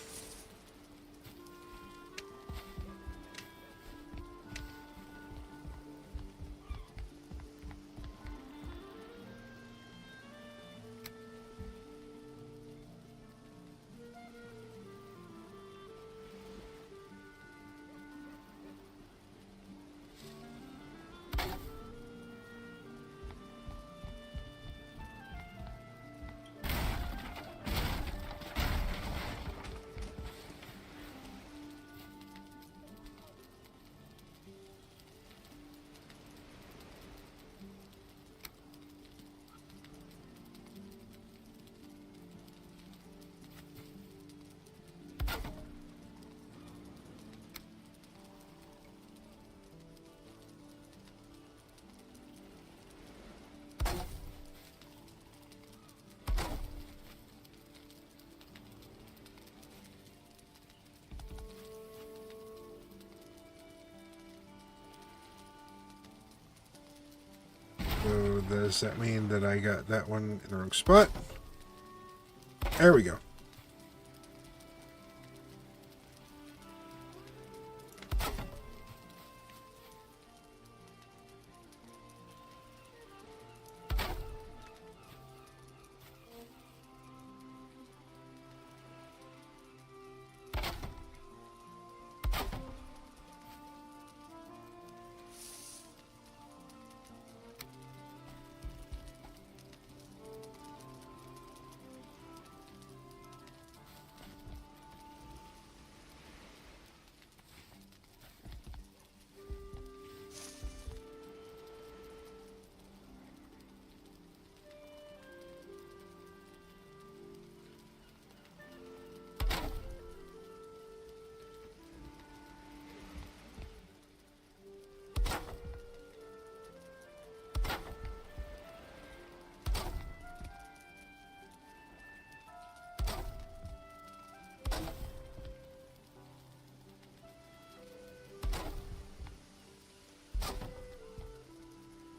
So does that mean that I got that one in the wrong spot? There we go.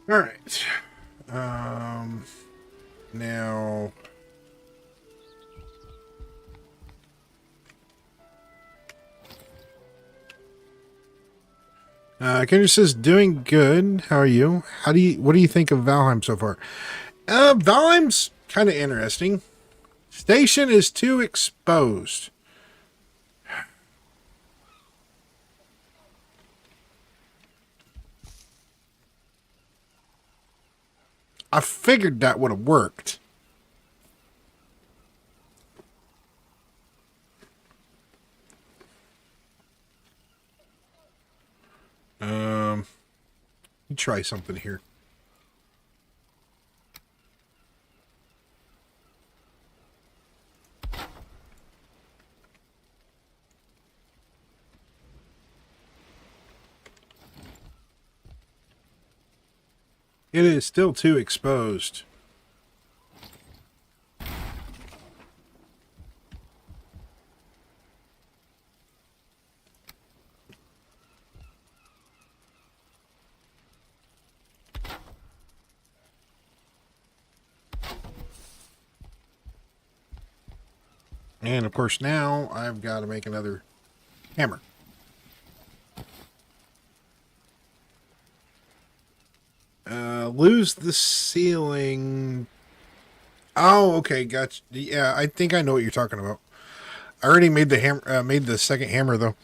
All right. Now. Kendra says, doing good. How are you? What do you think of Valheim so far? Valheim's kind of interesting. Station is too exposed. I figured that would have worked. Let me try something here. It is still too exposed. And of course now I've got to make another hammer. Lose the ceiling. Oh, okay, gotcha. Yeah, I think I know what you're talking about. I already made the hammer. Made the second hammer though.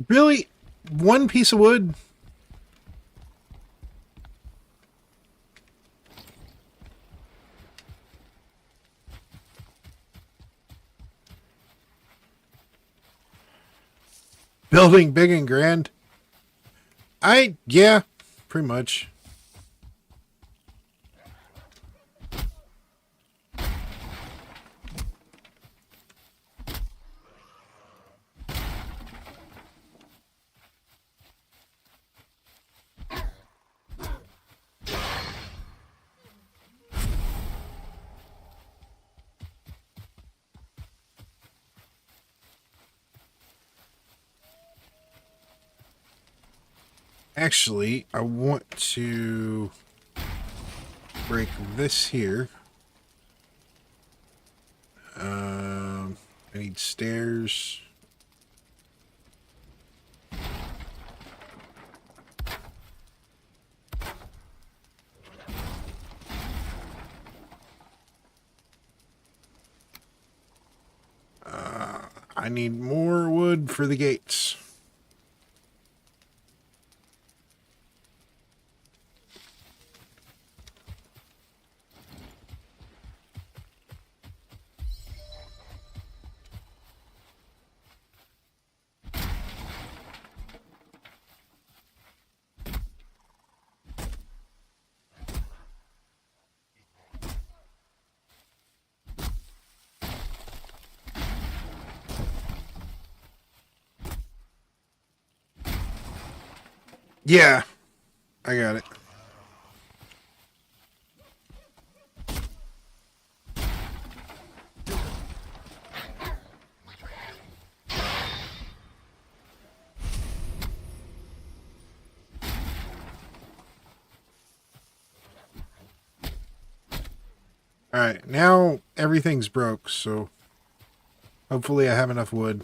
Really? One piece of wood? Building big and grand? Yeah, pretty much. Actually, I want to break this here. I need stairs. I need more wood for the gates. Yeah, I got it. Alright, now everything's broke, so hopefully I have enough wood.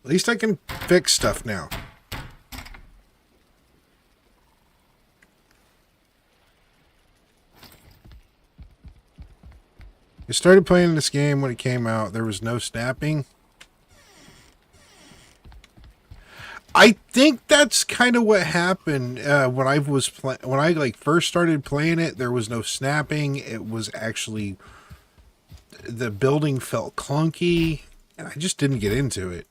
At least I can fix stuff now. I started playing this game when it came out. There was no snapping. I think that's kind of what happened when I was when I like first started playing it. There was no snapping. It was actually the building felt clunky, and I just didn't get into it.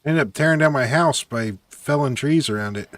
Ended up tearing down my house by felling trees around it.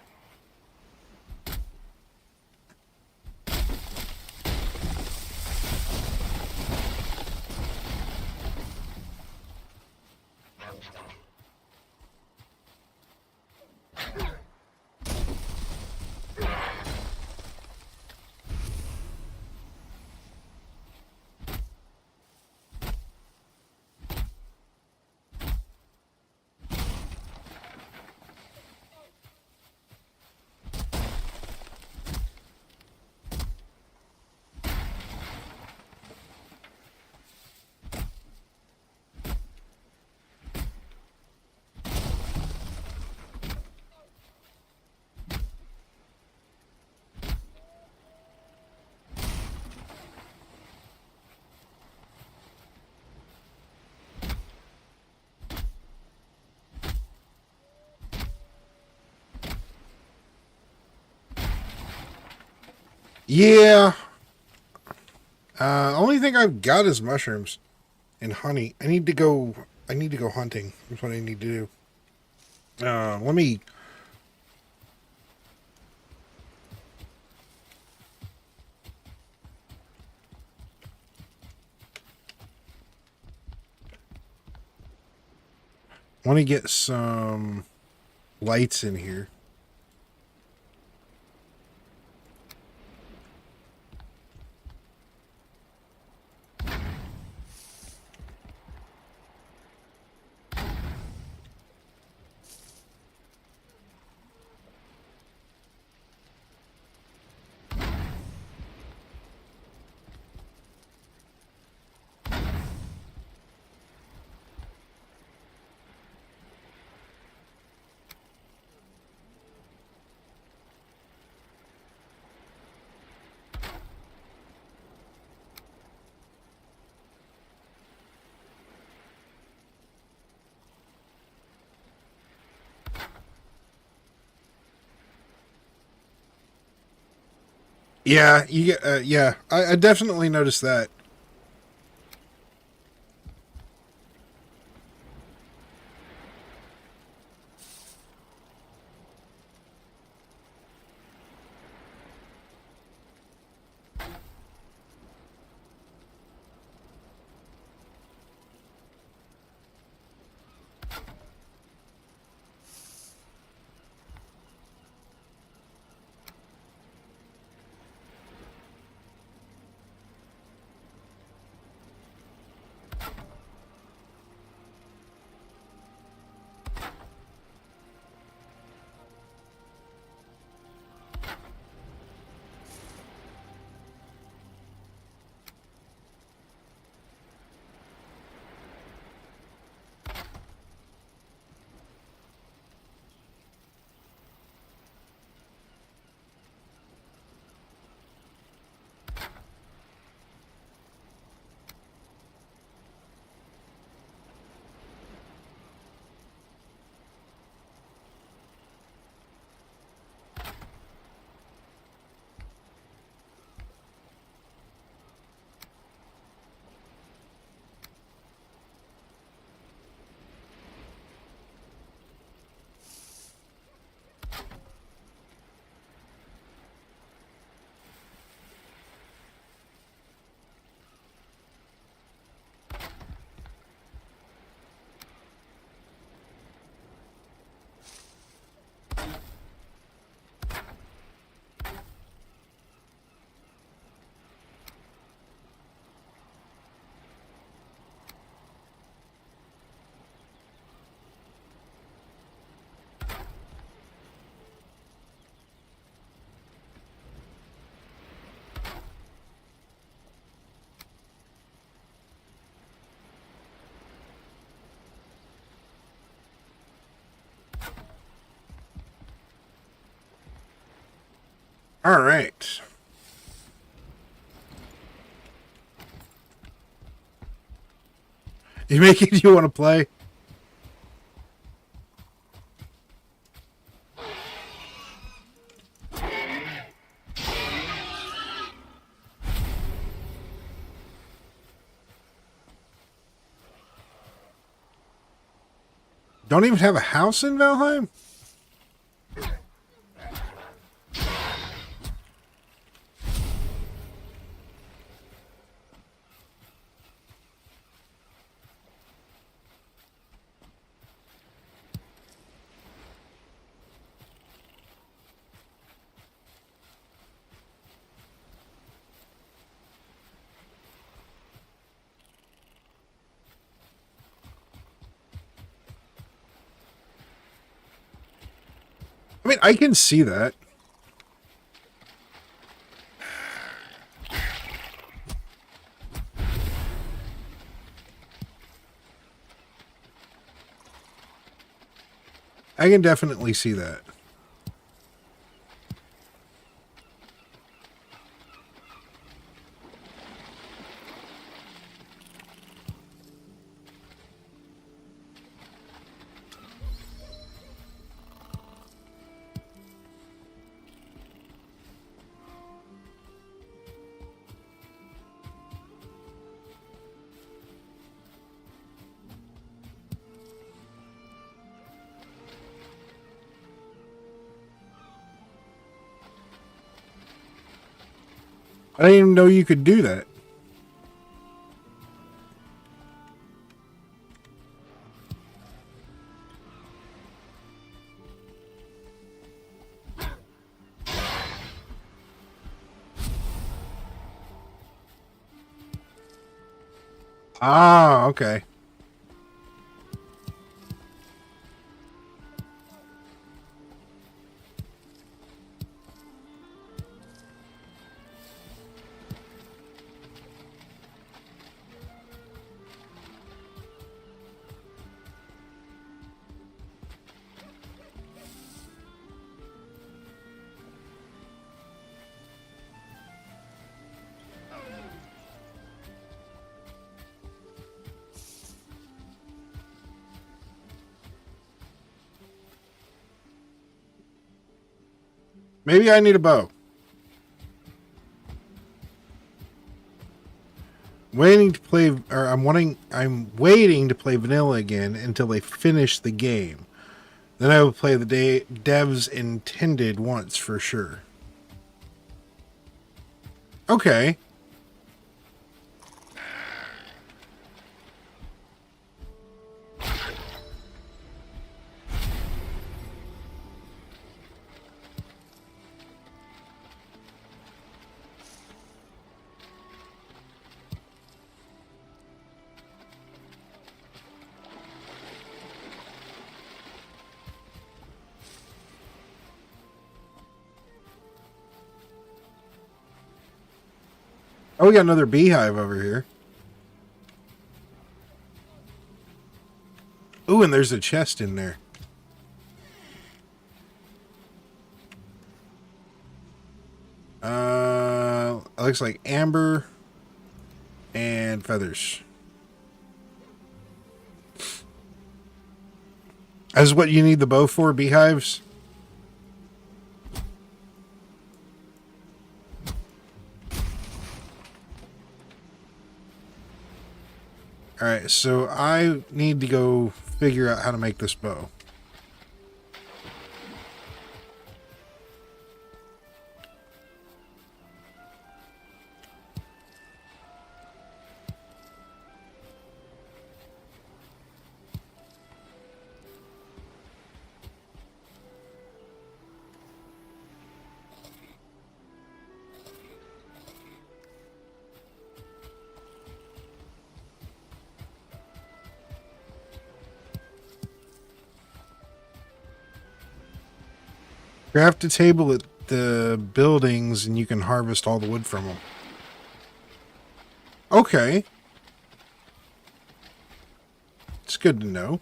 Yeah. Only thing I've got is mushrooms and honey. I need to go hunting. That's what I need to do. Let me. Want to get some lights in here. Yeah, you get. Yeah, I definitely noticed that. All right. You making you want to play? Don't even have a house in Valheim? I mean, I can see that. I can definitely see that. I didn't even know you could do that. Ah, okay. Maybe I need a bow. Waiting to play, or I'm waiting to play vanilla again until they finish the game. Then I will play the devs intended once for sure. Okay. Oh, we got another beehive over here. Ooh, and there's a chest in there. Looks like amber and feathers. That's what you need the bow for, beehives? Alright, so I need to go figure out how to make this bow. Craft a table at the buildings and you can harvest all the wood from them. Okay. It's good to know.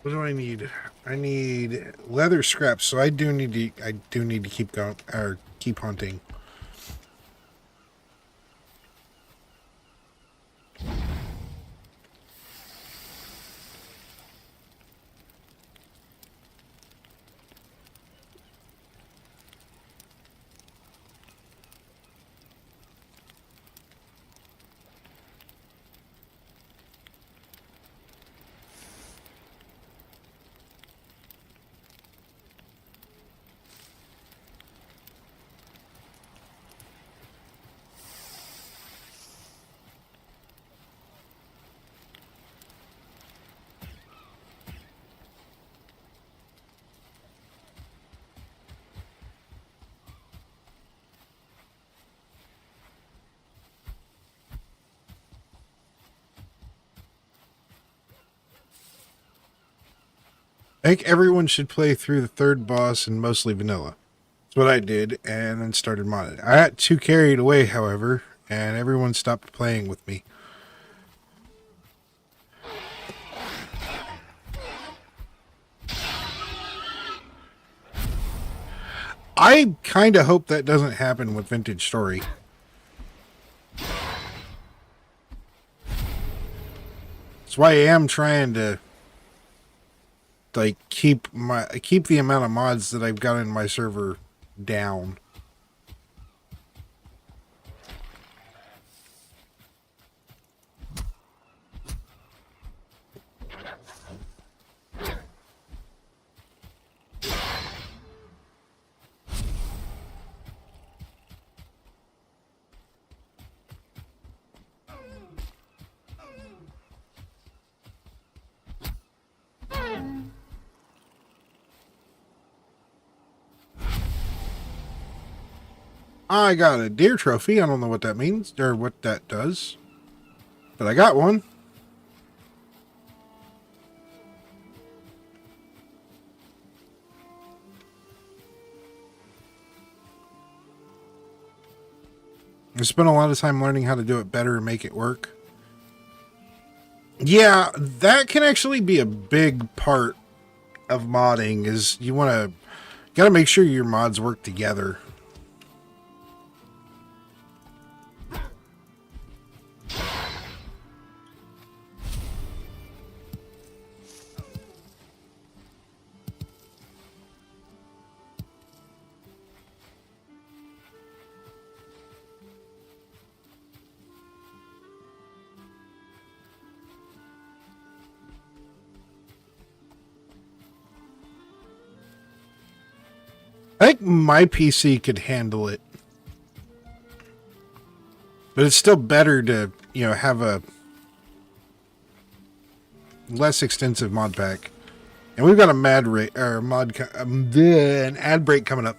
What do I need? I need leather scraps, so I do need to keep going or keep hunting. I think everyone should play through the third boss and mostly vanilla. That's what I did, and then started modding. I got too carried away, however, and everyone stopped playing with me. I kind of hope that doesn't happen with Vintage Story. That's why I am trying to like keep the amount of mods that I've got in my server down. I got a deer trophy. I don't know what that means or what that does, but I got one. I spent a lot of time learning how to do it better and make it work. Yeah, that can actually be a big part of modding. Is you gotta make sure your mods work together. I think my PC could handle it. But it's still better to, have a less extensive mod pack. And we've got a an ad break coming up.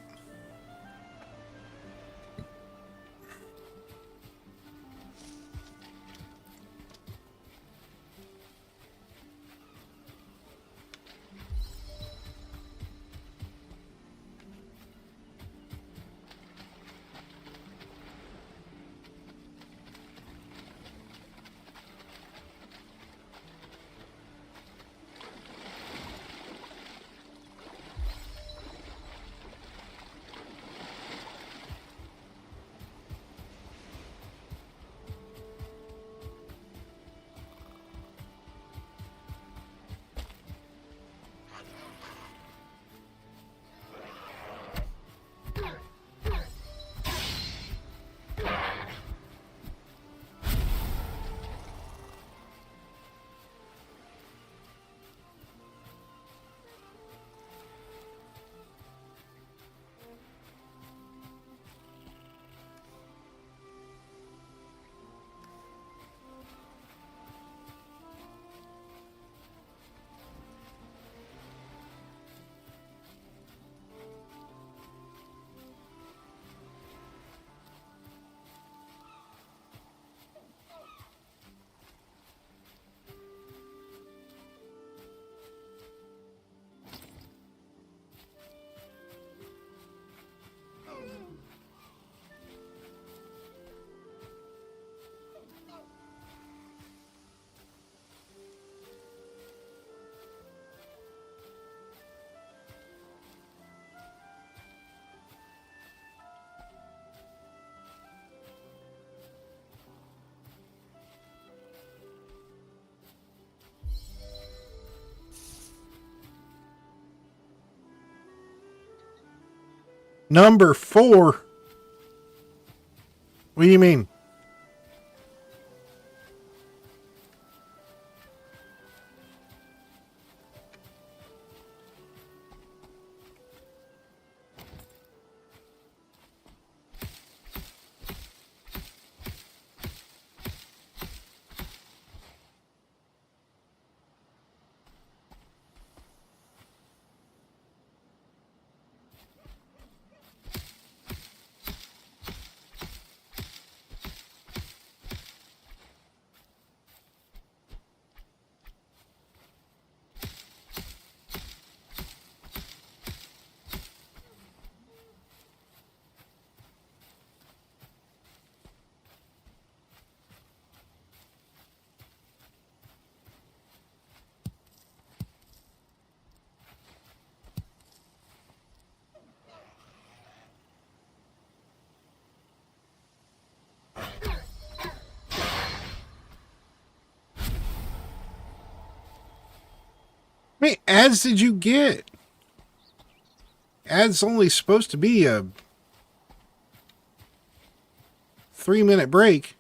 Number 4. What do you mean? How many ads did you get? Ads only supposed to be a 3-minute break.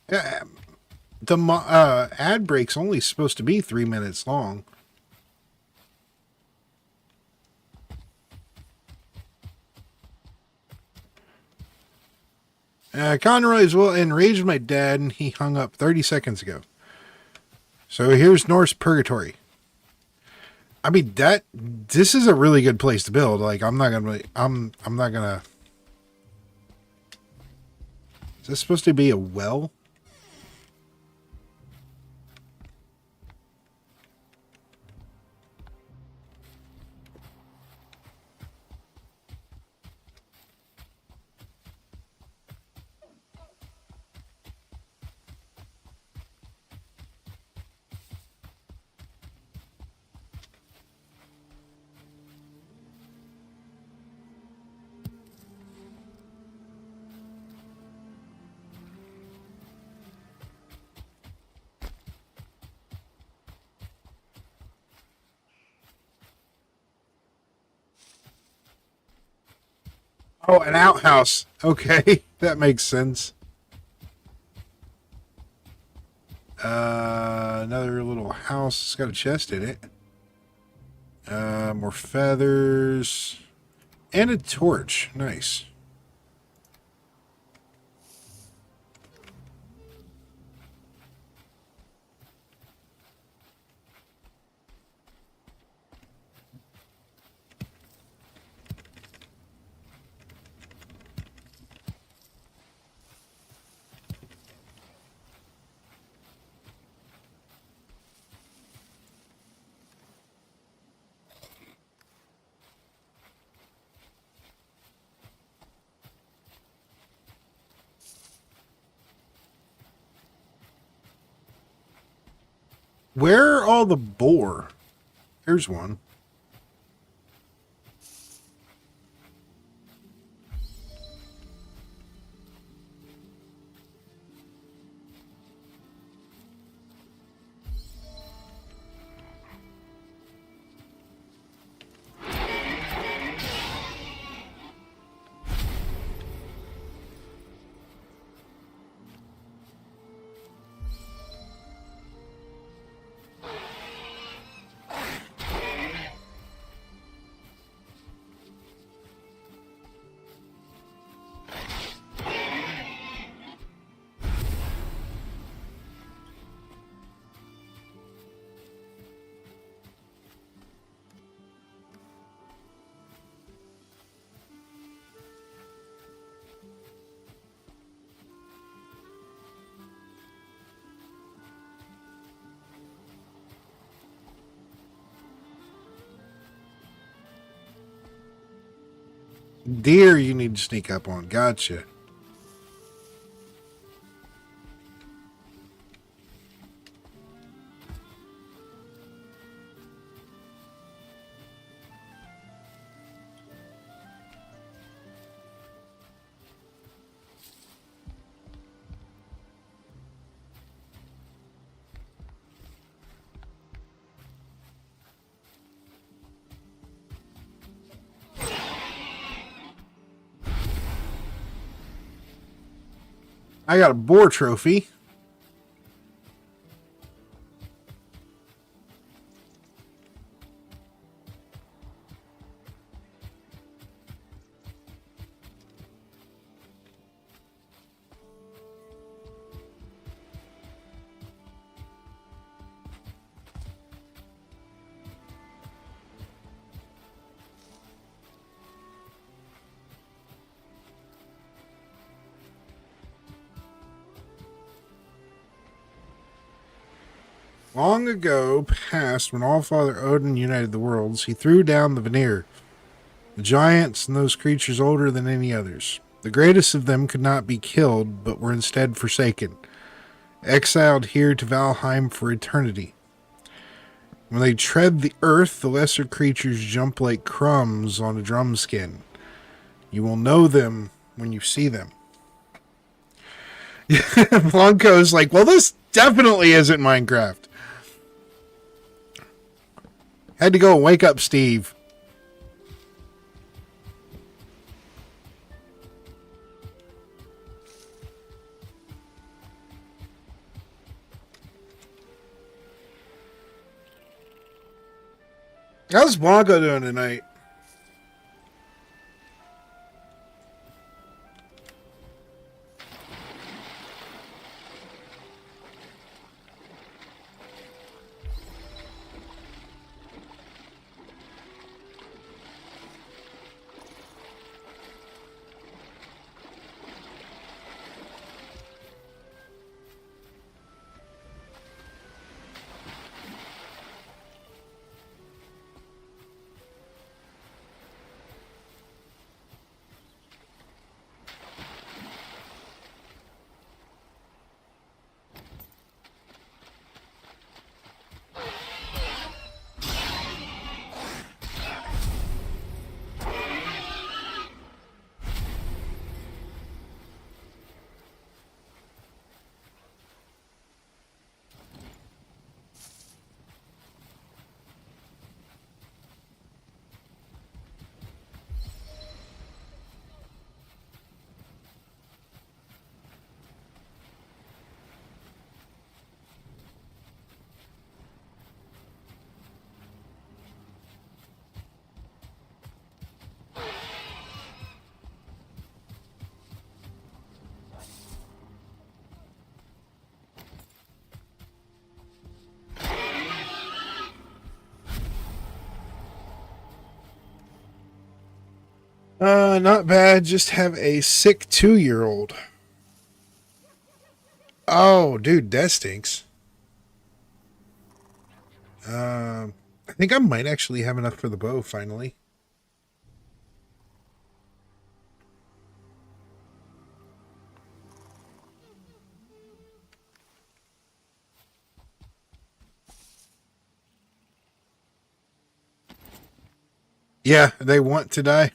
The ad break's only supposed to be 3 minutes long. Conroy's well enraged my dad, and he hung up 30 seconds ago. So here's Norse Purgatory. I mean, this is a really good place to build. Like, I'm not gonna. Is this supposed to be a well? Oh, an outhouse. Okay, that makes sense. Another little house. It's got a chest in it. More feathers. And a torch. Nice. Where are all the boar? Here's one. Deer you need to sneak up on. Gotcha. I got a boar trophy. Long ago past, when Allfather Odin united the worlds, he threw down the Vanir, the giants and those creatures older than any others. The greatest of them could not be killed, but were instead forsaken, exiled here to Valheim for eternity. When they tread the earth, the lesser creatures jump like crumbs on a drumskin. You will know them when you see them. Blanco's like, well, this definitely isn't Minecraft. Had to go wake up Steve. How's Blanco doing tonight? Not bad. Just have a sick 2-year-old. Oh, dude, that stinks. I think I might actually have enough for the bow finally. Yeah, they want to die.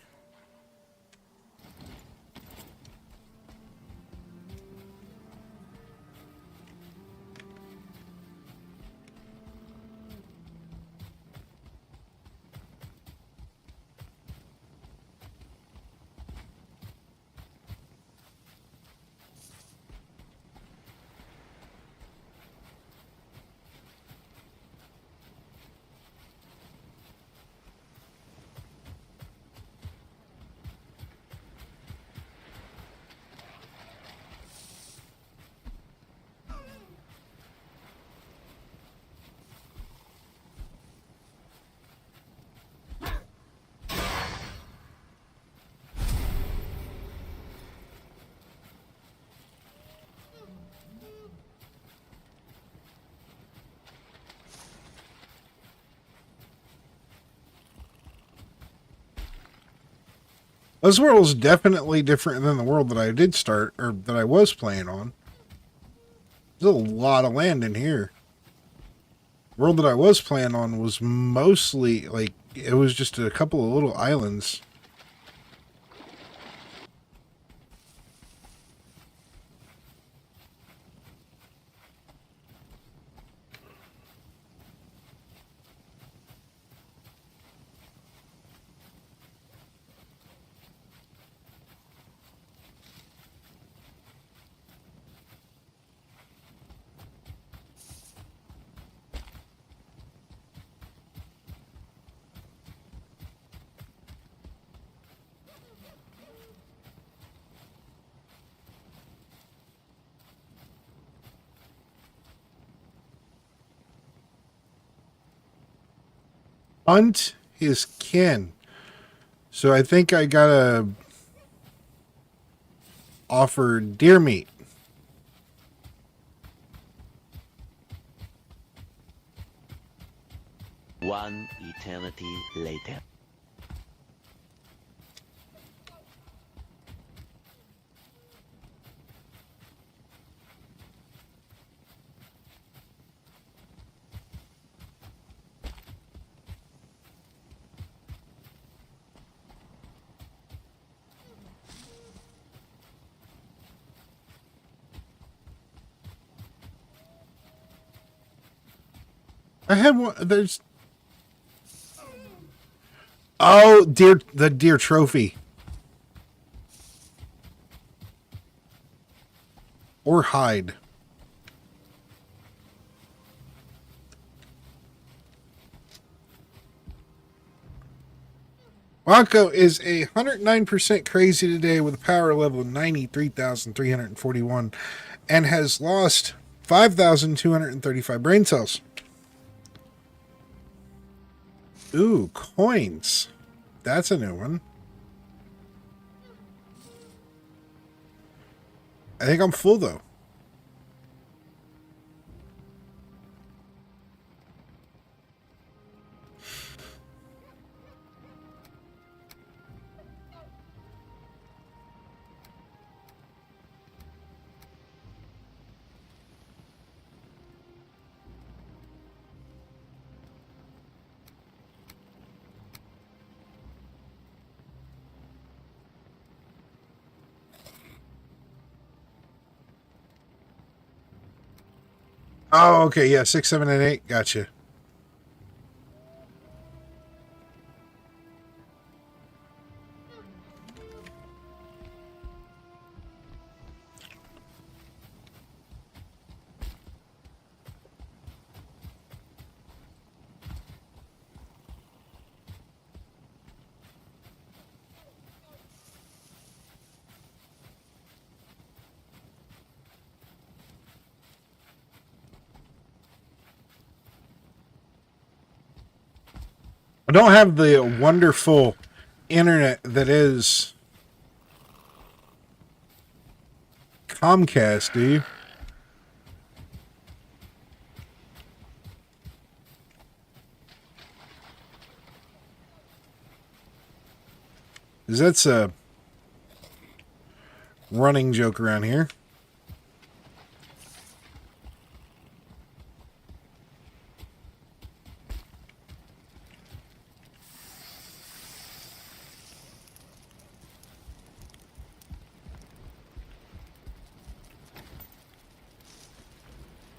This world is definitely different than the world that I did start, or that I was playing on. There's a lot of land in here. The world that I was playing on was mostly, like, it was just a couple of little islands. Hunt his kin. So I think I gotta offer deer meat. One eternity later. I had one. There's. Oh, deer! The deer trophy. Or hide. Mako is 109% crazy today with a power level of 93,341 and has lost 5,235 brain cells. Ooh, coins. That's a new one. I think I'm full though. Oh, okay. Yeah, 6, 7, and 8. Gotcha. I don't have the wonderful internet that is Comcast, do you? Because that's a running joke around here.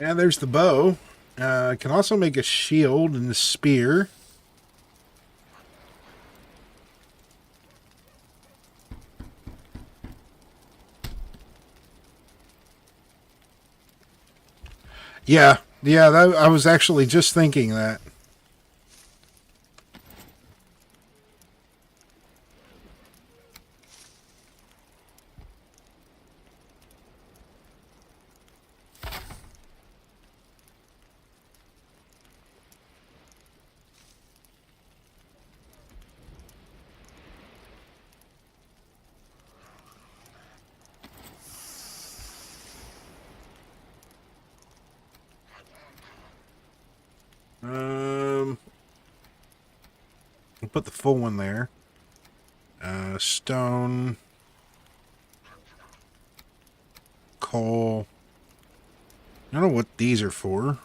And there's the bow. I can also make a shield and a spear. Yeah, I was actually just thinking that. I'll put the full one there. Stone, coal. I don't know what these are for.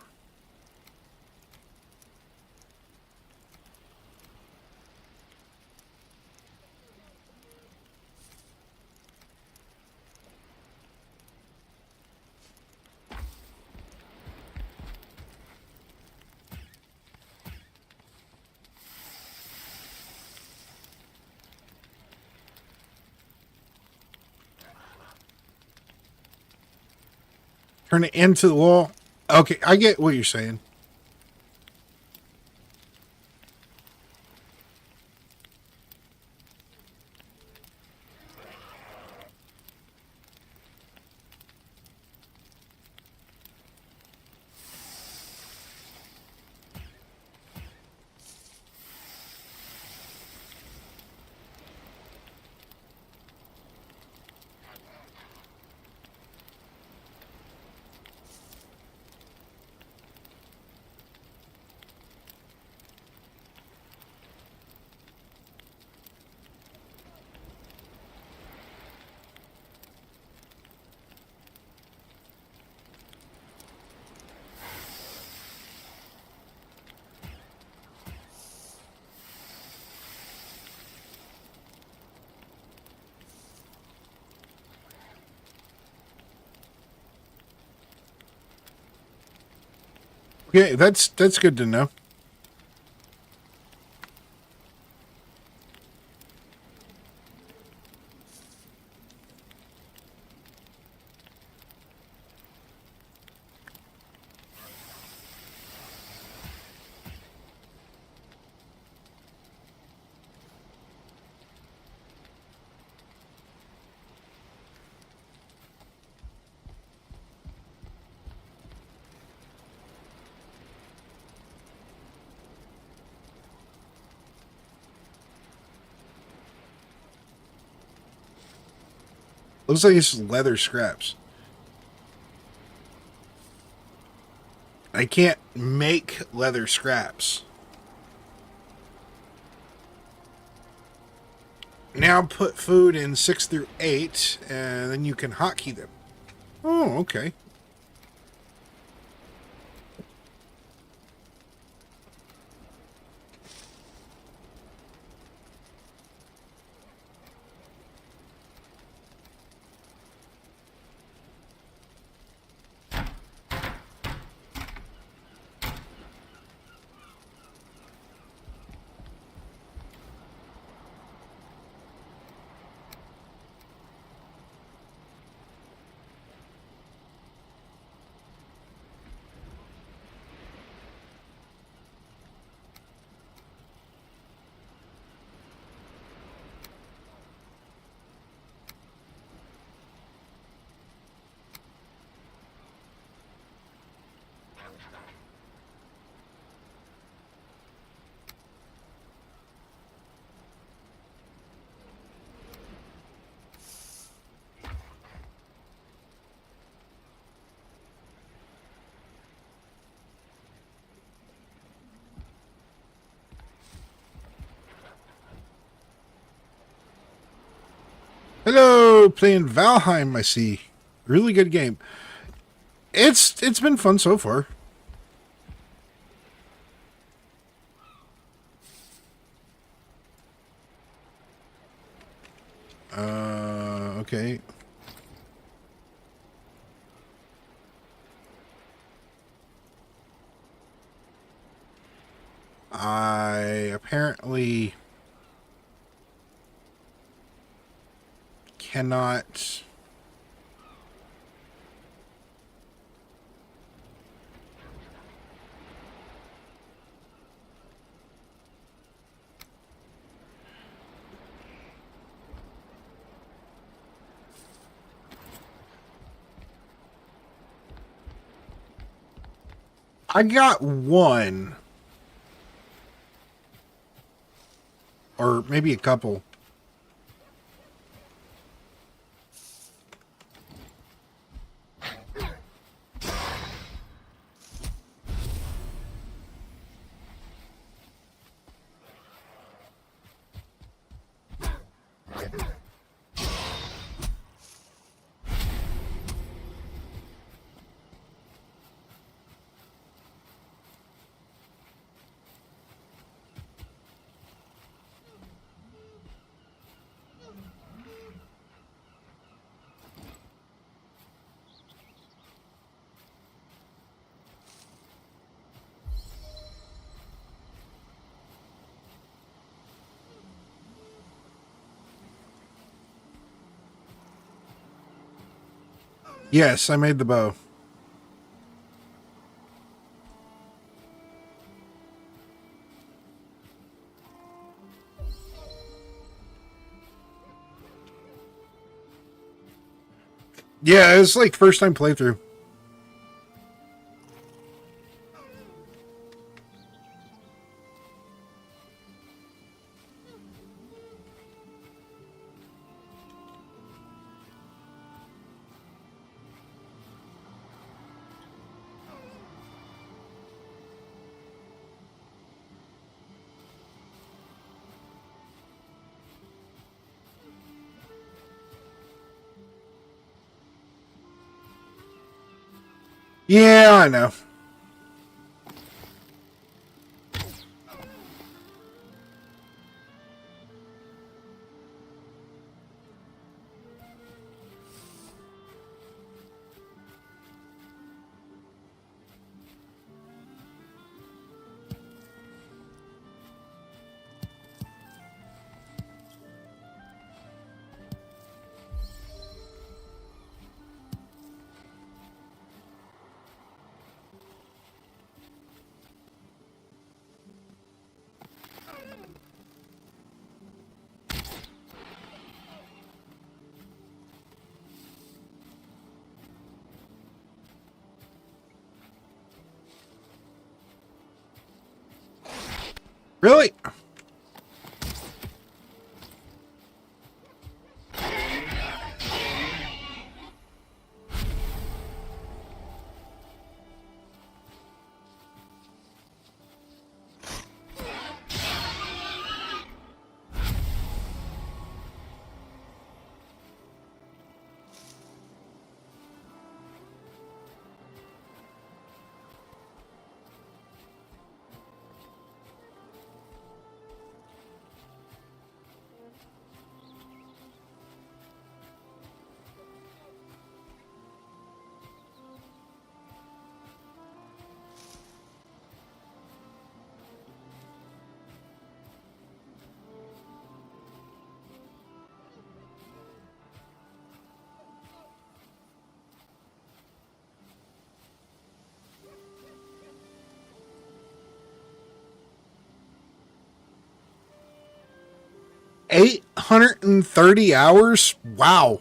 Turn it into the wall. Okay, I get what you're saying. Okay, that's good to know. Looks like it's leather scraps. I can't make leather scraps. Now put food in 6 through 8, and then you can hotkey them. Oh, okay. Hello, playing Valheim, I see. Really good game. It's been fun so far. Okay. I apparently cannot. I got one. Or maybe a couple. Yes, I made the bow. Yeah, it's like first time playthrough. Yeah, I know. Really? 830 hours? Wow.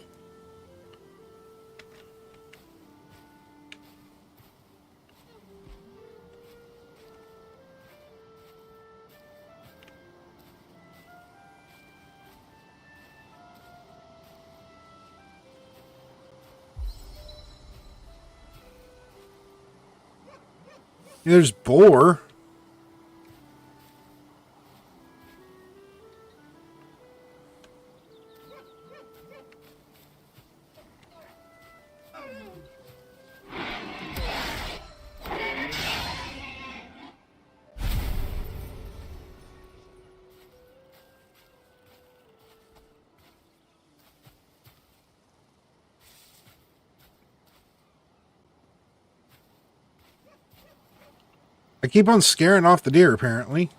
There's boar. I keep on scaring off the deer, apparently.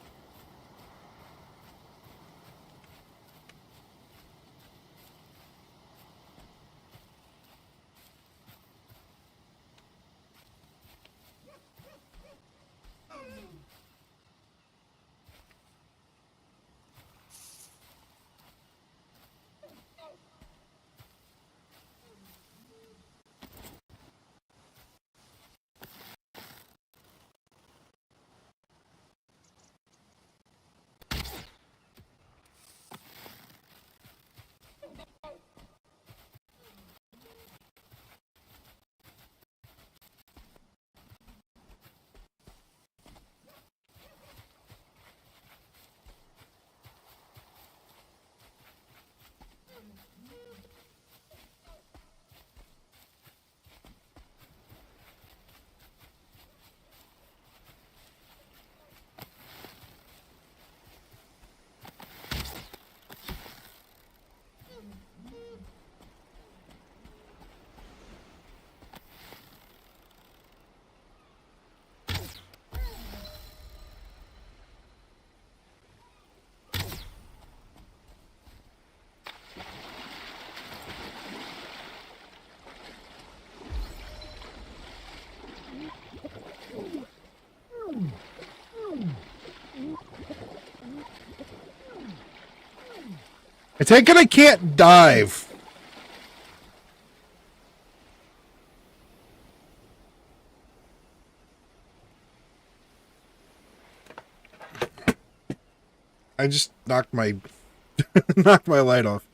I take it I can't dive. I just knocked my knocked my light off.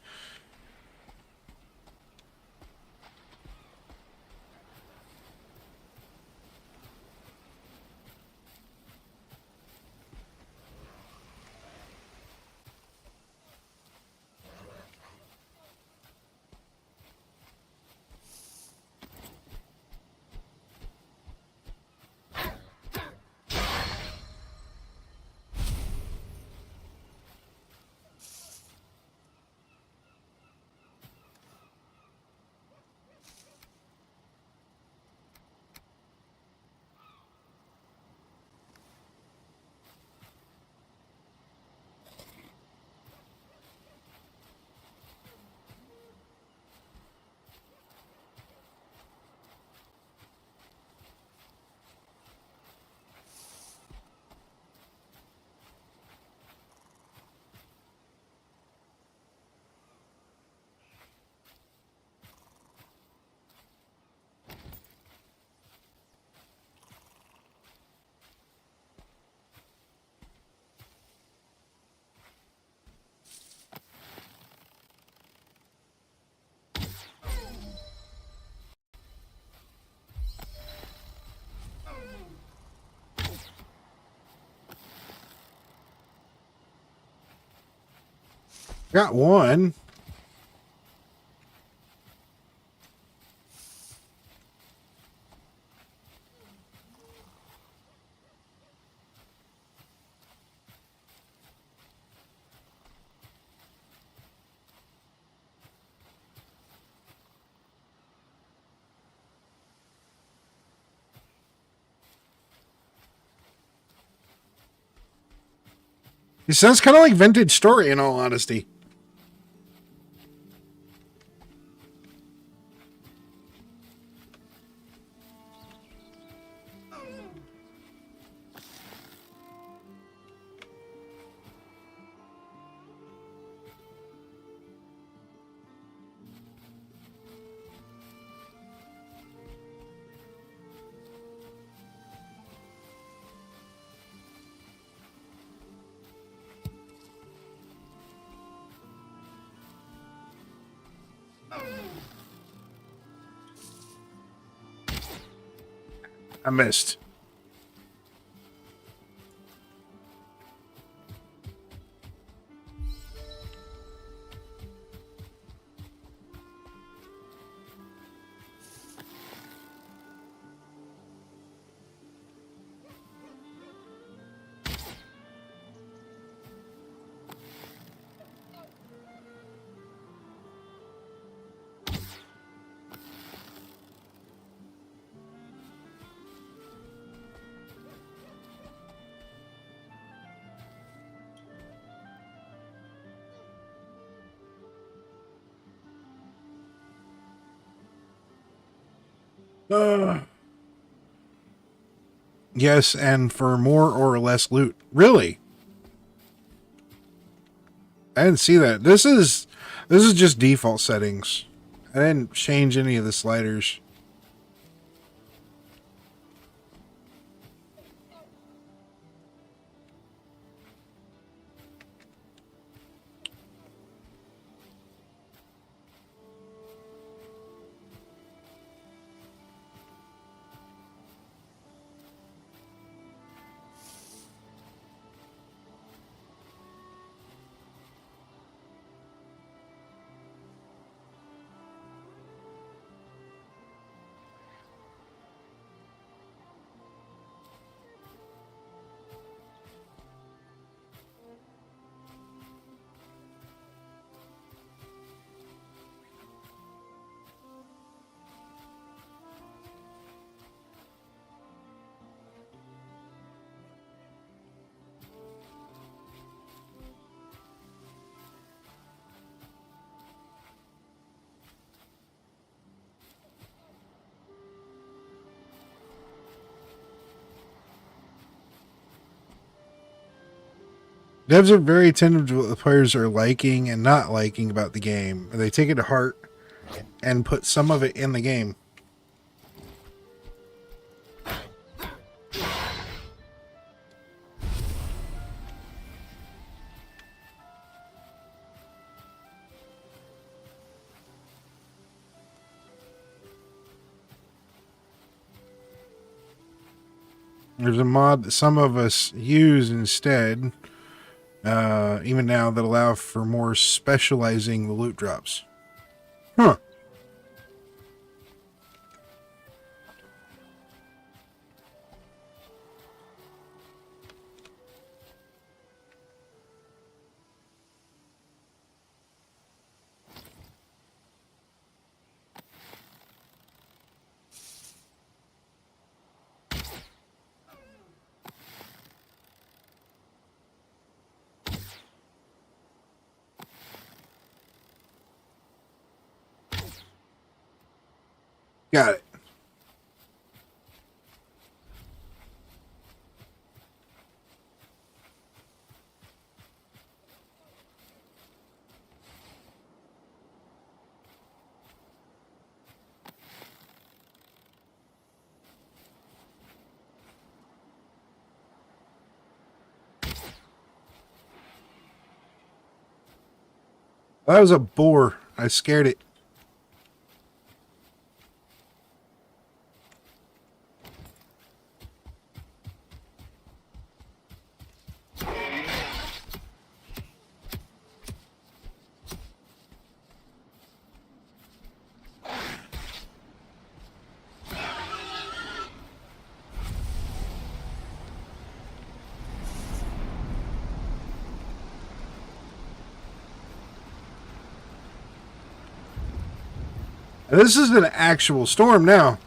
Got one. It sounds kind of like Vintage Story, in all honesty. I missed. Yes, and for more or less loot. Really? I didn't see that. This is just default settings. I didn't change any of the sliders. Devs are very attentive to what the players are liking and not liking about the game. They take it to heart and put some of it in the game. There's a mod that some of us use instead, even now, that allow for more specializing the loot drops. Huh. Got it. That was a boar. I scared it. This is an actual storm now.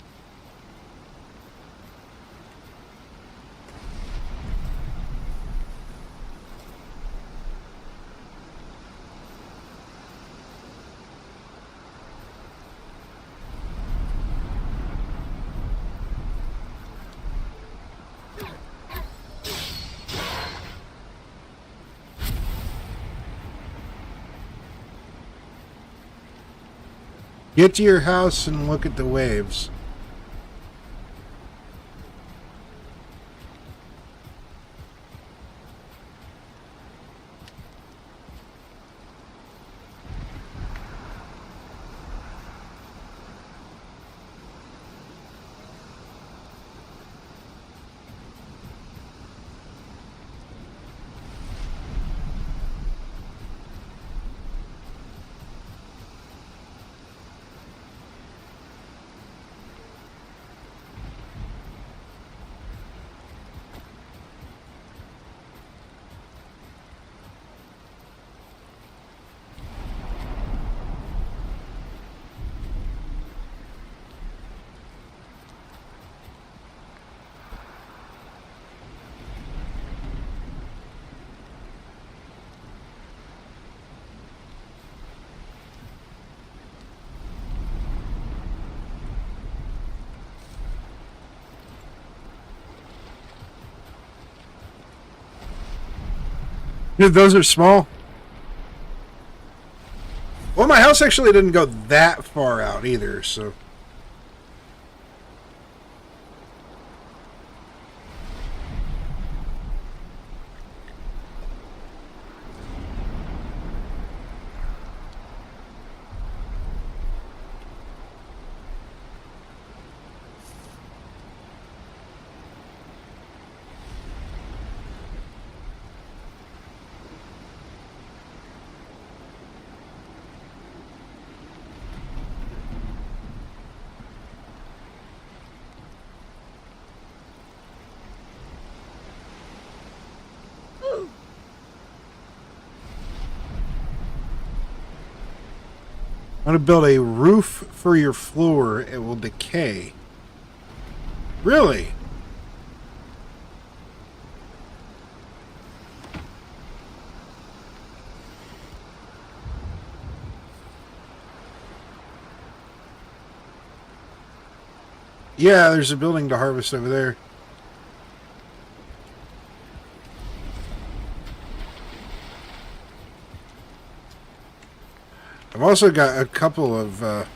Get to your house and look at the waves. Dude, those are small. Well, my house actually didn't go that far out either, so. I'm going to build a roof for your floor. It will decay. Really? Yeah, there's a building to harvest over there. I've also got a couple of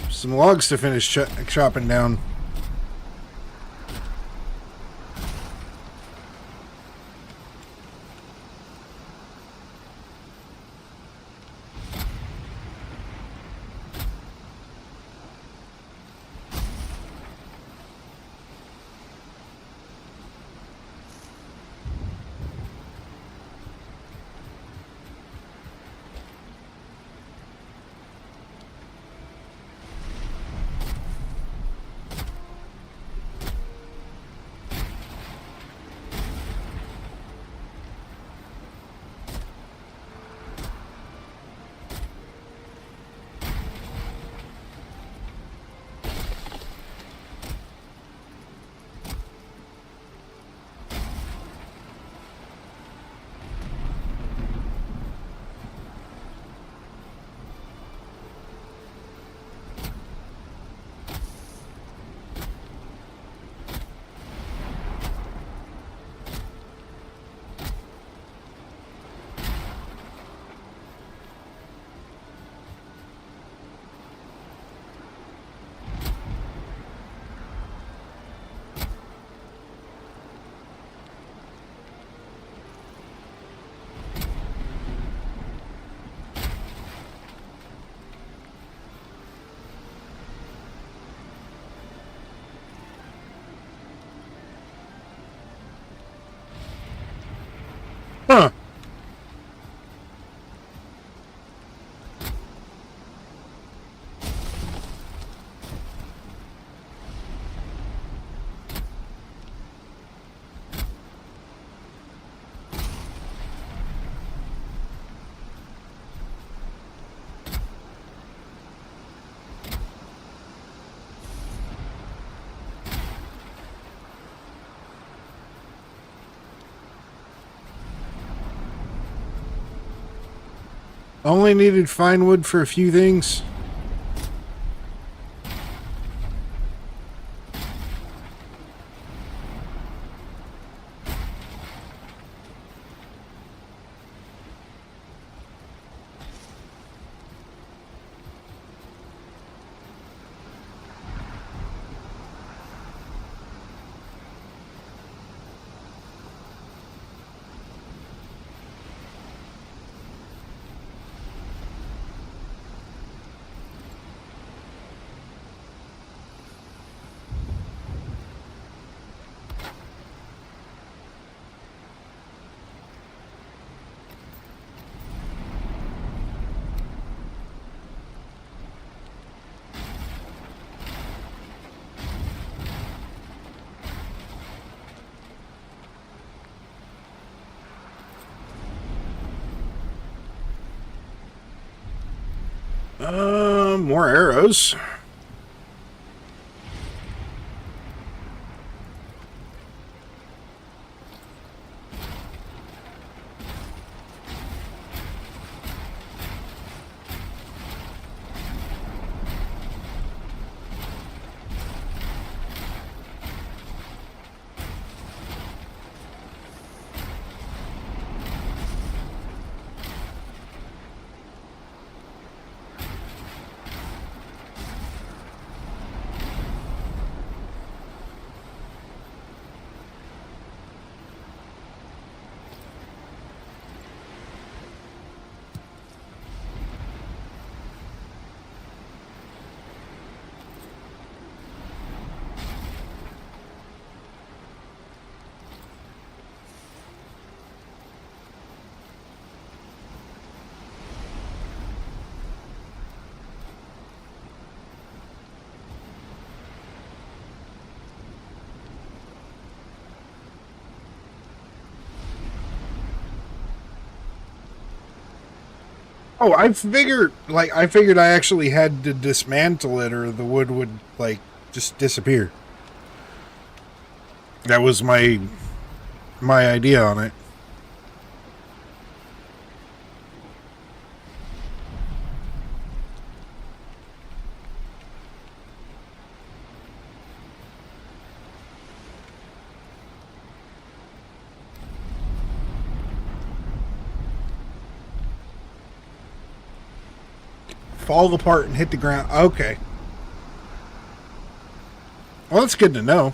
some logs to finish chopping down. Huh. Only needed fine wood for a few things. More arrows. Oh, I figured I actually had to dismantle it or the wood would, like, just disappear. That was my idea on it. Fall apart and hit the ground. Okay. Well, that's good to know.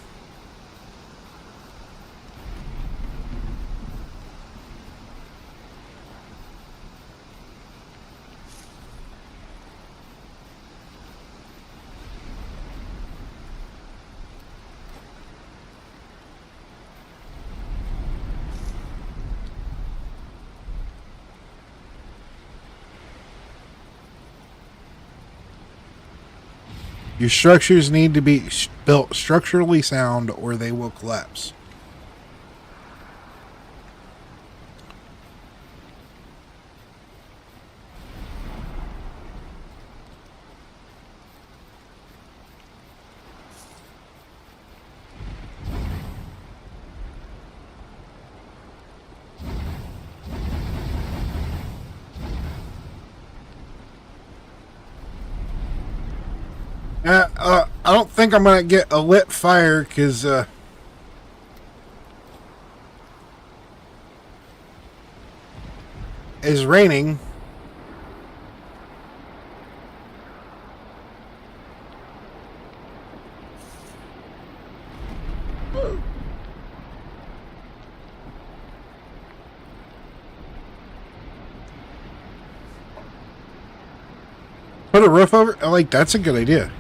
Your structures need to be built structurally sound or they will collapse. I don't think I'm gonna get a lit fire because it's raining. Put a roof over. Like that's a good idea.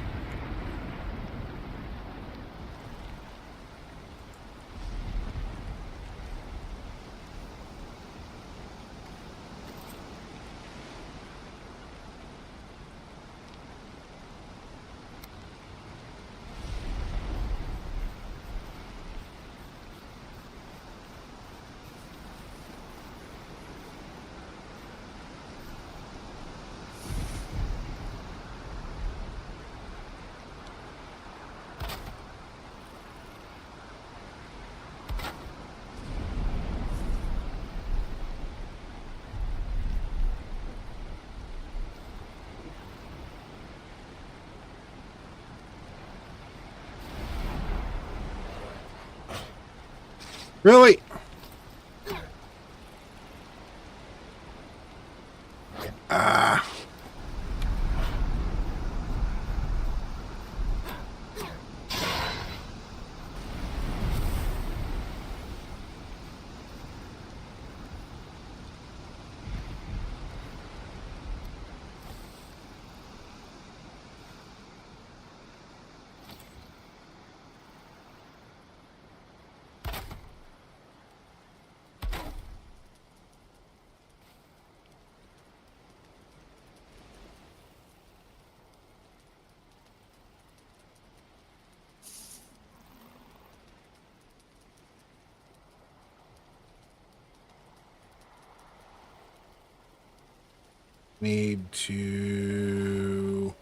Really? Ah. Need to.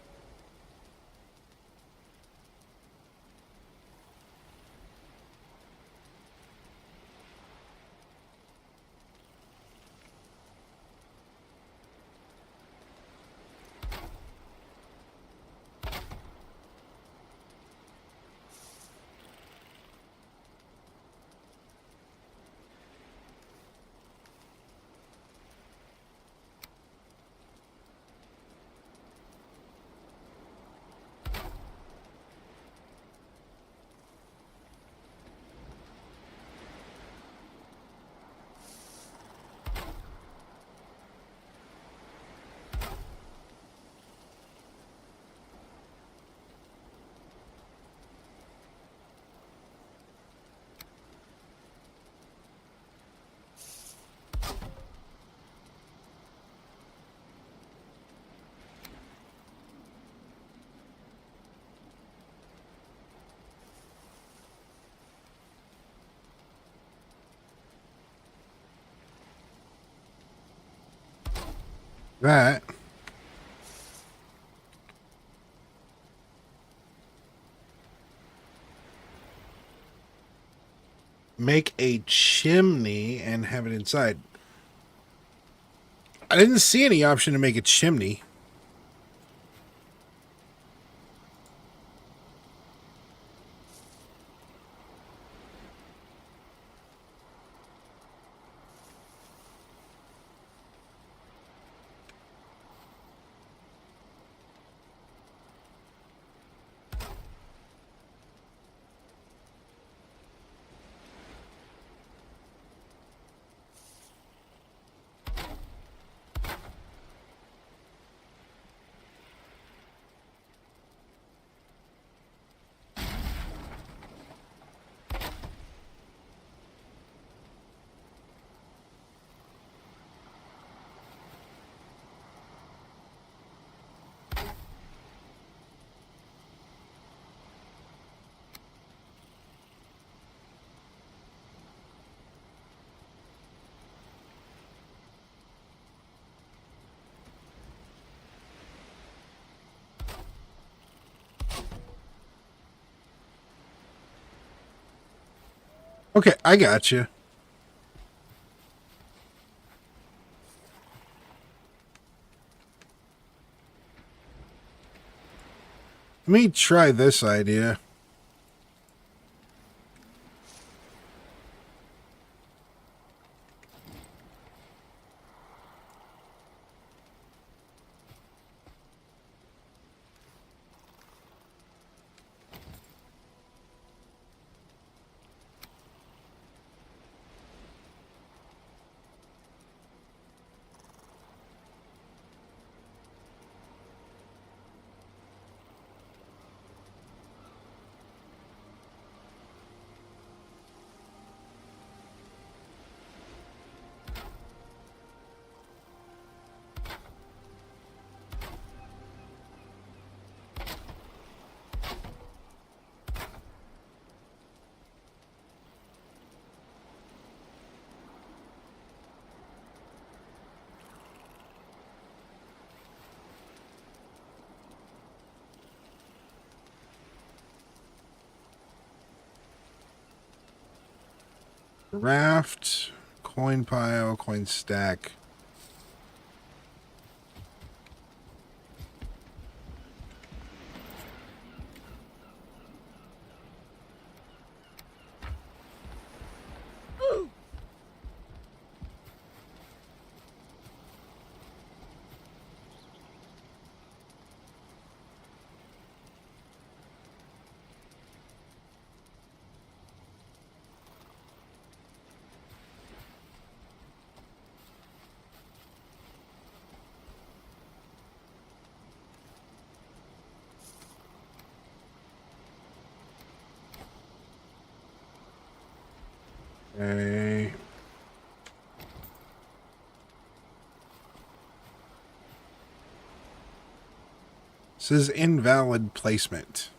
That. Make a chimney and have it inside. I didn't see any option to make a chimney. Okay, I got you. Let me try this idea. Raft, coin pile, coin stack. Okay. This is invalid placement.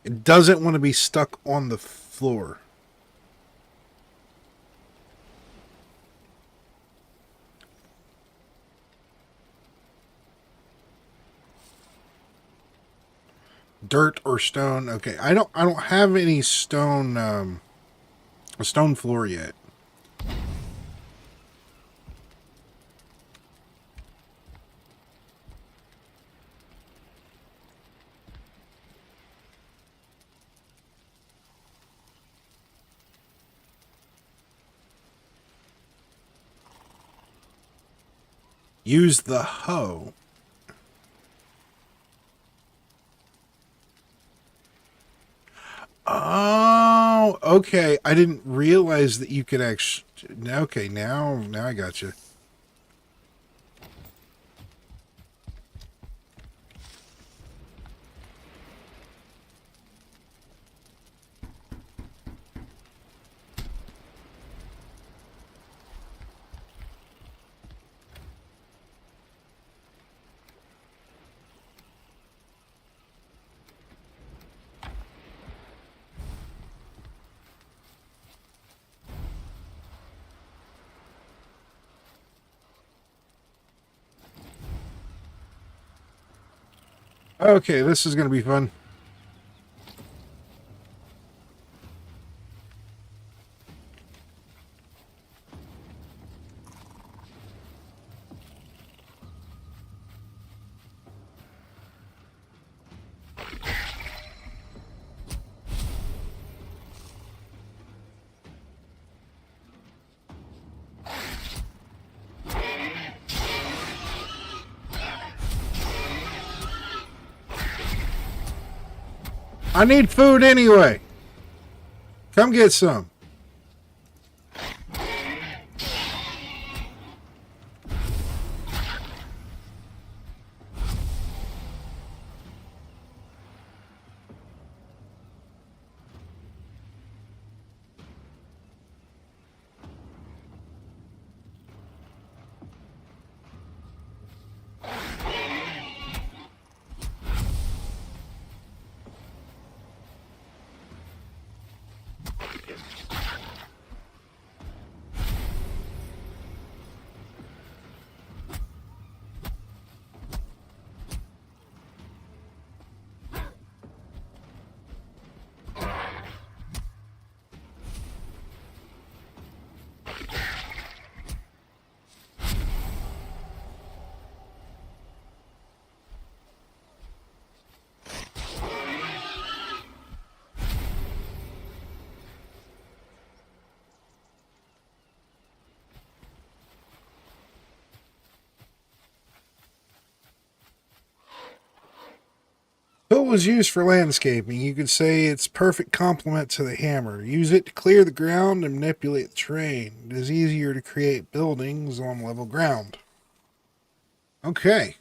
It doesn't want to be stuck on the floor. Dirt or stone. Okay, I don't have any stone a stone floor yet. Use the hoe. Oh, okay. I didn't realize that you could actually. Okay, now I got you. Okay, this is going to be fun. I need food anyway. Come get some. Tool was used for landscaping. You could say it's perfect complement to the hammer. Use it to clear the ground and manipulate the terrain. It is easier to create buildings on level ground. Okay.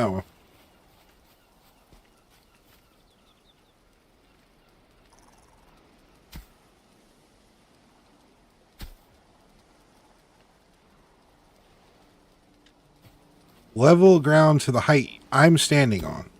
Oh, well. Level ground to the height I'm standing on.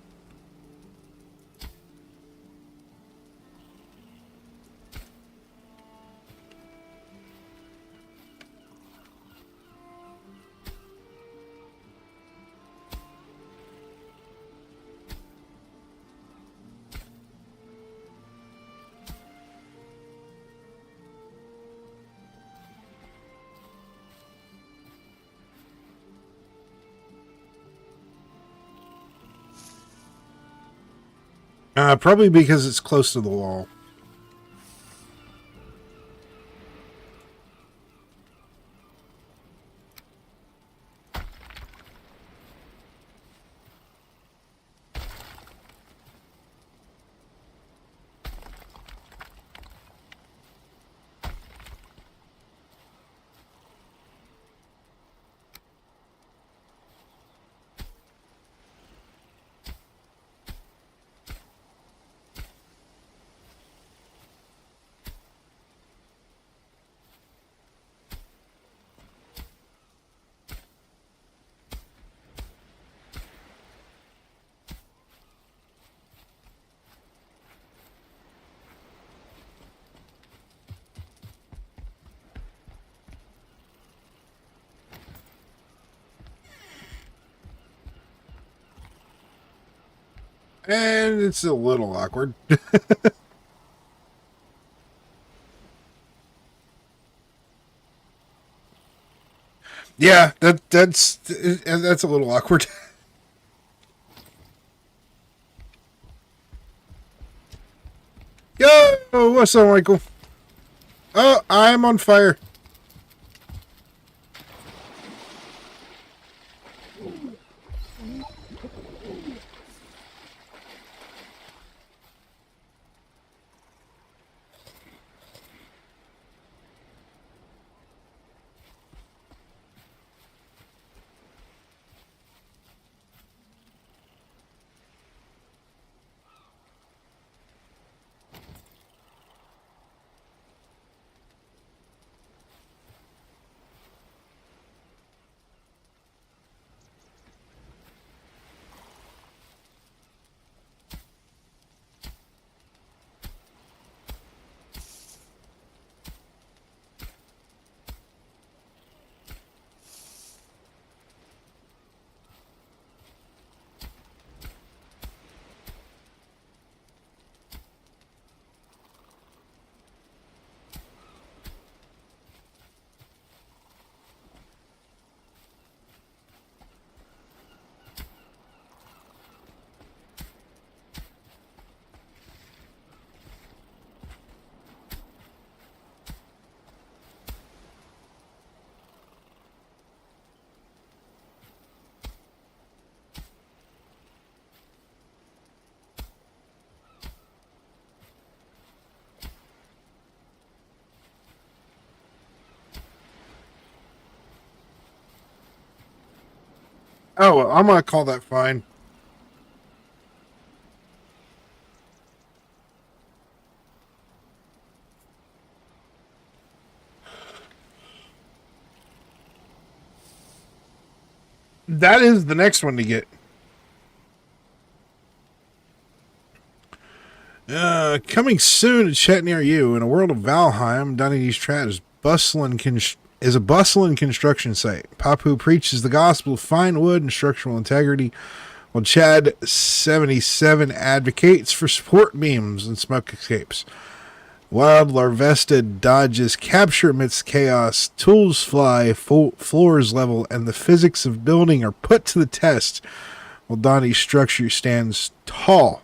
Probably because it's close to the wall. And it's a little awkward. Yeah, that's a little awkward. Yo, what's up, Michael? Oh, I'm on fire. Oh, well, I'm gonna call that fine. That is the next one to get. Coming soon to chat near you. In a world of Valheim, Dunedin's Strat is a bustling construction site. Papu preaches the gospel of fine wood and structural integrity, while Chad 77 advocates for support beams and smoke escapes. Wild Larvesta dodges capture amidst chaos, tools fly, floors level, and the physics of building are put to the test, while Donnie's structure stands tall.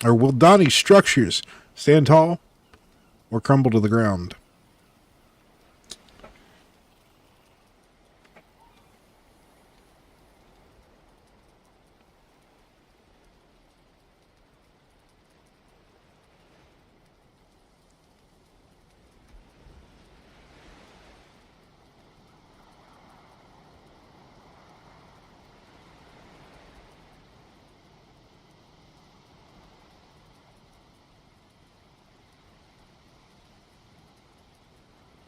Or will Donnie's structures stand tall or crumble to the ground?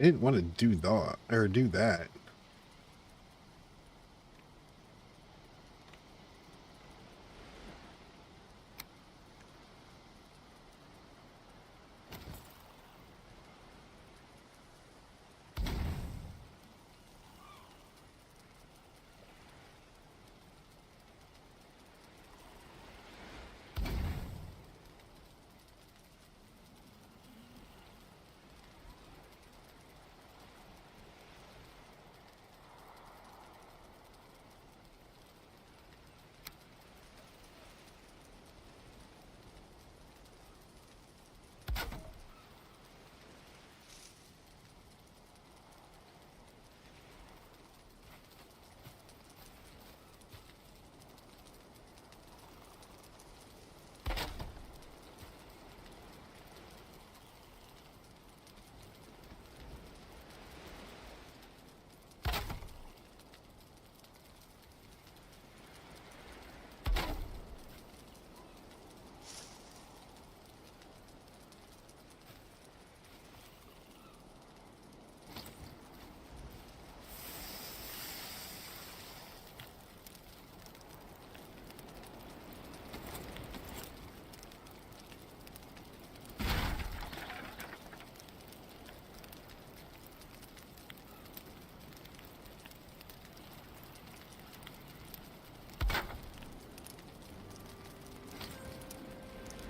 I didn't want to do that or do that.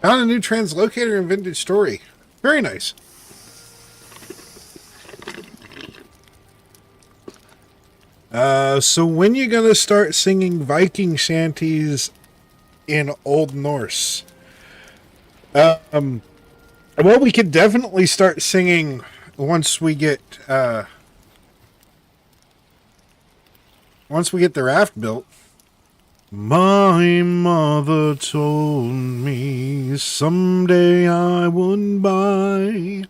Found a new translocator in Vintage Story. Very nice. So when you gonna start singing Viking shanties in Old Norse? Well, we could definitely start singing once we get the raft built. My mother told me someday I would buy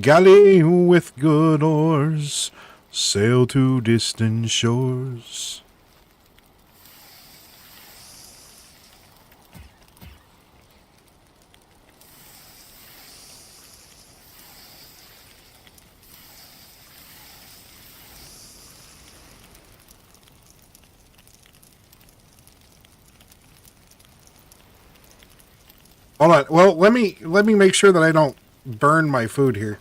galley with good oars, sail to distant shores. Hold on. Well, let me make sure that I don't burn my food here.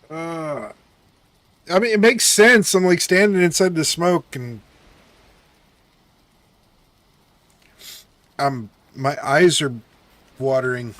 I mean, it makes sense. I'm like standing inside the smoke and my eyes are watering.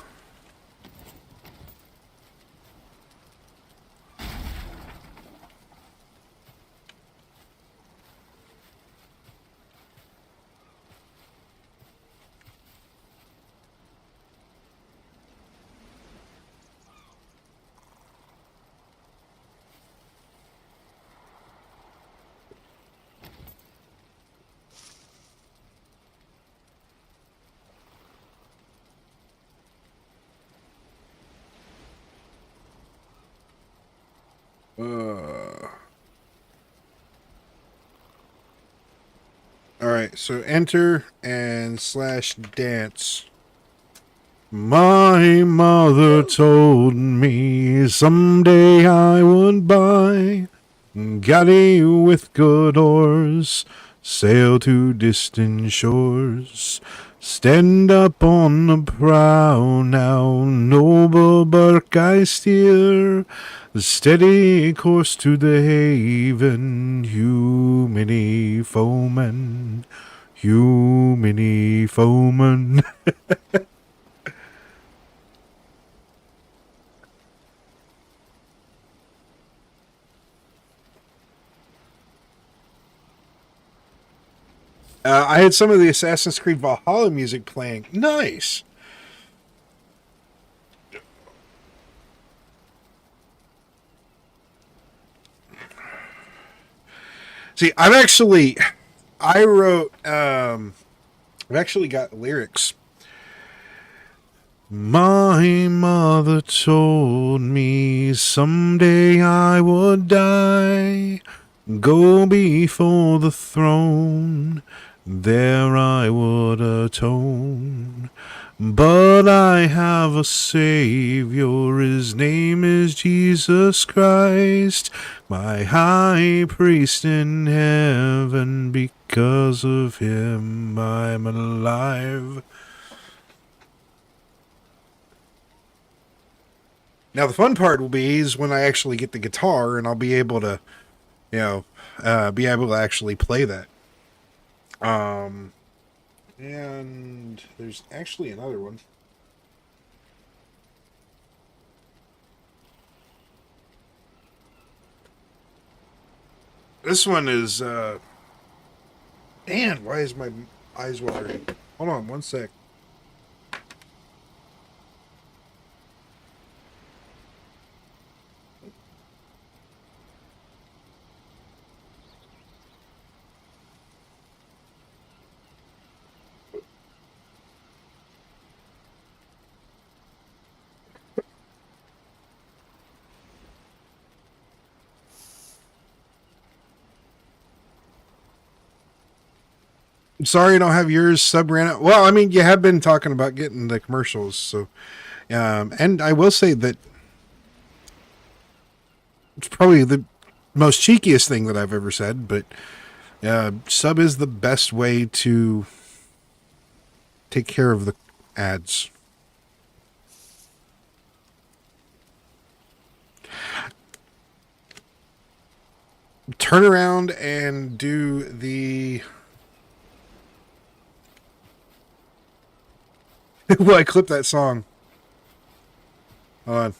Alright, so enter and slash dance. My mother told me someday I would buy galley with good oars, sail to distant shores. Stand up on the prow now, noble bark I steer, steady course to the haven, humany foemen, humany foemen. I had some of the Assassin's Creed Valhalla music playing. Nice. See, I've actually got lyrics. My mother told me someday I would die, go before the throne, there I would atone. But I have a Savior, his name is Jesus Christ, my high priest in heaven, because of him I'm alive. Now the fun part will be is when I actually get the guitar and I'll be able to, actually play that. And there's actually another one. This one is, man, why is my eyes watering? Hold on one sec. I'm sorry I don't have yours sub-ran out. Well, I mean, you have been talking about getting the commercials, so... and I will say that it's probably the most cheekiest thing that I've ever said, but Sub is the best way to take care of the ads. Turn around and do the... Well, I clipped that song. Hold on.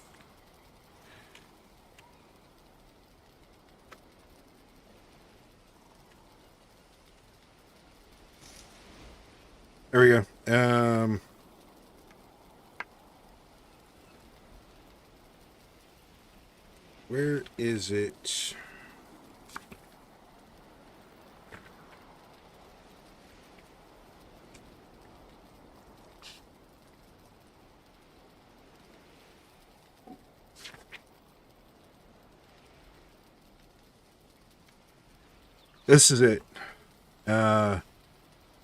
There we go. Where is it? This is it.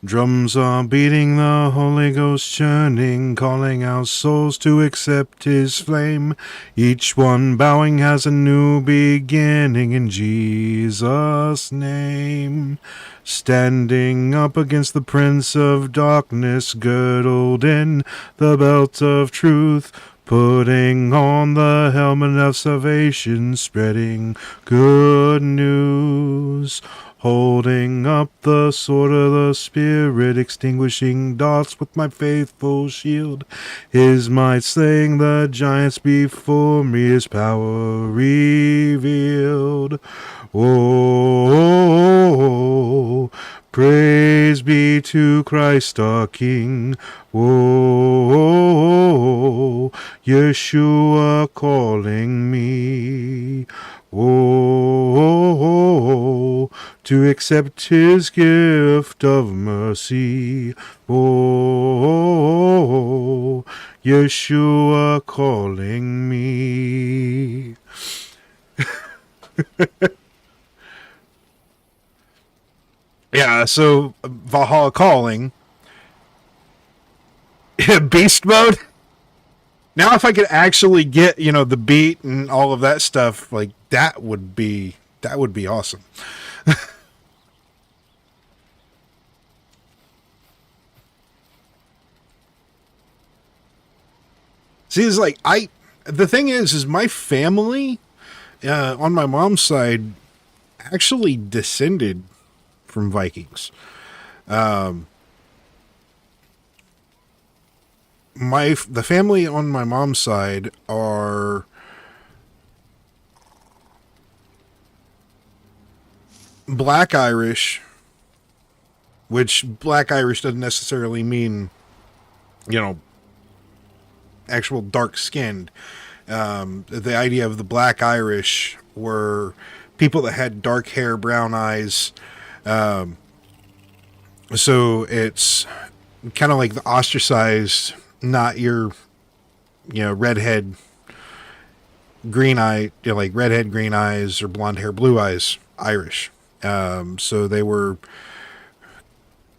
Drums are beating, the Holy Ghost churning, calling out souls to accept his flame. Each one bowing has a new beginning in Jesus' name. Standing up against the prince of darkness, girdled in the belt of truth, putting on the helmet of salvation, spreading good news. Holding up the sword of the Spirit, extinguishing darts with my faithful shield. His might slaying the giants before me, his power revealed. Oh, praise be to Christ our King. Oh, Yeshua calling me. Oh, to accept his gift of mercy. Oh, Yeshua calling me. Yeah, so Valhalla Calling. Beast mode. Now if I could actually get, the beat and all of that stuff, like that would be awesome. See, it's like the thing is my family on my mom's side actually descended from Vikings. The family on my mom's side are Black Irish, which Black Irish doesn't necessarily mean, actual dark skinned. The idea of the Black Irish were people that had dark hair, brown eyes. So it's kind of like the ostracized, not your, redhead, green eye, like redhead, green eyes, or blonde hair, blue eyes, Irish. So they were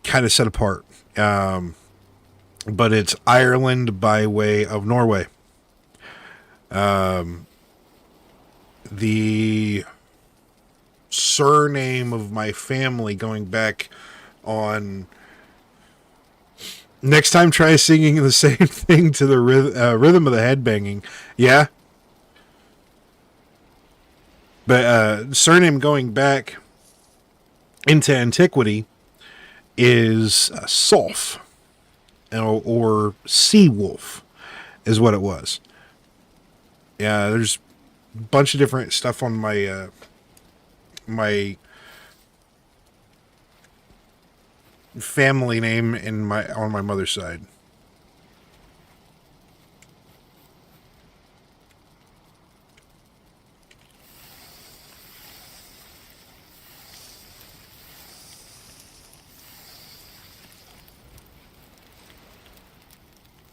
kind of set apart. But it's Ireland by way of Norway. The surname of my family going back on... Next time, try singing the same thing to the rhythm of the headbanging. Yeah. But surname going back into antiquity is Sulf, or Sea Wolf is what it was. Yeah, there's a bunch of different stuff on my my family name on my mother's side.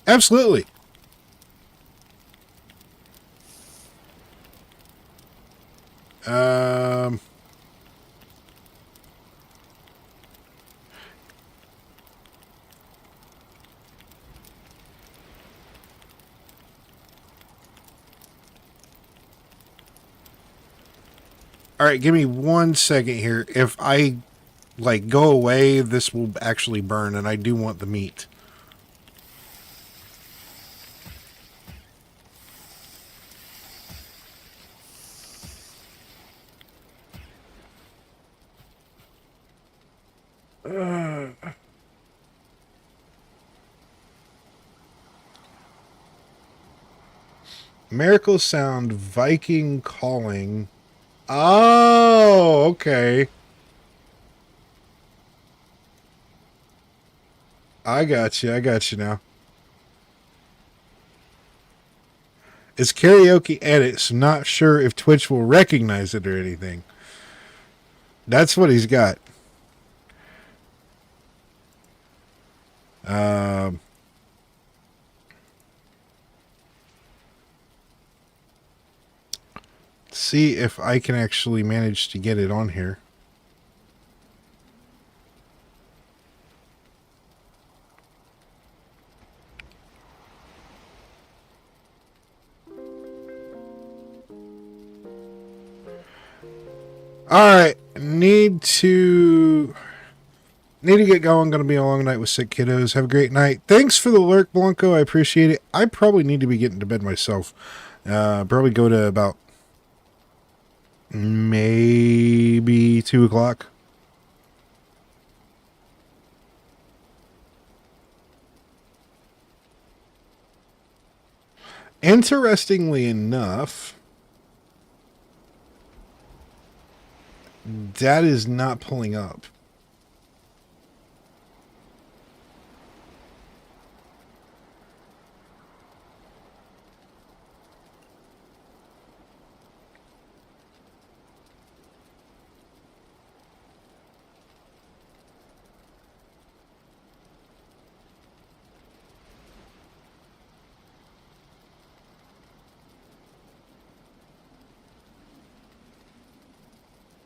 Absolutely. All right, give me 1 second here. If I like go away, this will actually burn, and I do want the meat. Miracle sound, Viking calling. Oh, okay. I got you now. It's karaoke edits. Not sure if Twitch will recognize it or anything. That's what he's got. See if I can actually manage to get it on here. Alright, need to get going. Gonna be a long night with sick kiddos. Have a great night. Thanks for the lurk, Blanco. I appreciate it. I probably need to be getting to bed myself. Probably go to about maybe 2 o'clock. Interestingly enough, that is not pulling up.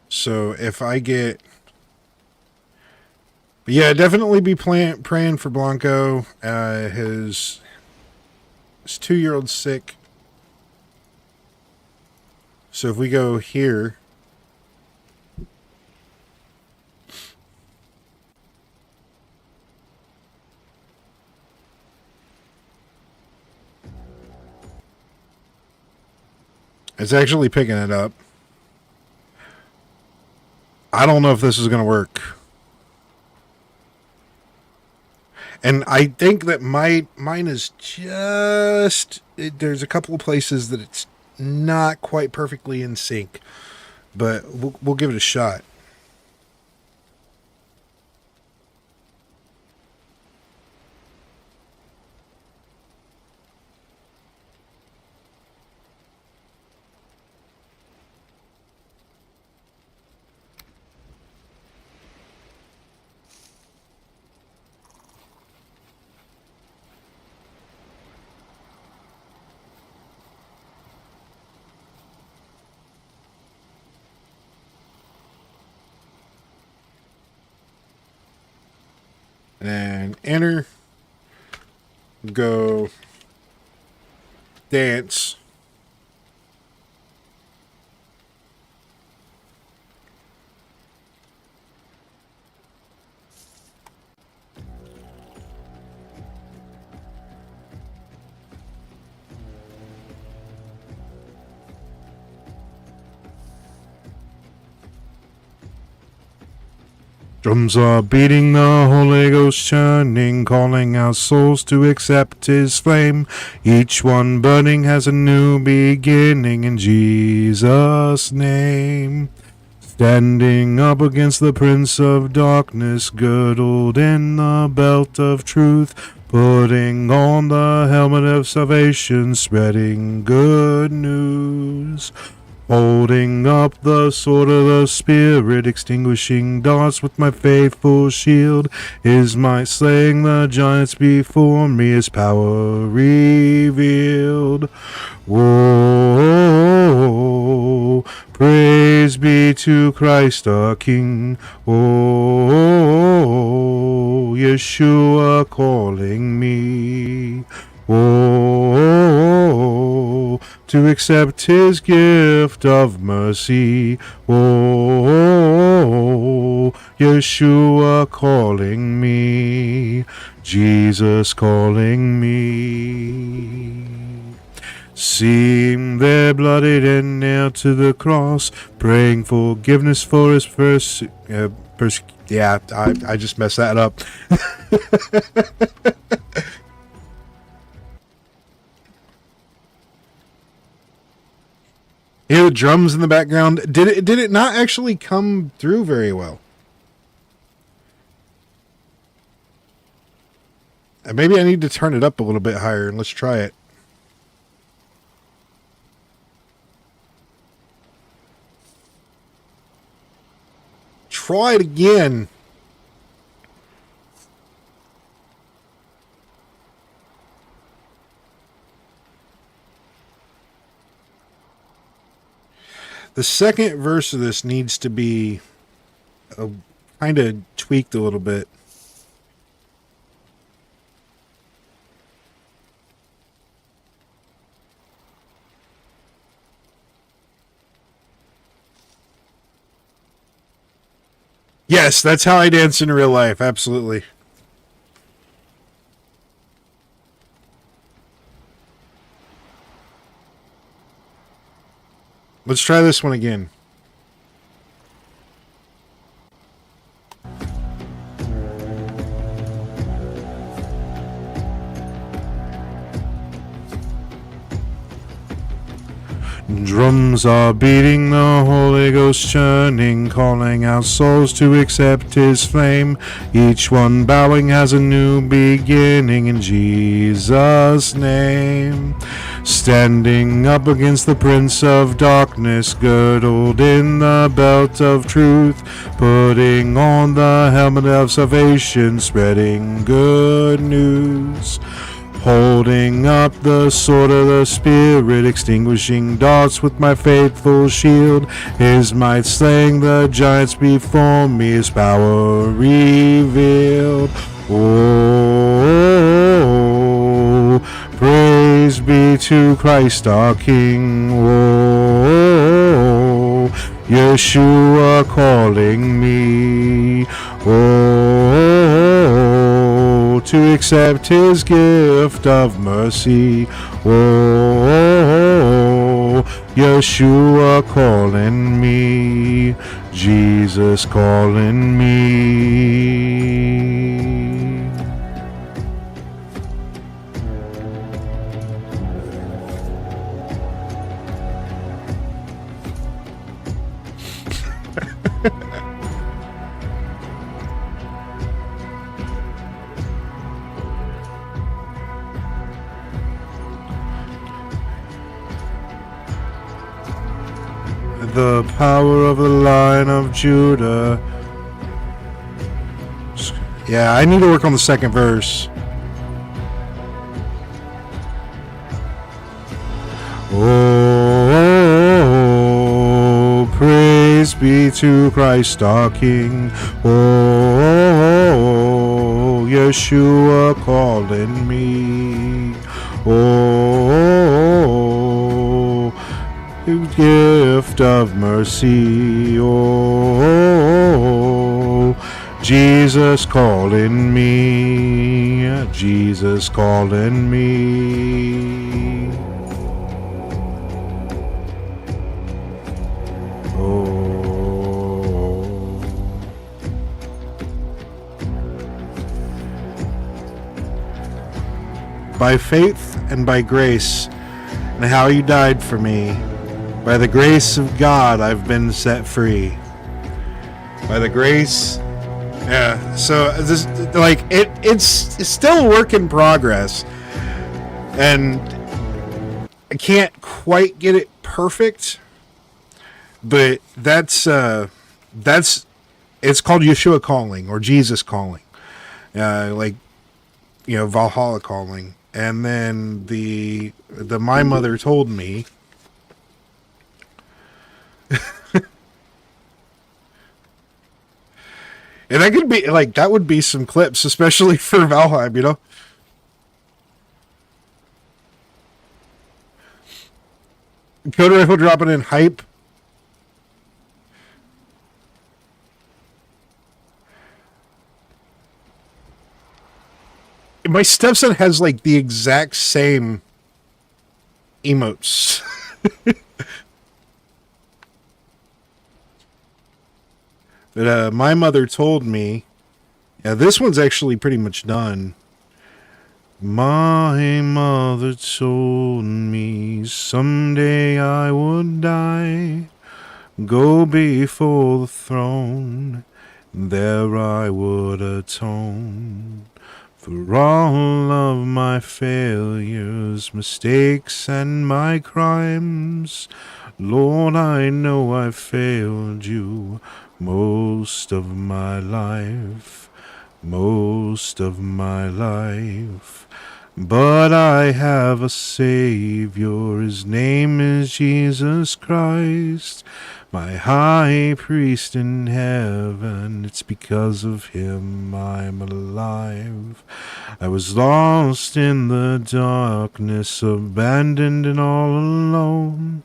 So if I get... But yeah, definitely be praying for Blanco. His 2-year-old's sick. So if we go here... It's actually picking it up. I don't know if this is going to work. And I think that mine is just... there's a couple of places that it's not quite perfectly in sync. But we'll give it a shot. And enter, go, dance. Drums are beating, the Holy Ghost churning, calling our souls to accept His flame. Each one burning has a new beginning in Jesus' name. Standing up against the Prince of Darkness, girdled in the belt of truth, putting on the helmet of salvation, spreading good news. Holding up the sword of the Spirit, extinguishing darts with my faithful shield. His might slaying the giants before me, His power revealed. Whoa, praise be to Christ our King. Oh, Yeshua calling me. Oh, to accept His gift of mercy. Oh, Yeshua calling me, Jesus calling me. See him there bloodied and nailed to the cross, praying forgiveness for his yeah, I just messed that up. Hear the drums in the background. Did it not actually come through very well? Maybe I need to turn it up a little bit higher, and let's try it. Try it again. The second verse of this needs to be kind of tweaked a little bit. Yes, that's how I dance in real life. Absolutely. Let's try this one again. Drums are beating, the Holy Ghost churning, calling out souls to accept his flame. Each one bowing has a new beginning in Jesus' name. Standing up against the prince of darkness, girdled in the belt of truth, putting on the helmet of salvation, spreading good news. Holding up the sword of the Spirit, extinguishing darts with my faithful shield. His might slaying the giants before me, his power revealed. Oh, praise be to Christ our King. Oh, Yeshua calling me. Oh, to accept his gift of mercy. Oh, Yeshua calling me, Jesus calling me. The power of the Lion of Judah. Yeah, I need to work on the second verse. Oh, praise be to Christ our King. Oh, Yeshua calling me. Oh, gift of mercy. Oh, Jesus calling me, Jesus calling me. Oh, by faith and by grace, and how you died for me. By the grace of God, I've been set free. By the grace, yeah. So this, like, it's still a work in progress, and I can't quite get it perfect. But that's it's called Yeshua calling or Jesus calling, like, you know, Valhalla calling, and then the my mother told me. And that could be, like, that would be some clips, especially for Valheim, you know? Code Rifle dropping in hype. My stepson has like the exact same emotes. But my mother told me, yeah, this one's actually pretty much done. My mother told me someday I would die, go before the throne, there I would atone for all of my failures, mistakes, and my crimes. Lord, I know I failed you most of my life, most of my life. But I have a Savior, his name is Jesus Christ, my high priest in heaven. It's because of him I'm alive. I was lost in the darkness, abandoned and all alone,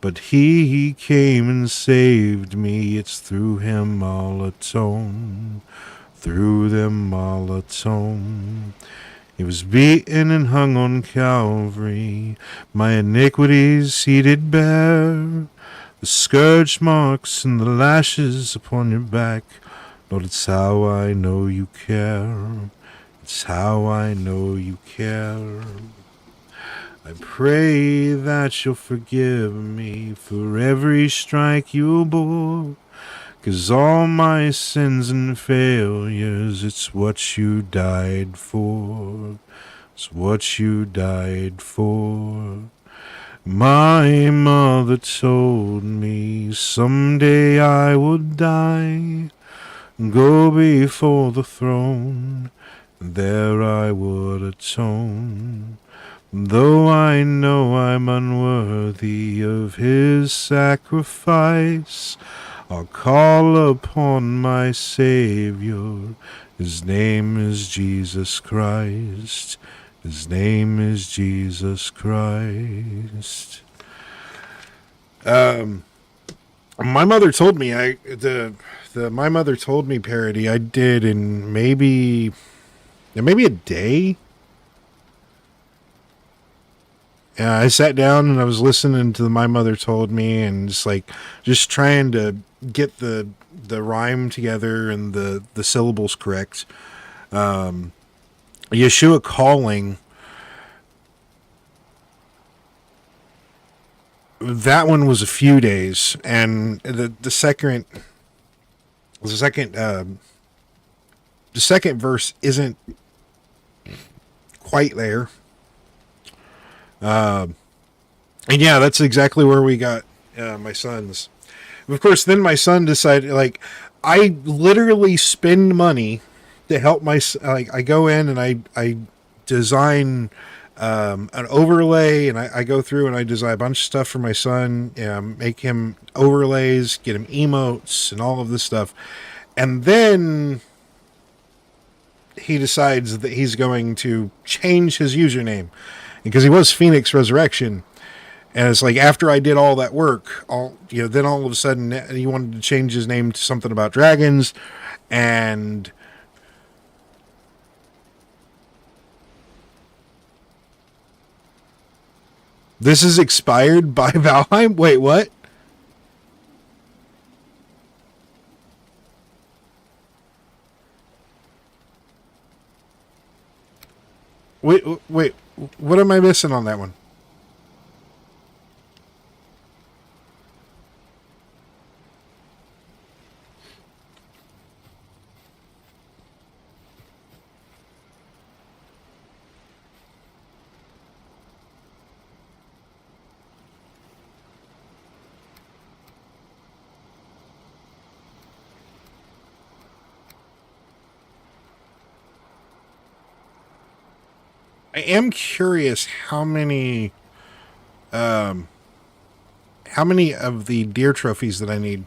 but he came and saved me. It's through him I'll atone, through them I'll atone. He was beaten and hung on Calvary, my iniquities he did bear, the scourge marks and the lashes upon your back. Lord, it's how I know you care, it's how I know you care. I pray that you'll forgive me for every strike you bore, 'cause all my sins and failures, it's what you died for. It's what you died for. My mother told me someday I would die, go before the throne, there I would atone. Though I know I'm unworthy of his sacrifice, I'll call upon my Savior. His name is Jesus Christ. His name is Jesus Christ. My mother told me the My Mother Told Me parody I did in maybe a day. Yeah, I sat down and I was listening to the My Mother Told Me and just trying to get the rhyme together and the syllables correct. Yeshua Calling, that one was a few days, and the second verse isn't quite there. And yeah, that's exactly where we got my son's. Of course, then my son decided, I literally spend money to help my, I go in and I design an overlay, and I go through and I design a bunch of stuff for my son, make him overlays, get him emotes and all of this stuff. And then he decides that he's going to change his username, because he was Phoenix Resurrection. And it's like, after I did all that work, then all of a sudden he wanted to change his name to something about dragons. And this is expired by Valheim? Wait, what? Wait, what am I missing on that one? I am curious how many of the deer trophies that I need.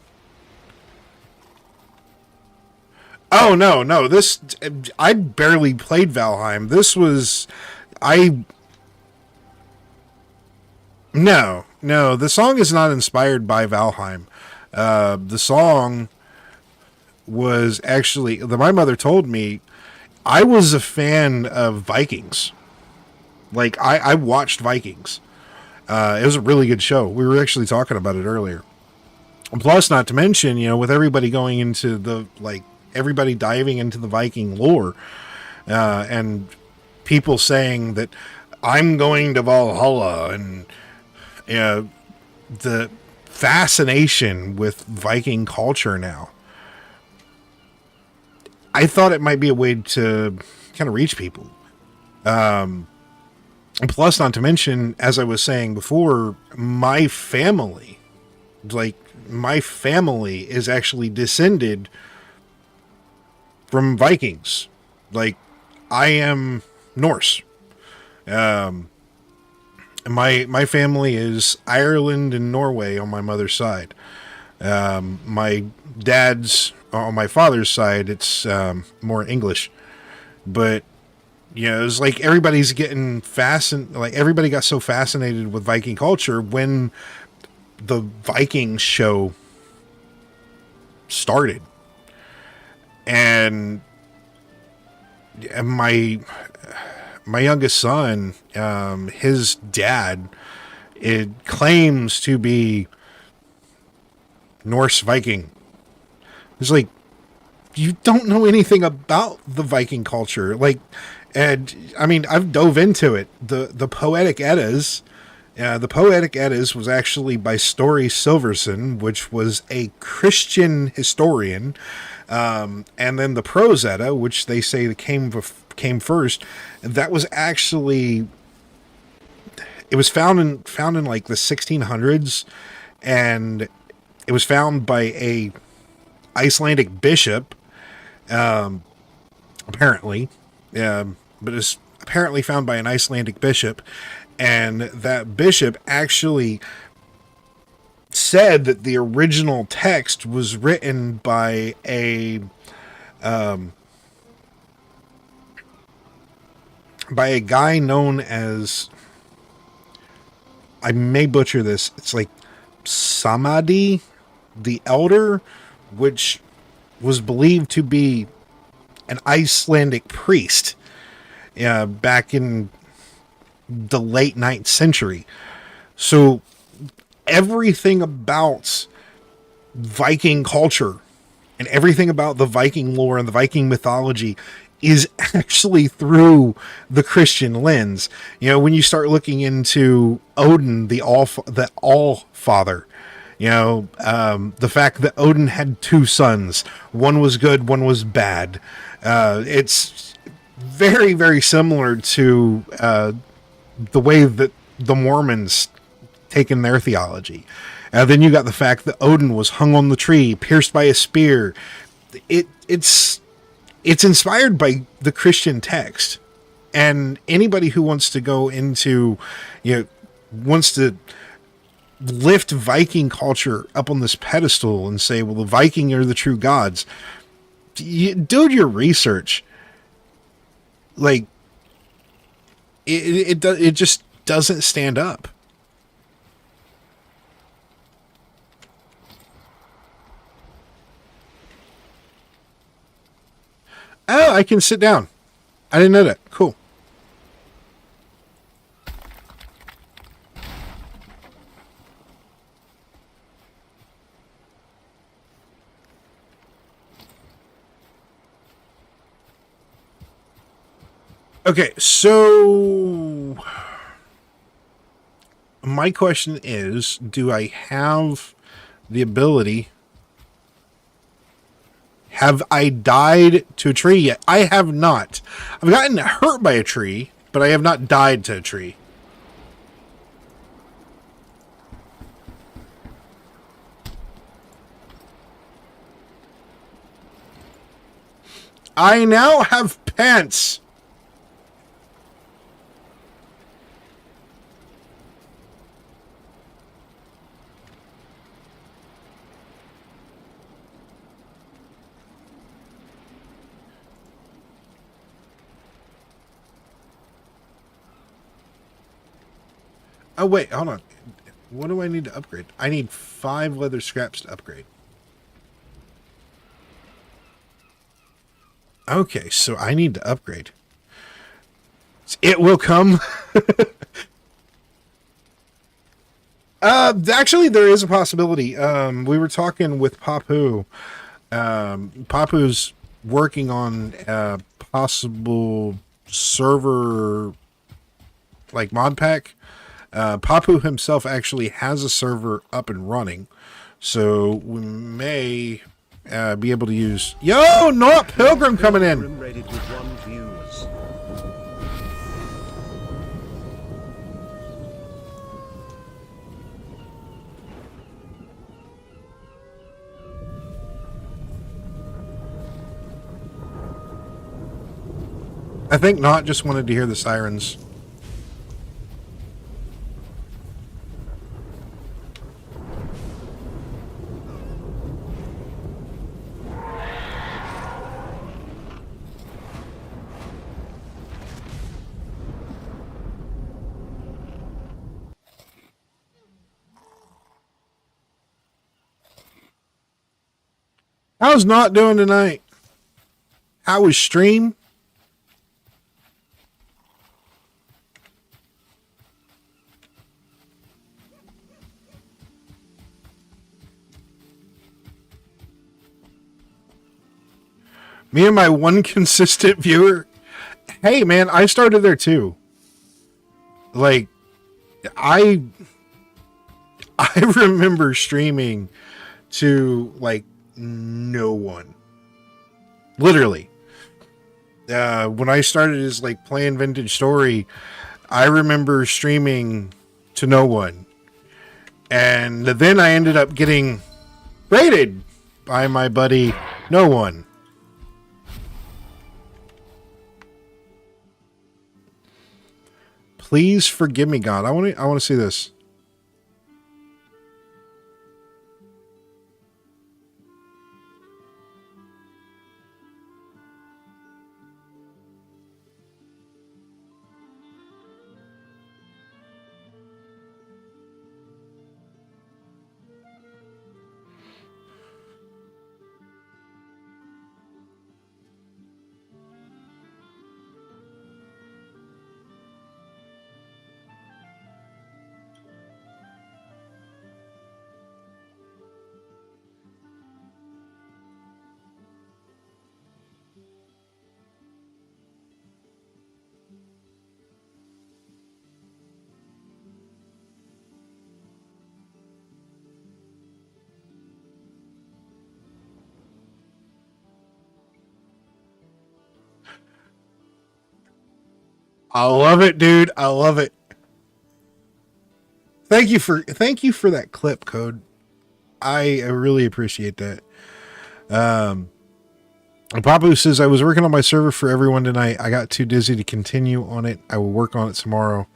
Oh, no. I barely played Valheim. No, the song is not inspired by Valheim. The song was actually, My Mother Told Me, I was a fan of Vikings. Like, I watched Vikings. It was a really good show. We were actually talking about it earlier. Plus, not to mention, with everybody going into everybody diving into the Viking lore, and people saying that I'm going to Valhalla, and the fascination with Viking culture now. I thought it might be a way to kind of reach people. Plus, not to mention, as I was saying before, my family is actually descended from Vikings. Like, I am Norse. My family is Ireland and Norway on my mother's side. My dad's on my father's side, it's more English. But it's like everybody's getting everybody got so fascinated with Viking culture when the Vikings show started. And my youngest son, his dad, it claims to be Norse Viking. It's like, you don't know anything about the Viking culture. And I mean, I've dove into it. The Poetic Eddas. The Poetic Eddas was actually by Story Silverson, which was a Christian historian. And then the Prose Edda, which they say came first. That was actually, it was found in like the 1600s, and it was found by a Icelandic bishop, apparently. But it's apparently found by an Icelandic bishop, and that bishop actually said that the original text was written by a guy known as, I may butcher this, it's like Samadhi the Elder, which was believed to be an Icelandic priest back in the late 9th century. So everything about Viking culture and everything about the Viking lore and the Viking mythology is actually through the Christian lens. When you start looking into Odin, the All-Father, the fact that Odin had 2 sons, one was good, one was bad. It's very, very similar to the way that the Mormons take in their theology. Then you got the fact that Odin was hung on the tree, pierced by a spear. It's inspired by the Christian text. And anybody who wants to go into, wants to lift Viking culture up on this pedestal and say, well, the Viking are the true gods. Do your research. Like, it just doesn't stand up. Oh, I can sit down. I didn't know that. Cool. Okay, so my question is, do I have the ability? Have I died to a tree yet? I have not. I've gotten hurt by a tree, but I have not died to a tree. I now have pants. Oh, wait, hold on. What do I need to upgrade? I need 5 leather scraps to upgrade. Okay, so I need to upgrade. It will come. Actually, there is a possibility. We were talking with Papu. Papu's working on a possible server, like mod pack. Papu himself actually has a server up and running, so we may be able to use. Yo, not Pilgrim coming in. Rated with 1 views. I think Not just wanted to hear the sirens. How's Not doing tonight? How was stream? Me and my one consistent viewer. Hey man, I started there too. Like, I remember streaming to like no one. Literally. When I started as like playing Vintage Story, I remember streaming to no one. And then I ended up getting raided by my buddy No One. Please forgive me, God. I want to see this. I love it, dude. I love it. Thank you for that clip, Code. I really appreciate that. Papu says, I was working on my server for everyone tonight. I got too dizzy to continue on it. I will work on it tomorrow.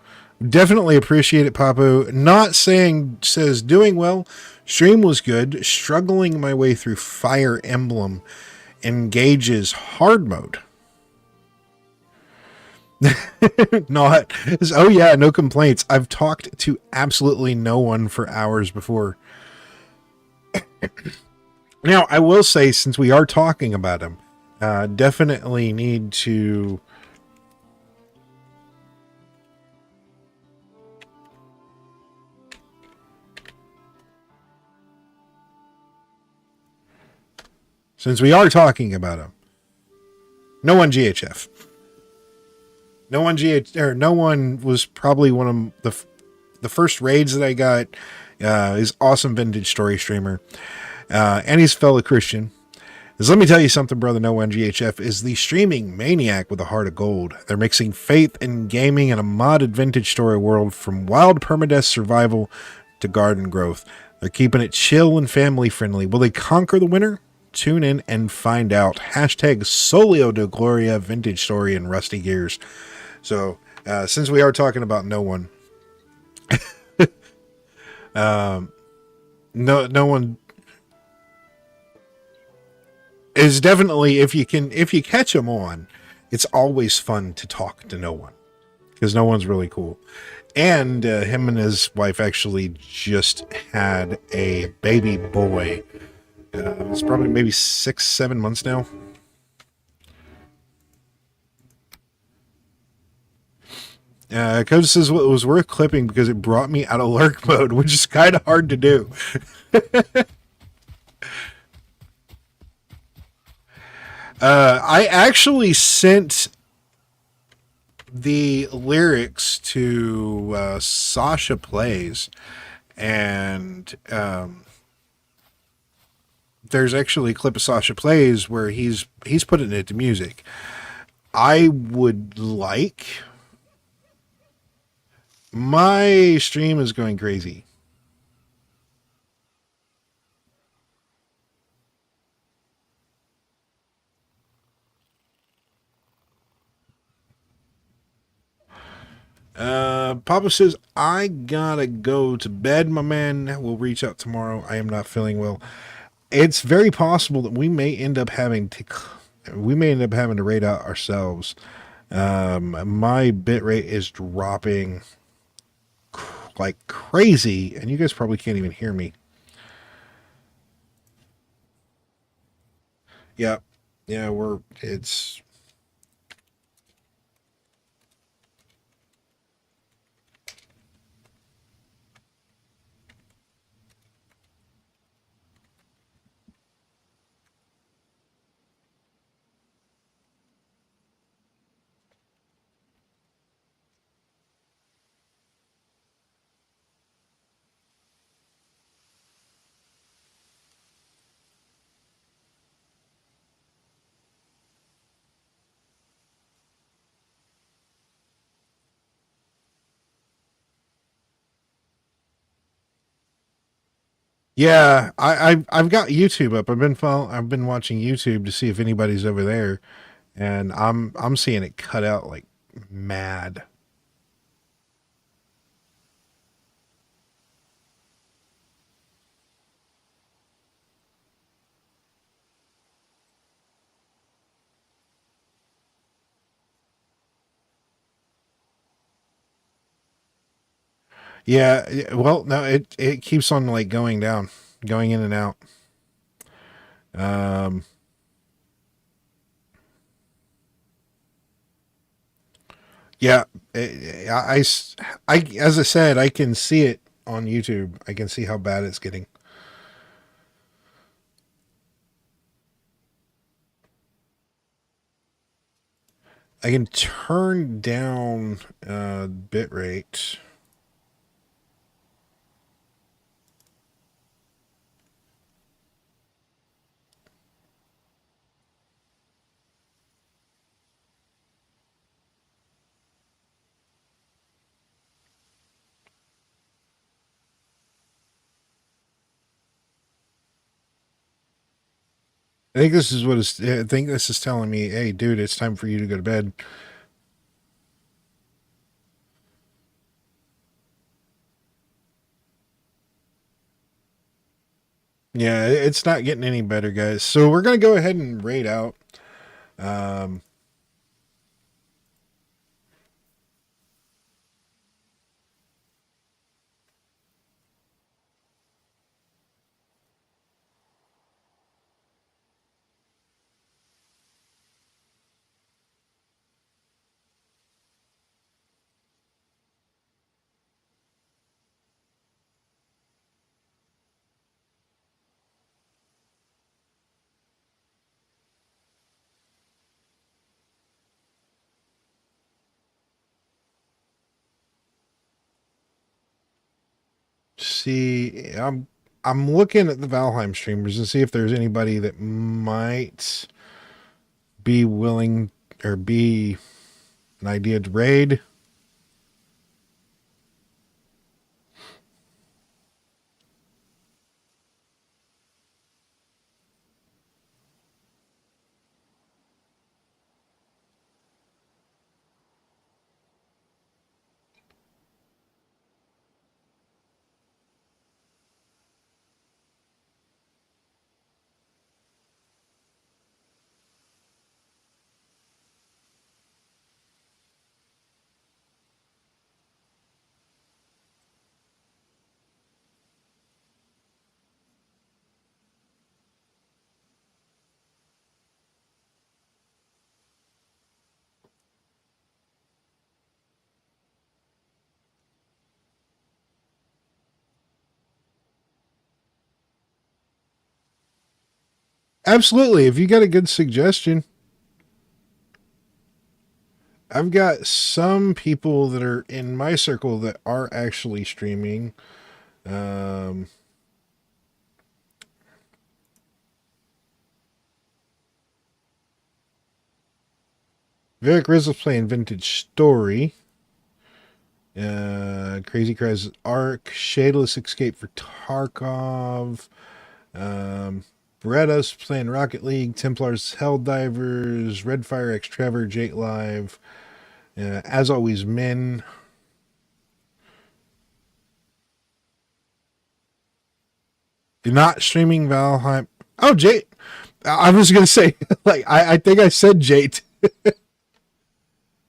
Definitely appreciate it, Papu. Not saying, says, doing well. Stream was good. Struggling my way through Fire Emblem. Engages hard mode. Not. Oh yeah, no complaints. I've talked to absolutely no one for hours before. Now, I will say, since we are talking about him, definitely need to... Since we are talking about him, No One GHF. No One was probably one of the first raids that I got. Is awesome Vintage Story streamer. And he's a fellow Christian. Let me tell you something, brother. No One GHF is the streaming maniac with a heart of gold. They're mixing faith and gaming in a modded Vintage Story world, from wild permadeath survival to garden growth. They're keeping it chill and family friendly. Will they conquer the winter? Tune in and find out. Hashtag Solio de Gloria Vintage Story and Rusty Gears. So, since we are talking about No One, no one is definitely, if you catch him on, it's always fun to talk to No One, because No One's really cool. And him and his wife actually just had a baby boy. It's probably maybe 6-7 months now. Code says it was worth clipping because it brought me out of lurk mode, which is kind of hard to do. I actually sent the lyrics to Sasha Plays, and there's actually a clip of Sasha Plays where he's putting it to music. I would like... My stream is going crazy. Papa says, I gotta go to bed, my man. We'll reach out tomorrow. I am not feeling well. It's very possible that we may end up having to raid out ourselves. My bitrate is dropping like crazy, and you guys probably can't even hear me. Yeah, it's... Yeah, I've got YouTube up. I've been watching YouTube to see if anybody's over there, and I'm seeing it cut out like mad. Yeah, well, no, it keeps on like going down, going in and out. Um, yeah, as I said, I can see it on YouTube. I can see how bad it's getting. I can turn down bitrate. I think this is I think this is telling me, hey, dude, it's time for you to go to bed. Yeah, it's not getting any better, guys. So we're going to go ahead and raid out. Um, see, I'm looking at the Valheim streamers and see if there's anybody that might be willing or be an idea to raid. absolutely. If you got a good suggestion. I've got some people that are in my circle that are actually streaming. Vic Rizzo's playing Vintage Story. Crazy Cries Arc. Shadeless Escape for Tarkov. Beretta's playing Rocket League. Templars Helldivers. Redfire X Trevor. Jake Live. As always, men. You're not streaming Valheim. Oh, Jade. I was gonna say, like, I think I said Jade.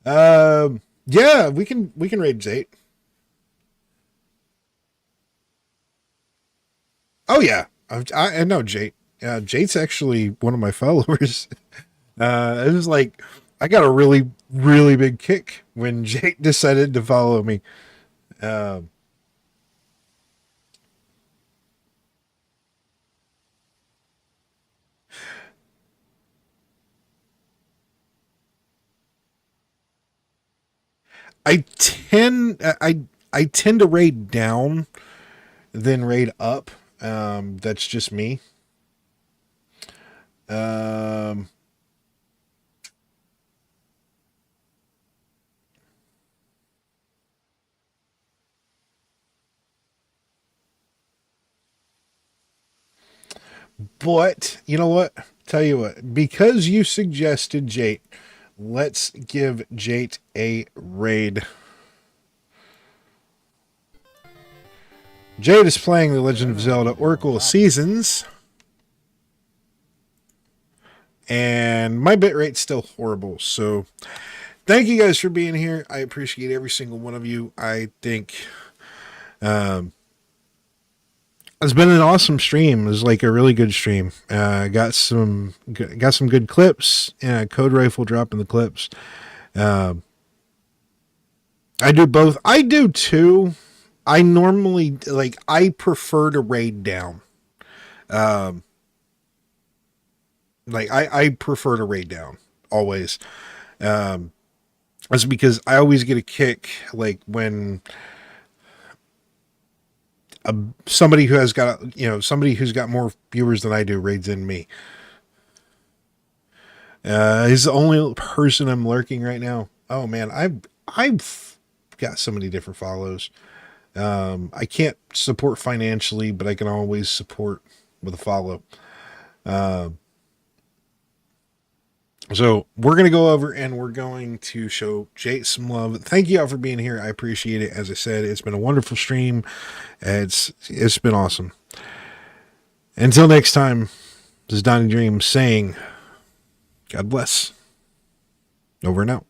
Yeah, we can raid Jade. Oh yeah, I know Jade. Jade's actually one of my followers. It was like I got a really big kick when Jade decided to follow me. I tend to raid down than raid up. That's just me. But you know what? Tell you what, because you suggested Jate, let's give Jate a raid. Jade is playing The Legend of Zelda Oracle of Seasons. And my bitrate's still horrible. So thank you guys for being here. I appreciate every single one of you. I think it's been an awesome stream. It was like a really good stream. Got some good clips. Code Rifle dropping the clips. I do both. I do too. I normally I prefer to raid down. I prefer to raid down always. That's because I always get a kick when somebody who has got somebody who's got more viewers than I do raids in me. He's the only person I'm lurking right now. Oh man, I've got so many different follows. I can't support financially, but I can always support with a follow. So we're going to go over and we're going to show Jate some love. Thank you all for being here. I appreciate it. As I said, it's been a wonderful stream. It's been awesome. Until next time, this is Donnie Dream saying, God bless. Over and out.